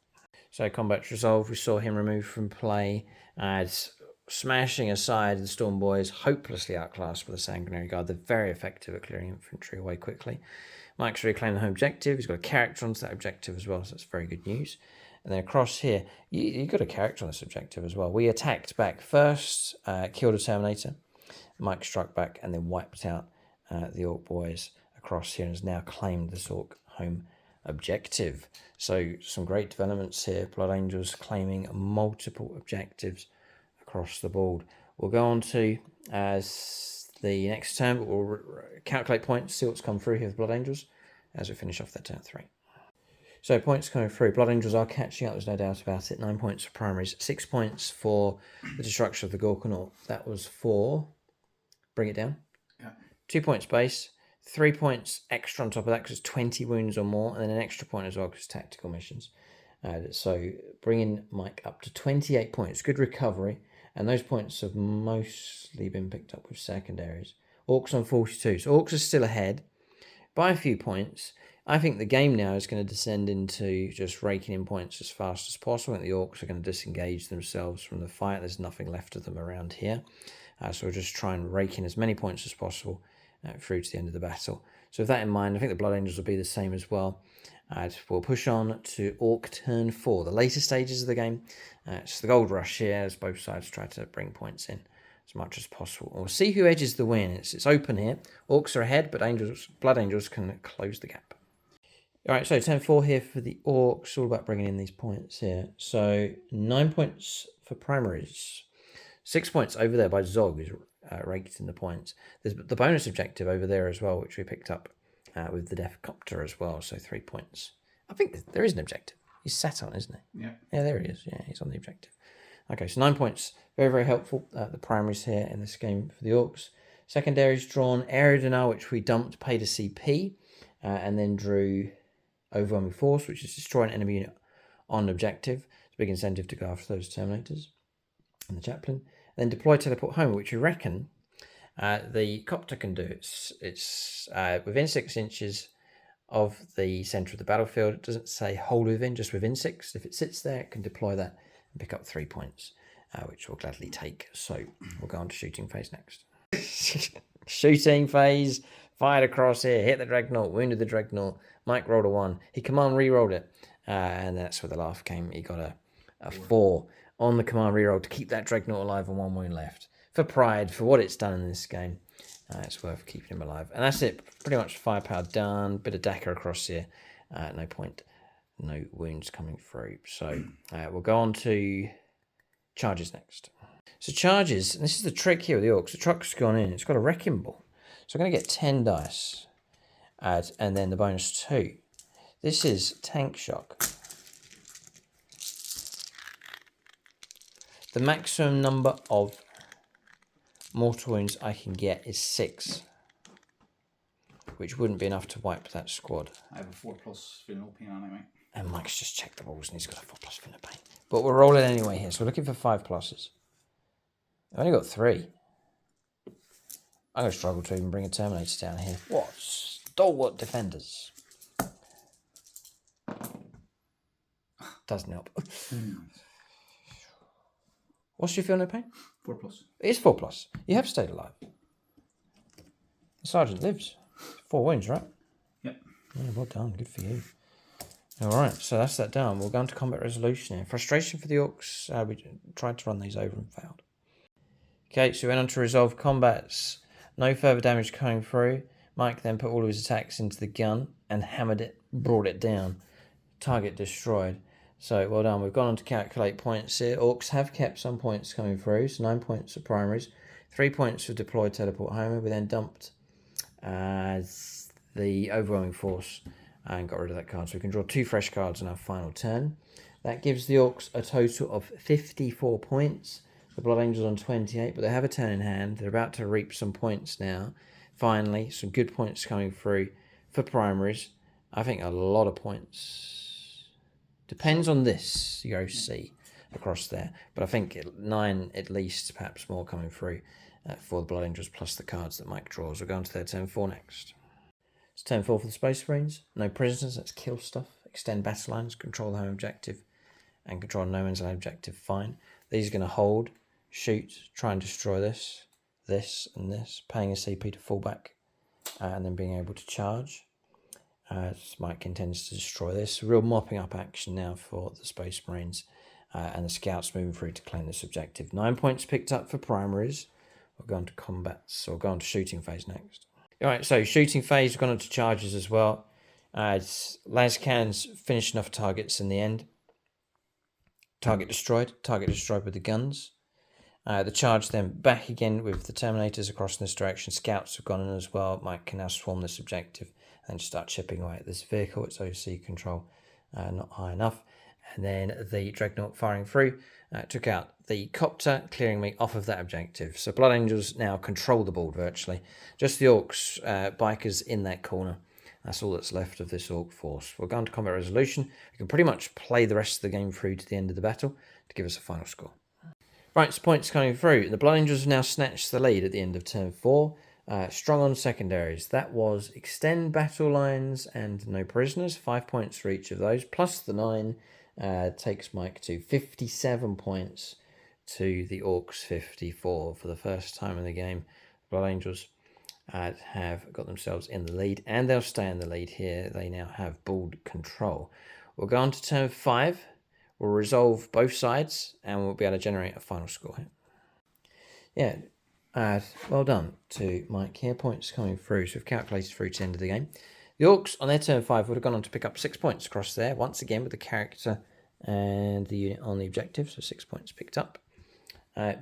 S1: So combats resolved, we saw him removed from play as smashing aside the Storm Boys, hopelessly outclassed by the Sanguinary Guard. They're very effective at clearing infantry away quickly. Mike's reclaimed the home objective. He's got a character onto that objective as well, so that's very good news. And then across here, you got a character on this objective as well. We attacked back first, killed a Terminator. Mike struck back and then wiped out the Ork Boys across here and has now claimed this Ork home objective. So some great developments here. Blood Angels claiming multiple objectives across the board. We'll go on to as the next turn, but we'll calculate points, see what's come through here with Blood Angels as we finish off their turn 3. So points coming through. Blood Angels are catching up, there's no doubt about it. 9 points for primaries, 6 points for the destruction of the Gorkanaut. That was 4. Bring it down.
S2: Yeah.
S1: 2 points base. 3 points extra on top of that because it's 20 wounds or more, and then an extra point as well because it's tactical missions. So bringing Mike up to 28 points. Good recovery, and those points have mostly been picked up with secondaries. Orcs on 42, so Orcs are still ahead by a few points. I think the game now is going to descend into just raking in points as fast as possible. I think the Orcs are going to disengage themselves from the fight. There's nothing left of them around here. So we'll just try and rake in as many points as possible through to the end of the battle. So with that in mind, I think the Blood Angels will be the same as well. We'll push on to Orc turn 4, the later stages of the game. It's the gold rush here as both sides try to bring points in as much as possible. We'll see who edges the win. It's open here. Orcs are ahead, but Blood Angels can close the gap. All right, so turn 4 here for the Orcs. All about bringing in these points here. So 9 points for primaries. 6 points over there by Zog is raked in the points. There's the bonus objective over there as well, which we picked up with the Death Copter as well. So 3 points. I think there is an objective. He's sat on, isn't he?
S2: Yeah.
S1: Yeah, there he is. Yeah, he's on the objective. Okay, so 9 points. Very, very helpful. The primaries here in this game for the Orks. Secondaries drawn Aerodynal, which we dumped, paid a CP, and then drew Overwhelming Force, which is destroy an enemy unit on an objective. It's a big incentive to go after those Terminators. And the Chaplain. And then deploy Teleport Home, which we reckon the Copter can do. It's within 6 inches of the centre of the battlefield. It doesn't say hold within, just within 6. If it sits there, it can deploy that and pick up 3 points, which we'll gladly take. So we'll go on to shooting phase next. Shooting phase, fired across here, hit the Dreadnought, wounded the Dreadnought. Mike rolled a 1. He command re-rolled it, and that's where the laugh came. He got a 4 on the command re-roll to keep that Dreadnought alive and 1 wound left. For pride, for what it's done in this game. It's worth keeping him alive. And that's it. Pretty much firepower done. Bit of Dakar across here. No point. No wounds coming through. So we'll go on to charges next. So charges, and this is the trick here with the Orks. The truck's gone in. It's got a wrecking ball. So I'm going to get 10 dice. And then the bonus 2. This is tank shock. The maximum number of mortal wounds I can get is 6, which wouldn't be enough to wipe that squad.
S2: I have a 4+ Final pain on it, mate.
S1: And Mike's just checked the balls and he's got a 4+ Final pain. But we're rolling anyway here, so we're looking for 5 pluses. I've only got 3. I'm going to struggle to even bring a Terminator down here. What? Stalwart defenders. Doesn't help. What's your Feel No Pain?
S2: 4+.
S1: It is 4+. You have stayed alive. The Sergeant lives. 4 wounds, right?
S2: Yep.
S1: Yeah, well done. Good for you. Alright, so that's that done. We'll go on to combat resolution here. Frustration for the Orks. We tried to run these over and failed. Okay, so we went on to resolve combats. No further damage coming through. Mike then put all of his attacks into the gun and hammered it, brought it down. Target destroyed. So, well done. We've gone on to calculate points here. Orks have kept some points coming through. So, 9 points for primaries. 3 points for deployed teleport home. We then dumped the overwhelming force and got rid of that card. So, we can draw 2 fresh cards in our final turn. That gives the Orks a total of 54 points. The Blood Angels on 28, but they have a turn in hand. They're about to reap some points now. Finally, some good points coming through for primaries. I think a lot of points. Depends on this, you OC across there. But I think 9 at least, perhaps more coming through for the Blood Angels plus the cards that Mike draws. We'll go on to their turn 4 next. It's turn 4 for the Space Marines. No prisoners, that's kill stuff. Extend battle lines, control the home objective, and control no man's land objective, fine. These are going to hold, shoot, try and destroy this, and this, paying a CP to fall back, and then being able to charge. Mike intends to destroy this. Real mopping up action now for the Space Marines and the Scouts moving through to claim this objective. 9 points picked up for primaries. We'll go on to combats, so we'll go on to shooting phase next. Alright, so shooting phase, we've gone on to charges as well. Lascans finished enough targets in the end. Target destroyed with the guns. The charge then back again with the Terminators across in this direction. Scouts have gone in as well. Mike can now swarm this objective and start chipping away at this vehicle. Its OC control not high enough. And then the Dreadnought firing through took out the Copter, clearing me off of that objective. So Blood Angels now control the board virtually. Just the Orks, bikers in that corner. That's all that's left of this Ork force. We'll go on to combat resolution. We can pretty much play the rest of the game through to the end of the battle to give us a final score. Right, so points coming through. The Blood Angels have now snatched the lead at the end of turn 4. Strong on secondaries. That was extend battle lines and no prisoners. 5 points for each of those. Plus the 9 takes Mike to 57 points to the Orks 54. For the first time in the game, Blood Angels have got themselves in the lead, and they'll stay in the lead here. They now have ball control. We'll go on to turn 5. We'll resolve both sides, and we'll be able to generate a final score here. Yeah, well done to Mike here. Points coming through, so we've calculated through to the end of the game. The Orks, on their turn 5, would have gone on to pick up 6 points across there, once again with the character and the unit on the objective, so 6 points picked up.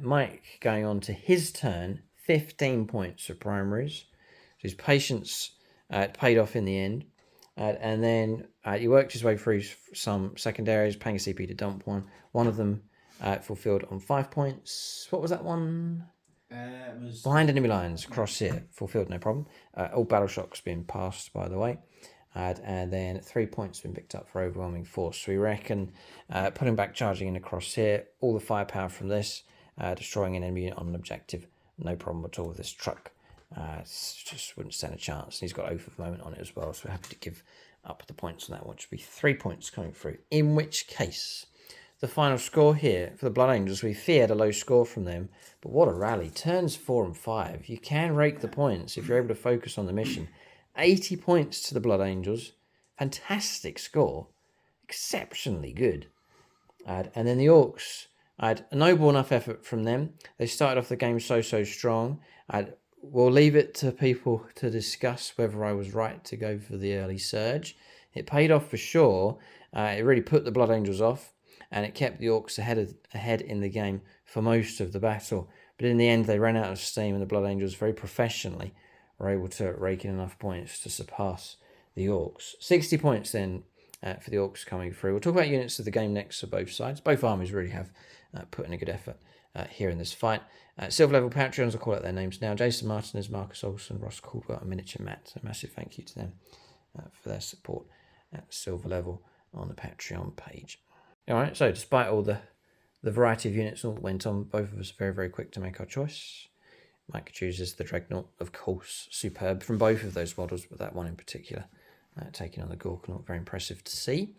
S1: Mike going on to his turn, 15 points for primaries. So his patience paid off in the end. And then he worked his way through some secondaries, paying a CP to dump one. One of them fulfilled on 5 points. What was that one?
S2: It was
S1: Behind enemy lines, cross here, fulfilled, no problem. All battle shocks being passed, by the way. And then 3 points been picked up for overwhelming force. So we reckon putting back, charging in across here, all the firepower from this, destroying an enemy unit on an objective, no problem at all with this truck. Just wouldn't stand a chance. And he's got Oath of Moment on it as well, so we're happy to give up the points on that, which would be 3 points coming through. In which case, the final score here for the Blood Angels, we feared a low score from them, but what a rally. Turns 4 and 5. You can rake the points if you're able to focus on the mission. 80 points to the Blood Angels. Fantastic score. Exceptionally good. And then the Orks, I had a noble enough effort from them. They started off the game so strong. We'll leave it to people to discuss whether I was right to go for the early surge. It paid off for sure. It really put the Blood Angels off, and it kept the Orks ahead in the game for most of the battle. But in the end, they ran out of steam, and the Blood Angels very professionally were able to rake in enough points to surpass the Orks. 60 points then for the Orks coming through. We'll talk about units of the game next for both sides. Both armies really have put in a good effort here in this fight. Silver level Patreons, I'll call out their names now. Jason Martinez, Marcus Olsen, Ross Caldwell, and Miniature Matt. So massive thank you to them for their support at silver level on the Patreon page. All right, so despite all the variety of units all that went on, both of us very, very quick to make our choice. Mike chooses the Dreadnought, of course, superb from both of those models, but that one in particular, taking on the Gorkanaut, very impressive to see.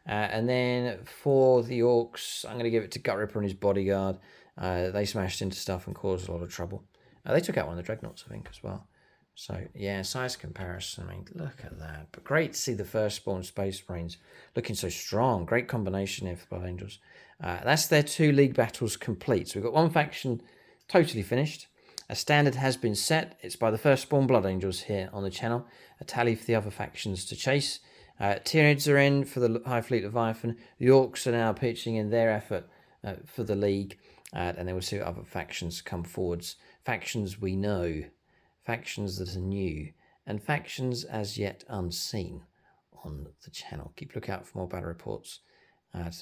S1: And then for the Orks, I'm going to give it to Gut Ripper and his bodyguard. They smashed into stuff and caused a lot of trouble. They took out one of the Dreadnoughts, I think, as well. So, yeah, size comparison, I mean, look at that. But great to see the Firstborn Space Marines looking so strong. Great combination here for Blood Angels. That's their 2 league battles complete. So we've got one faction totally finished. A standard has been set. It's by the Firstborn Blood Angels here on the channel. A tally for the other factions to chase. Tyranids are in for the High Fleet Leviathan. The Orks are now pitching in their effort for the League. And then we'll see what other factions come forwards. Factions we know. Factions that are new. And factions as yet unseen on the channel. Keep a lookout for more battle reports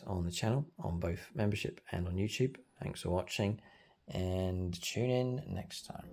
S1: on the channel, on both membership and on YouTube. Thanks for watching. And tune in next time.